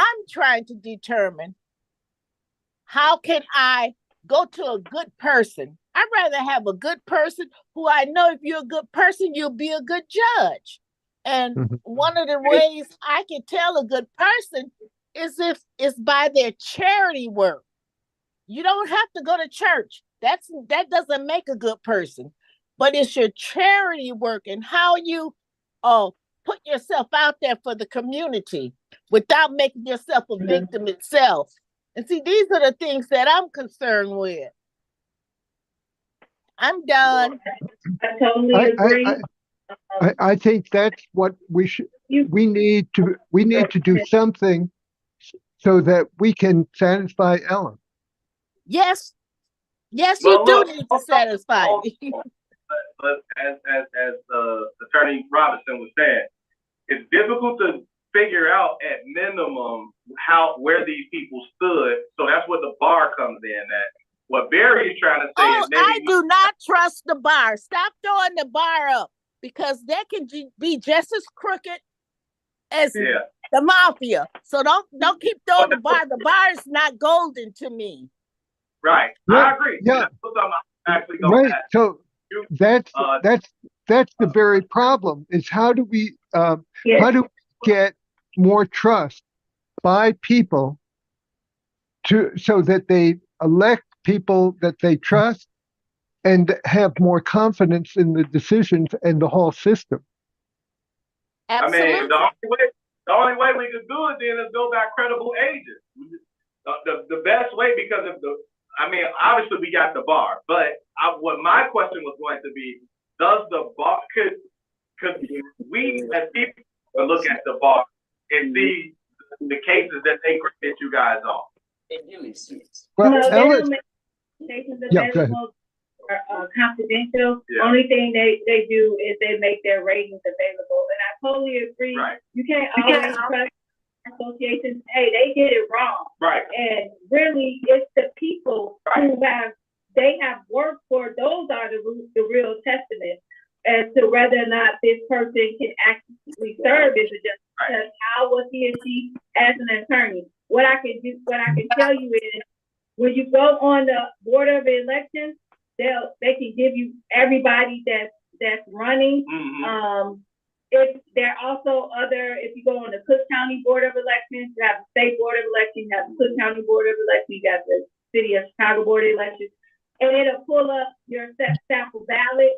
how can I go to a good person. I'd rather have a good person who I know if you're a good person, you'll be a good judge. And one of the ways I can tell a good person is if it's by their charity work. You don't have to go to church. That doesn't make a good person. But it's your charity work and how you put yourself out there for the community without making yourself a victim itself. And see, these are the things that I'm concerned with. I'm done. I totally agree. I think that's what we need to do something so that we can satisfy Ellen. Yes. Yes, Well, you do look, need to satisfy me. But as Attorney Robinson was saying, it's difficult to figure out at minimum where these people stood. So that's what the bar comes in at. What Barry is trying to say is maybe I do not trust the bar. Stop throwing the bar up, because they can be just as crooked as the mafia. So don't keep throwing the bar. The bar is not golden to me. Right. Yeah, I agree. yeah. That's what I'm actually Right. at. So that's the very problem, is how do we get more trust by people so that they elect people that they trust and have more confidence in the decisions and the whole system. Absolutely. I mean, the only way we could do it then is go by credible agents. The best way, because of obviously we got the bar, but what my question was going to be, does the bar, could we as people look at the bar and see the cases that they granted you guys on? Well, they Ellen, don't make stations yeah, go ahead. available or confidential. Yeah. Only thing they do is they make their ratings available. And I totally agree. Right. You can't always trust associations. Hey, they did it wrong. Right. And really, it's the people who have worked for. Those are the real testament as to whether or not this person can actually serve as a judge. Because how was he or she as an attorney? What I can tell you is, when you go on the Board of Elections, they can give you everybody that's running. If there are also if you go on the Cook County Board of Elections, you have the State Board of Elections, you have the Cook County Board of Elections, you got the City of Chicago Board of Elections, and it'll pull up your sample ballot.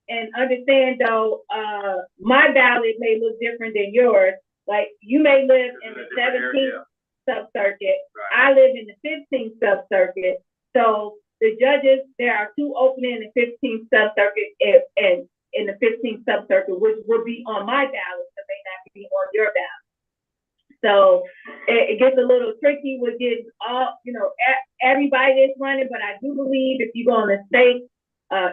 And understand though, my ballot may look different than yours. Like, you may live in the 17th sub-circuit. I live in the 15th sub-circuit. So the judges, there are two opening in the 15th sub-circuit and in the 15th sub-circuit, which will be on my ballot, but may not be on your ballot. So it gets a little tricky with getting everybody that's running, but I do believe if you go on the state,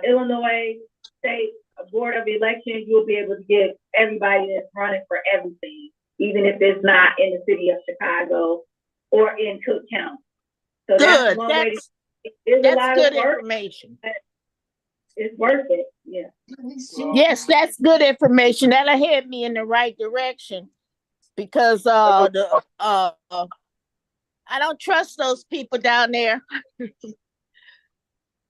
Illinois State Board of Elections, you'll be able to get everybody that's running for everything, even if it's not in the city of Chicago or in Cook County. So that's one way. There's a lot of work. Information. It's worth it. Yeah. Yes, that's good information. That'll head me in the right direction, because I don't trust those people down there.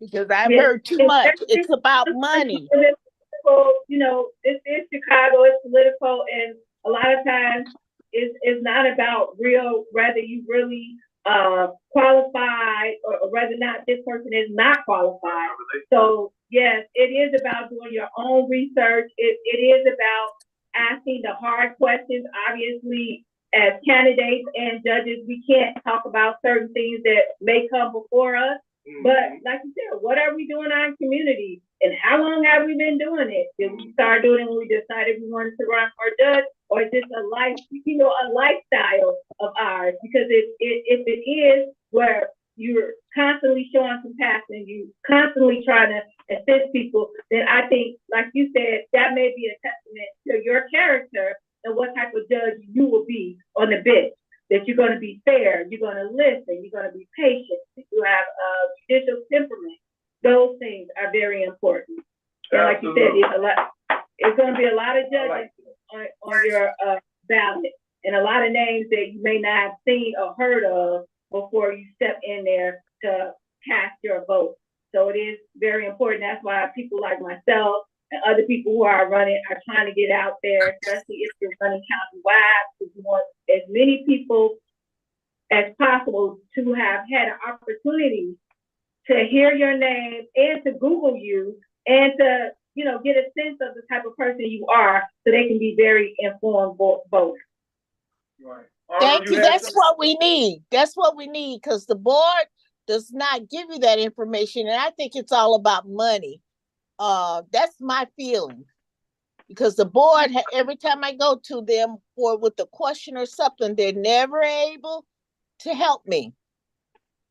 Because I've heard too much. It's about money. This is Chicago, it's political, and a lot of times it's not about whether you really qualified or whether or not this person is not qualified. So yes, it is about doing your own research. It is about asking the hard questions. Obviously, as candidates and judges, we can't talk about certain things that may come before us. But like you said, what are we doing in our community? And how long have we been doing it? Did we start doing it when we decided we wanted to run for judge? Or is this a life, a lifestyle of ours? Because if it is where you're constantly showing compassion, you constantly trying to assist people, then I think, like you said, that may be a testament to your character and what type of judge you will be on the bench. That you're going to be fair, you're going to listen, you're going to be patient, you have a judicial temperament. Those things are very important. And like you said, it's going to be a lot of judges on your ballot, and a lot of names that you may not have seen or heard of before you step in there to cast your vote. So it is very important. That's why people like myself and other people who are running are trying to get out there, especially if you're running countywide, because you want as many people as possible to have had an opportunity to hear your name and to Google you and to, get a sense of the type of person you are so they can be very informed voters. Right. Thank you. That's what we need. That's what we need, because the board does not give you that information. And I think it's all about money. That's my feeling. Because the board, every time I go to them with a question or something, they're never able to help me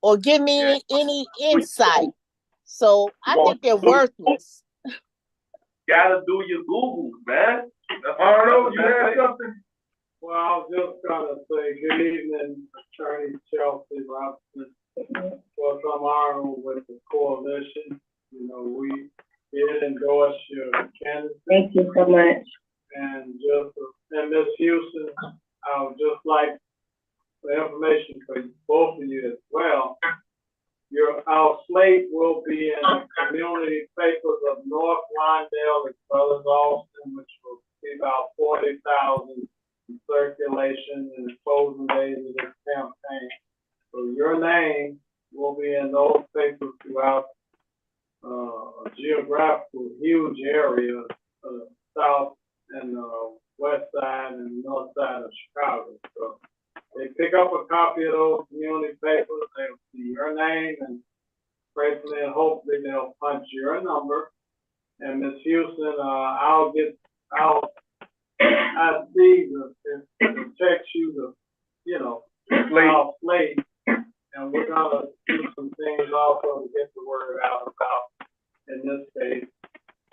or give me any insight. So I think they're worthless. Gotta do your Google, man. Arnold, you had something? Well, I was just gonna say, good evening, Attorney Chelsea Robinson. Welcome, Arnold, with the coalition. We did endorse your candidacy. Thank you so much. And Ms. Houston, I would just like the information for both of you as well. Our slate will be in the community papers of North Lawndale as well as Austin, which will be about 40,000 in circulation in the closing days of this campaign. So your name will be in those papers throughout a geographical huge area, south and west side and north side of Chicago. So they pick up a copy of those community papers, they'll see your name, and prayerfully and hopefully they'll punch your number. And Ms. Houston, I'll ask Steve to text you our slate, and we're gonna do some things also to get the word out about, in this case,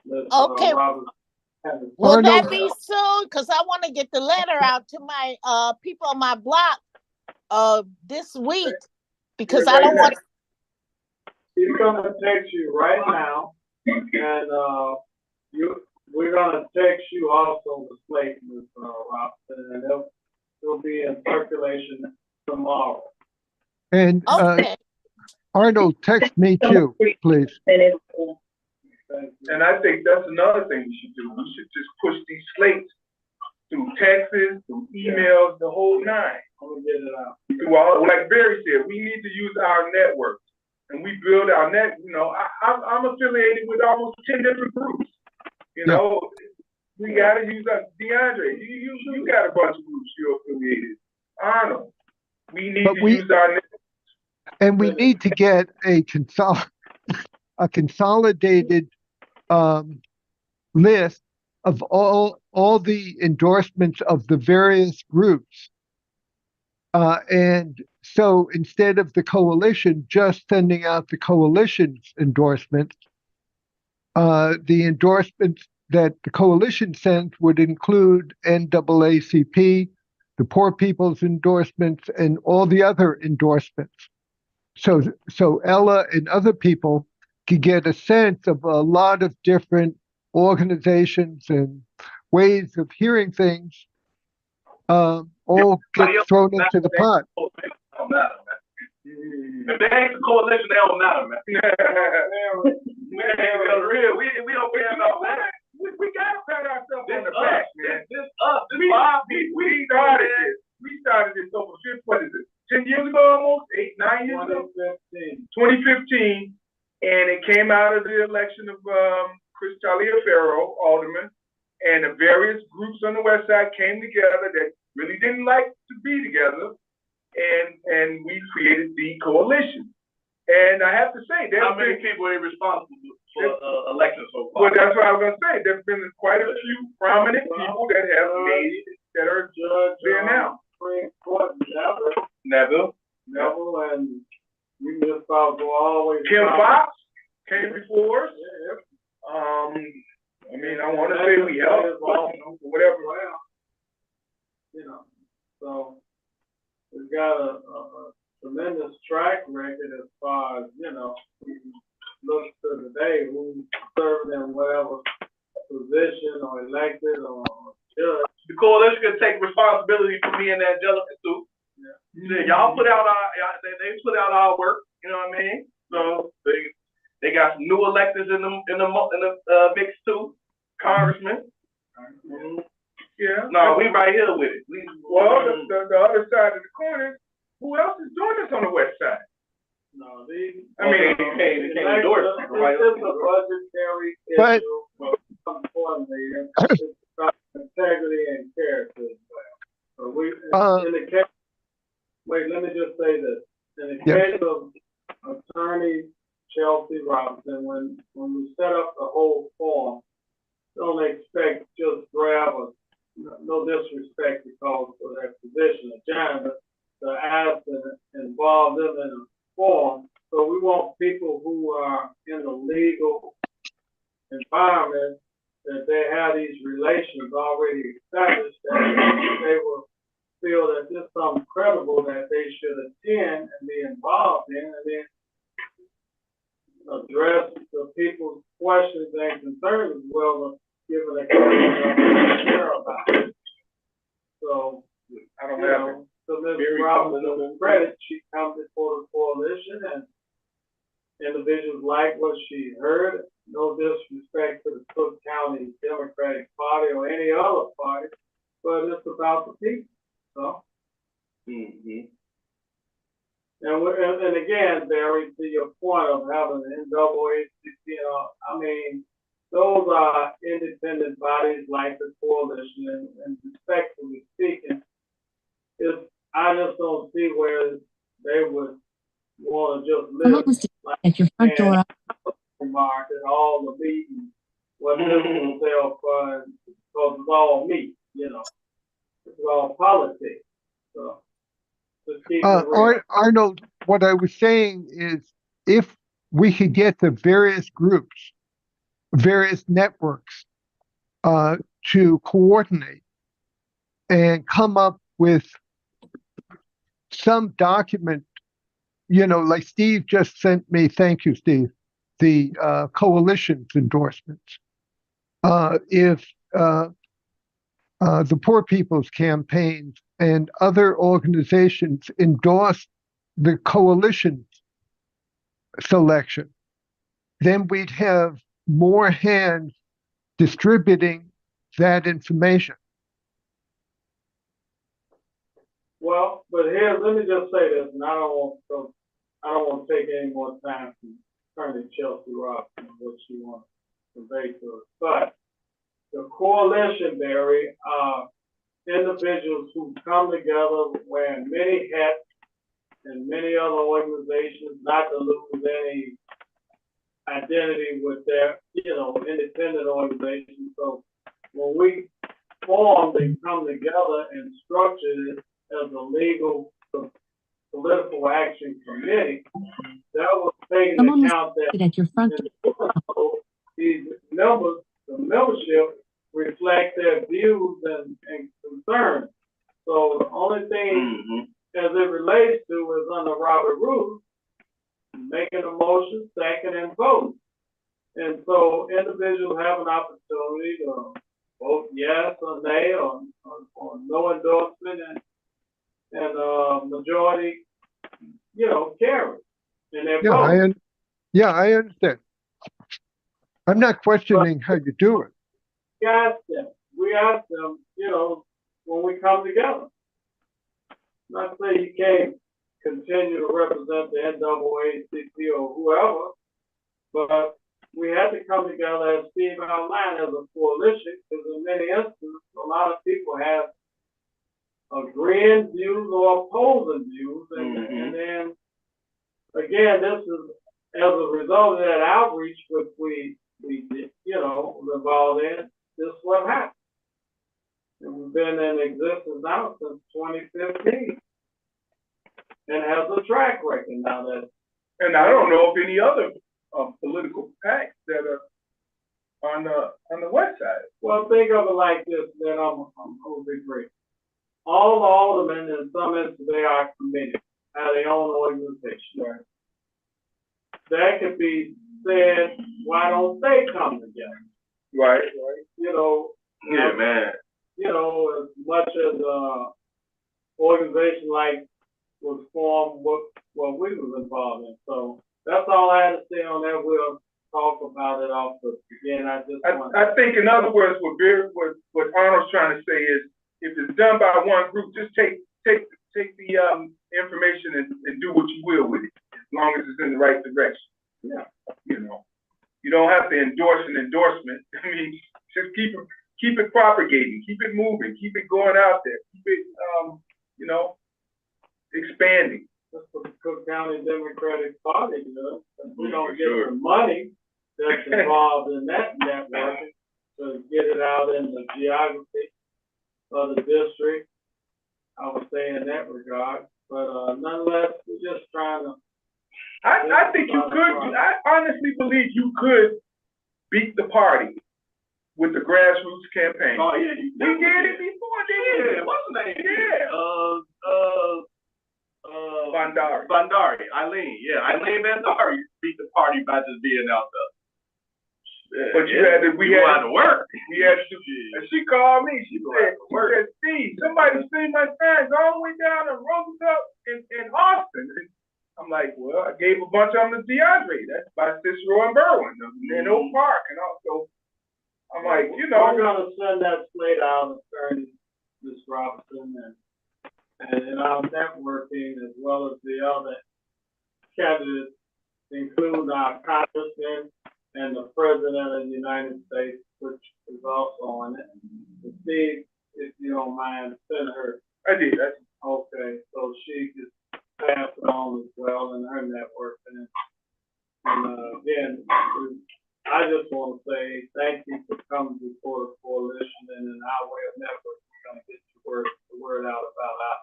Ms. Okay. Robinson. Will that be soon? Because I want to get the letter out to my people on my block this week, because I don't want to. He's gonna text you right now, and we're gonna text you also the slate, Ms. Robinson, and it'll be in circulation tomorrow. And Arnold, text me too, please. And I think that's another thing we should do. We should just push these slates through texts, through emails, the whole nine. I'm gonna get it out. Through all, like Barry said, we need to use our network, and we build our net. I'm affiliated with almost 10 different groups. We gotta use our DeAndre. You got a bunch of groups you're affiliated. Arnold, we need to use our network. And we need to get a consolidated list of all the endorsements of the various groups. And so instead of the coalition just sending out the coalition's endorsements, the endorsements that the coalition sends would include NAACP, the Poor People's endorsements, and all the other endorsements. So Ella and other people could get a sense of a lot of different organizations and ways of hearing things, all get thrown into the pot. If they ain't the coalition, they don't matter, man. We don't care about that. We gotta pat ourselves on the back, man. We started this. We started this over 10 years ago, almost 9 years ago. 2015, and it came out of the election of Chris Taliaferro, alderman, and the various groups on the west side came together that really didn't like to be together, and we created the coalition. And I have to say, How many people are responsible for elections so far? well, that's what I was gonna say. There's been quite a few prominent people that have made it, that are there now. Supreme Court, Neville, and we just about go all the way. Kim Fox came before us. I mean, I want to say we helped, for whatever. So we've got a tremendous track record as far as, we look to today, who served in whatever position or elected or judge. The coalition can take responsibility for me and Angelica too. Yeah. Y'all put out they put out our work, you know what I mean? So they got some new electors in the mix too, congressmen. Yeah. No, we right here with it. Well, the other side of the coin is, who else is doing this on the west side? No, they can't endorse it. It's a budgetary But- issue, but importantly, it's about integrity and character as well. So in the case, wait, let me just say this. In the case of Attorney Chelsea Robinson, when we set up the whole form, don't expect just grab no disrespect because for that position, a janitor, to ask and involve them in a form. So we want people who are in the legal environment, that they have these relations already established, that they will feel that this is something credible that they should attend and be involved in, and then address the people's questions and concerns as well as giving a care about it. So, I don't have it. to Ms. Robinson's credit, she comes before the coalition and individuals like what she heard. No disrespect to the Cook County Democratic Party or any other party, but it's about the people. So. And again, Barry, to your point of having an NAACP, I mean, those are independent bodies like the coalition, and respectfully speaking, I just don't see where they would want to just live like at your front door. Market, all the meetings, what this will sell funds, because it's all me, it's all politics. So just keep it real. Arnold, what I was saying is, if we could get the various groups, various networks, to coordinate and come up with some document, like Steve just sent me, thank you, Steve, the coalition's endorsements. If the Poor People's Campaign and other organizations endorse the coalition's selection, then we'd have more hands distributing that information. Well, but let me just say this, and I don't want to take any more time from Attorney Chelsea Robinson, what she wants to convey to us. But the coalition, Barry, are individuals who come together wearing many hats and many other organizations, not to lose any identity with their, independent organizations. So when we formed and come together and structured it as a legal political action committee, that was taking into account that at your front these members, the membership, reflect their views and concerns. So the only thing as it relates to is under Robert Rules, making a motion, second, and vote. And so individuals have an opportunity to vote yes or nay or no endorsement, and majority, carry. And their vote. I understand. I'm not questioning how you do it. We ask them, when we come together. Not say you can't continue to represent the NAACP or whoever, but we had to come together, as Steve outlined, as a coalition, because in many instances, a lot of people have agreeing views or opposing views, and then, again, this is as a result of that outreach, which we was involved in, this is what happened. And we've been in existence now since 2015. And has a track record now that. And I don't know of any other political PACs that are on the west side. Well, think of it like this, then I'm gonna be brief. All the aldermen, in some instances, they are committed, have their own organization. Right. That could be said, why don't they come together? Right. Yeah, man. As much as organization like was formed, what we was involved in. So that's all I had to say on that. We'll talk about it off the again. I think, in other words, what Arnold's trying to say is, if it's done by one group, just take the information and do what you will with it, as long as it's in the right direction. Yeah. You don't have to endorse an endorsement. I mean, just keep it propagating, keep it moving, keep it going out there, keep it expanding. That's what the Cook County Democratic Party does. We don't get the money that's involved in that network to get it out in the geography of the district. I would say in that regard, but nonetheless, we're just trying to. I think you could. I honestly believe you could beat the party with the grassroots campaign. Oh yeah, we did it before, didn't we? What's the name? Yeah. Bandari. Bandari. Eileen. Yeah, Eileen Bandari beat the party by just being out there. But we had to work. We had to. And she called me. She said, Steve, somebody seen my signs all the way down to Roosevelt in Austin. And I'm like, well, I gave a bunch of them to DeAndre. That's by Cicero and Berwyn in Oak Park. And also, I'm like, we're gonna send that slate out to Ms. Robinson and our networking, as well as the other candidates, including our congressman and the president of the United States, which is also on it. To see if you don't mind, send her. I did. Okay, so she could pass it on as well in her network. And again, I just want to say thank you for coming before the coalition, and in our way of network, we're going to get the word out about our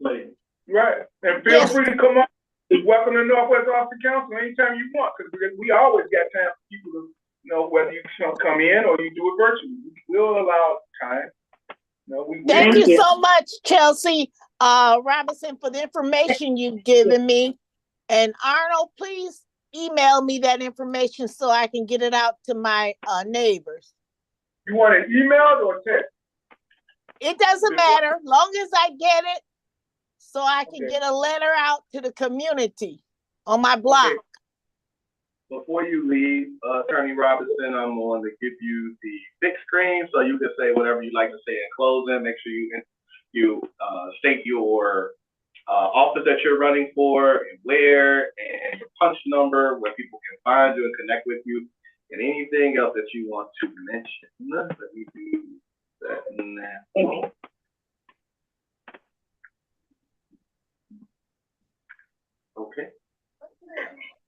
slate. Right, and feel free to come on. Welcome to Northwest Austin Council anytime you want, because we always got time for people to know whether you come in or you do it virtually. We'll allow time. Thank you so much, Chelsea Robinson, for the information you've given me. And Arnold, please email me that information so I can get it out to my neighbors. You want it emailed or text? It doesn't matter, long as I get it, so I can get a letter out to the community on my block. Okay. Before you leave, Attorney Robinson, I'm going to give you the big screen so you can say whatever you'd like to say in closing. Make sure you state your office that you're running for and where, and your punch number, where people can find you and connect with you, and anything else that you want to mention. Let me do that now. Okay.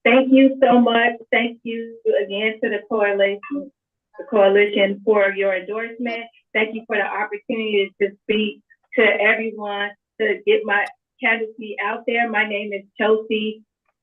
Thank you so much. Thank you again to the coalition for your endorsement. Thank you for the opportunity to speak to everyone, to get my candidacy out there. My name is Chelsea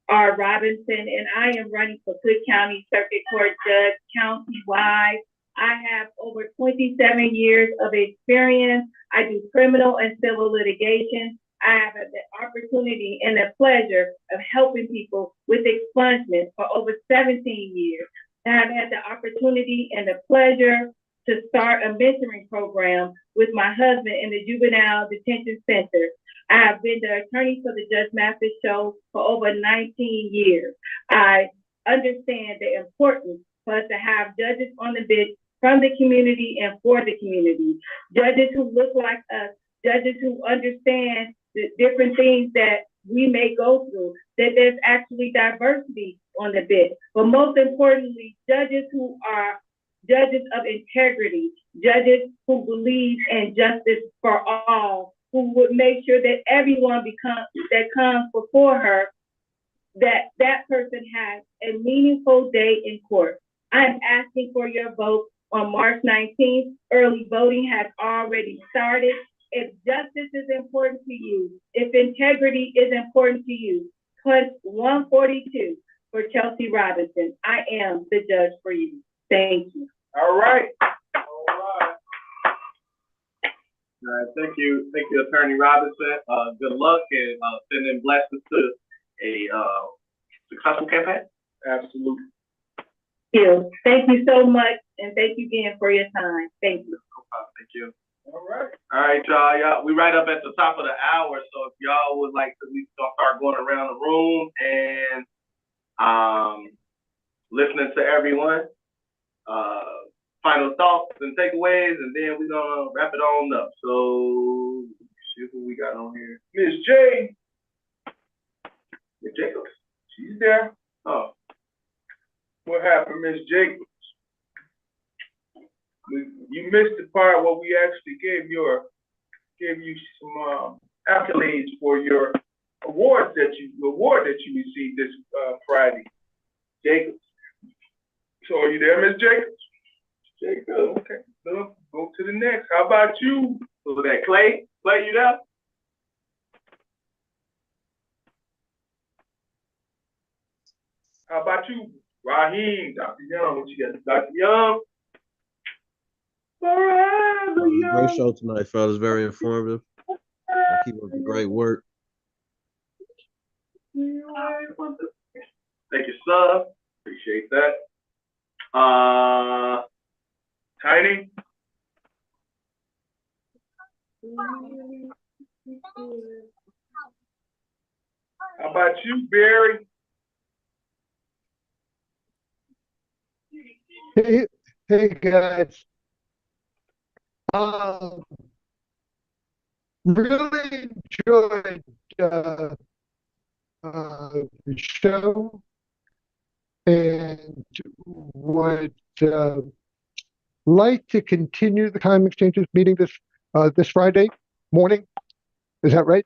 R. Robinson, and I am running for Cook County Circuit Court Judge countywide. I have over 27 years of experience. I do criminal and civil litigation. I have had the opportunity and the pleasure of helping people with expungement for over 17 years. I have had the opportunity and the pleasure to start a mentoring program with my husband in the Juvenile Detention Center. I have been the attorney for the Judge Mathis Show for over 19 years. I understand the importance for us to have judges on the bench from the community and for the community. Judges who look like us, judges who understand the different things that we may go through, that there's actually diversity on the bench. But most importantly, judges who are judges of integrity, judges who believe in justice for all, who would make sure that everyone that comes before her, that person has a meaningful day in court. I'm asking for your vote on March 19th. Early voting has already started. If justice is important to you, if integrity is important to you, push 142 for Chelsea Robinson. I am the judge for you. Thank you. All right. All right, thank you, Attorney Robinson. Good luck and sending blessings to a successful campaign. Absolutely. Thank you so much, and thank you again for your time. Thank you. Thank you. All right. All right, y'all. We right up at the top of the hour, so if y'all would like to, we gonna start going around the room and listening to everyone. Final thoughts and takeaways, and then we're gonna wrap it on up. So, see who we got on here. Miss J. Miss Jacobs. She's there. Oh. What happened, Miss Jacobs? You missed the part where we actually gave you some accolades for your award that you received this Friday. Jacobs. So are you there, Miss Jacobs? Jacob. Okay. Go to the next. How about you? Was that Clay? Clay, you there? How about you, Raheem? Dr. Young, what you got? Dr. Young? Great show tonight, fellas. Very informative. Keep up the great work. Thank you, sir. Appreciate that. Tiny? How about you, Barry? Hey guys. Really enjoyed the show and would like to continue the Time Exchanges meeting this Friday morning. Is that right?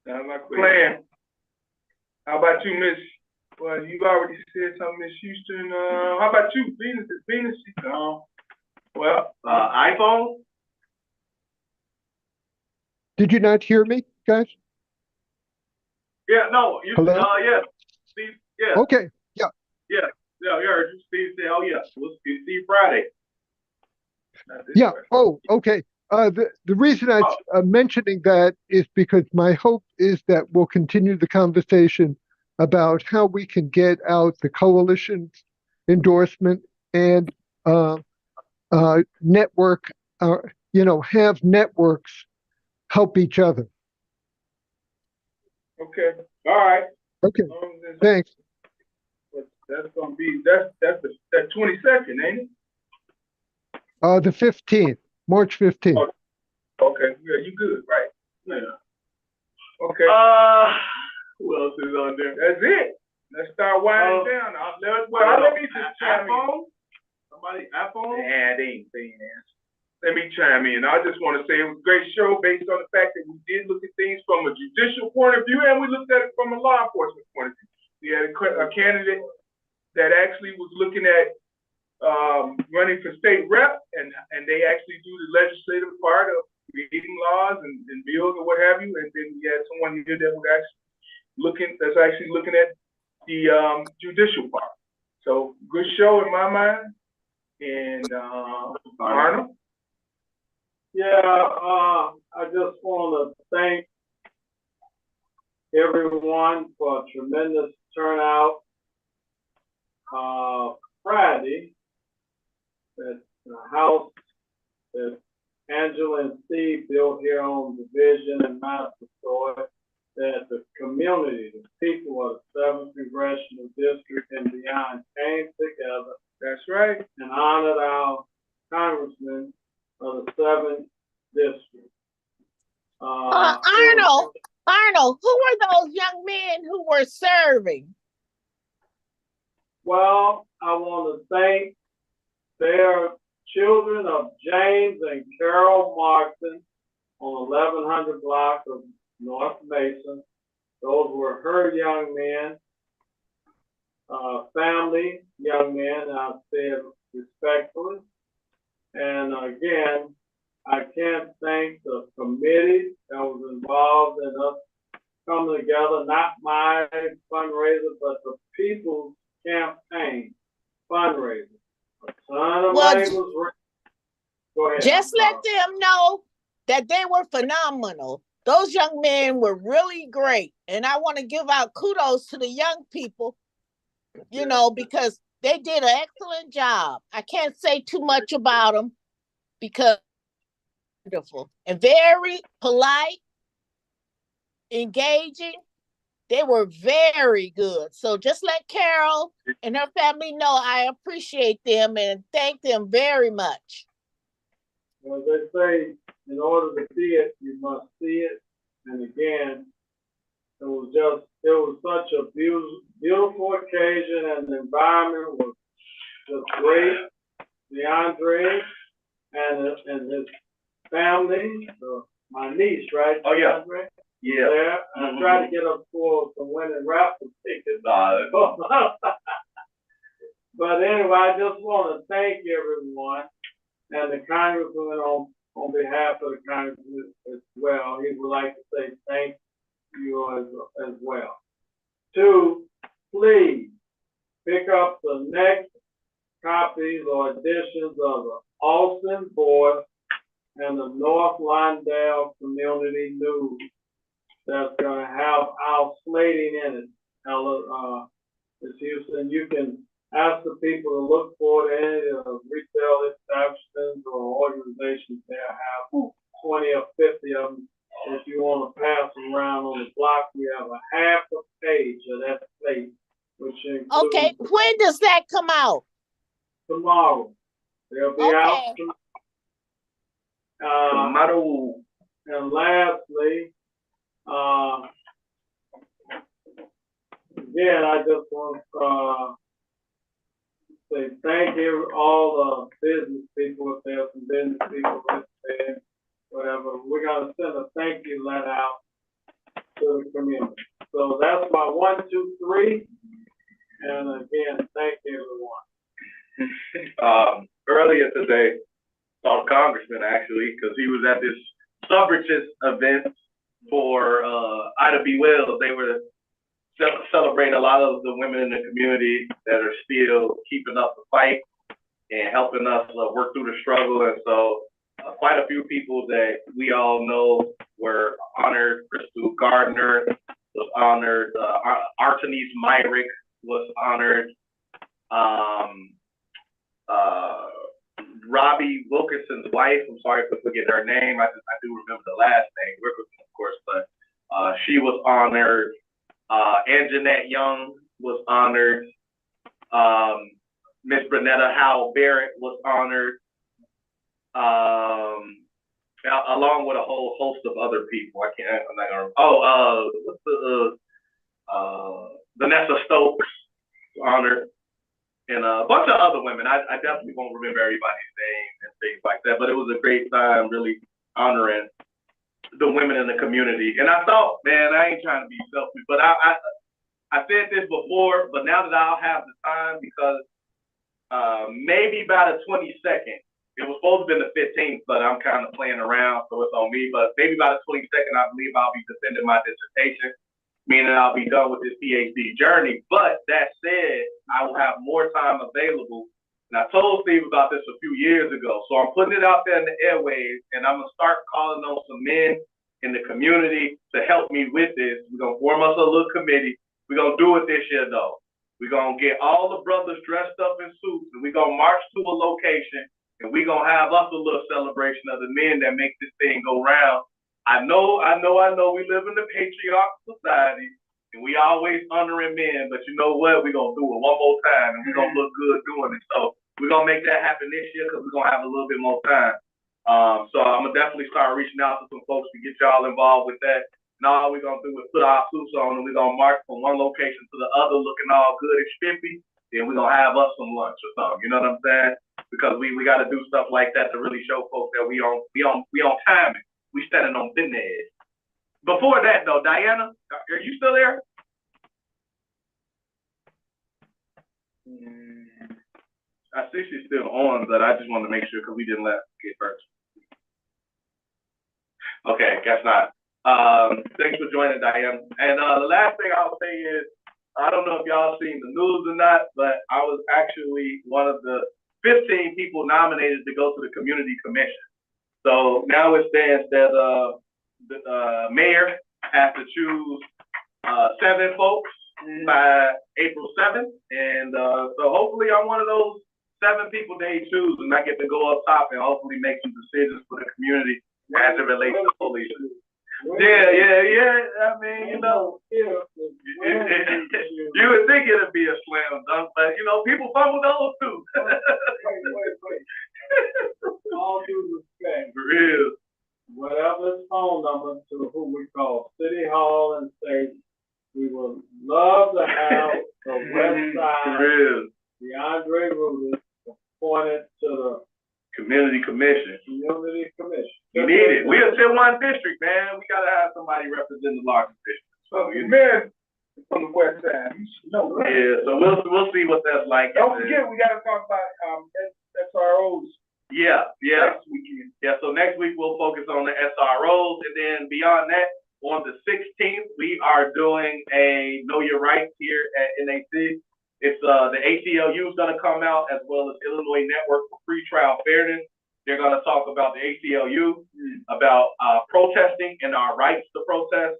Sounds like a plan. How about you, Miss? Well, you already said something, Miss Houston. How about you, Venus? Is Venus? Well, iPhone? Did you not hear me, guys? Yeah, no. Hello? Yeah. Steve, yeah. Okay, yeah. Yeah, you heard you. Steve said, oh, yeah, we'll see you Friday. Yeah, oh, okay. The reason I'm mentioning that is because my hope is that we'll continue the conversation about how we can get out the coalition's endorsement and network, have networks help each other. okay. All right. Okay, thanks. That's gonna be that 22nd, ain't it? The 15th, March 15th. Okay. Yeah, you good, right? Yeah. Okay. Who else is on there? That's it. Let's start winding down. Let me just chime in. Somebody iPhone? Yeah, they ain't saying that. Let me chime in. I just want to say it was a great show based on the fact that we did look at things from a judicial point of view and we looked at it from a law enforcement point of view. We had a candidate that actually was looking at running for state rep, and they actually do the legislative part of creating laws and bills or what have you. And then we had someone here that was actually looking at the judicial part. So good show in my mind. And Arnold? Yeah, I just want to thank everyone for a tremendous turnout Friday at the house that Angela and Steve built here on Division and Master Story, that the community, the people of the 7th Congressional District and beyond came together. That's right. And honored our congressman of the 7th District. Arnold, who were those young men who were serving? Well, I want to thank their children of James and Carol Martin on 1100 block of North Mason. Those were her young men, family young men, I said respectfully. And again, I can't thank the committee that was involved in us coming together, not my fundraiser, but the people's campaign fundraiser. A ton of money was raised. Go ahead. Just let them know that they were phenomenal. Those young men were really great. And I want to give out kudos to the young people, you know, because they did an excellent job. I can't say too much about them because wonderful and very polite, engaging. They were very good. So just let Carol and her family know I appreciate them and thank them very much. As they say, in order to see it, you must see it. And again, it was such a beautiful occasion, and the environment was just great. DeAndre and his family, my niece, right? Oh, yeah. DeAndre? Yeah. There. I tried to get up for some winning raffle tickets. But anyway, I just want to thank everyone and the congressman on behalf of the congressman as well. He would like to say thank you as well. 2, please pick up the next copies or editions of the Austin Voice and the North Lawndale Community News. That's going to have our slating in it. Ms. Houston, you can ask the people to look for any retail establishments or organizations there have 20 or 50 of them. If you want to pass them around on the block, we have a half a page of that slate, which includes. Okay, when does that come out? Tomorrow. They'll be out tomorrow. And lastly, again, I just want to say thank you all the business people, if there's some business people listening, whatever. We're going to send a thank you letter out to the community. So that's my 1, 2, 3. And again, thank everyone. Earlier today, saw the congressman actually, because he was at this suffragist event for Ida B. Wells. They were celebrating a lot of the women in the community that are still keeping up the fight and helping us work through the struggle. And so quite a few people that we all know were honored. Crystal Gardner was honored. Artenise Myrick was honored. Robbie Wilkinson's wife, I'm sorry for forgetting her name. I do remember the last name, Wilkinson, of course, but she was honored. Anjanette Young was honored. Miss Brenetta Howell Barrett was honored. Along with a whole host of other people. I'm not gonna. What's the Vanessa Stokes was honored. And a bunch of other women. I definitely won't remember everybody's names and things like that, but it was a great time really honoring the women in the community. And I thought, man, I ain't trying to be selfish, but I said this before, but now that I'll have the time, because maybe by the 22nd, it was supposed to be the 15th, but I'm kind of playing around, so it's on me. But maybe by the 22nd, I believe I'll be defending my dissertation, meaning I'll be done with this PhD journey. But that said, I will have more time available. And I told Steve about this a few years ago. So I'm putting it out there in the airwaves, and I'm going to start calling on some men in the community to help me with this. We're going to form us a little committee. We're going to do it this year, though. We're going to get all the brothers dressed up in suits, and we're going to march to a location, and we're going to have us a little celebration of the men that make this thing go round. I know, we live in the patriarchal society, and we always honoring men, but you know what? We're going to do it one more time, and we're going to look good doing it. So we're going to make that happen this year because we're going to have a little bit more time. So I'm going to definitely start reaching out to some folks to get y'all involved with that. And all we're going to do is put our suits on, and we're going to march from one location to the other looking all good and spiffy. then we're gonna have us some lunch or something. You know what I'm saying? Because we gotta do stuff like that to really show folks that we on timing. We standing on business. Before that though, Diana, are you still there? I see she's still on, but I just wanted to make sure because we didn't let her get first. Okay, guess not. Thanks for joining, Diane. And the last thing I'll say is, I don't know if y'all seen the news or not, but I was actually one of the 15 people nominated to go to the community commission. So now it stands that the mayor has to choose 7 folks by April 7th. And so hopefully I'm one of those 7 people they choose, and I get to go up top and hopefully make some decisions for the community as it relates to police. Yeah. I mean, you know, you would think it'd be a slam dunk, but you know, people fumble those too. Wait. All due respect. For real. Whatever his phone number to who we call City Hall and say, we would love to have the West Side, DeAndre Rudis, appointed to the Community Commission. Community Commission. You need it. We're a Tier 1 district, man. We gotta have somebody represent the larger district. So you man from the West Side. You should know that. Yeah, so we'll see what that's like. Don't forget, we gotta talk about SROs. Yeah. Next weekend. Yeah, so next week we'll focus on the SROs, and then beyond that, on the 16th, we are doing a Know Your Rights here at NAC. It's the ACLU is going to come out, as well as Illinois Network for Pretrial Fairness. They're going to talk about the ACLU, about protesting and our rights to protest.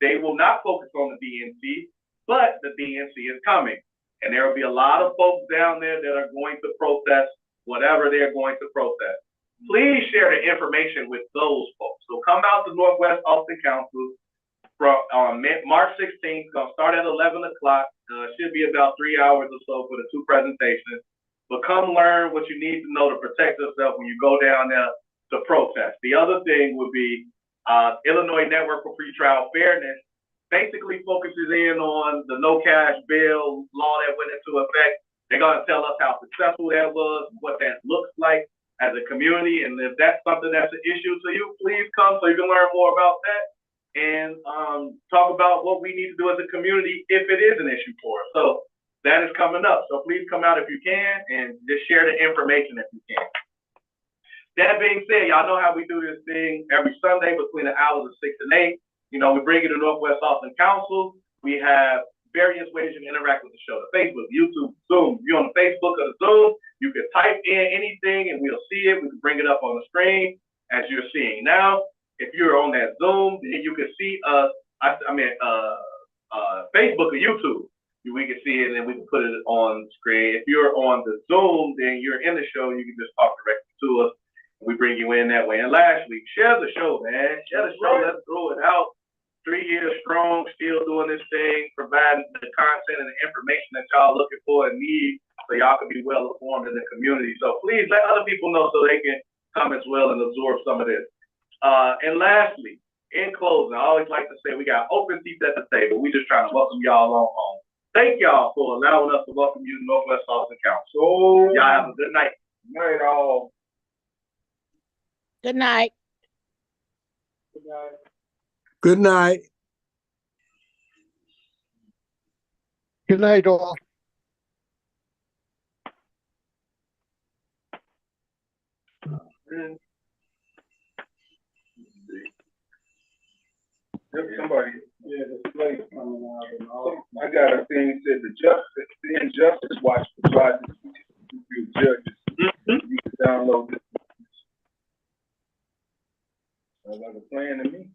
They will not focus on the DNC, but the DNC is coming. And there will be a lot of folks down there that are going to protest whatever they're going to protest. Please share the information with those folks. So come out to Northwest Austin Council from March 16th. Gonna start at 11 o'clock. Should be about 3 hours or so for the 2 presentations. But come learn what you need to know to protect yourself when you go down there to protest. The other thing would be Illinois Network for Pretrial Fairness basically focuses in on the no cash bail law that went into effect. They're gonna tell us how successful that was, what that looks like as a community, and if that's something that's an issue to you, please come so you can learn more about that and talk about what we need to do as a community if it is an issue for us. So that is coming up. So please come out if you can and just share the information if you can. That being said, y'all know how we do this thing every Sunday between the hours of 6 and 8. You know, we bring it to Northwest Austin Council. We have various ways you can interact with the show: the Facebook, YouTube, Zoom. If you're on the Facebook or the Zoom, you can type in anything and we'll see it. We can bring it up on the screen as you're seeing now. If you're on that Zoom, then you can see us, Facebook or YouTube. We can see it and then we can put it on the screen. If you're on the Zoom, then you're in the show, you can just talk directly to us. We bring you in that way. And lastly, share the show, man. Share the show. Let's throw it out. 3 years strong, still doing this thing, providing the content and the information that y'all looking for and need so y'all can be well informed in the community. So please let other people know so they can come as well and absorb some of this. And lastly, in closing, I always like to say we got open seats at the table. We just trying to welcome y'all along home. Thank y'all for allowing us to welcome you to Northwest Austin Council. Y'all have a good night. Night all. Good night. Good night. Good night. Good night, all. Somebody, the slave coming out and all. I got a thing that said the injustice watch provides judges. You can download this. Sounds like a plan to me.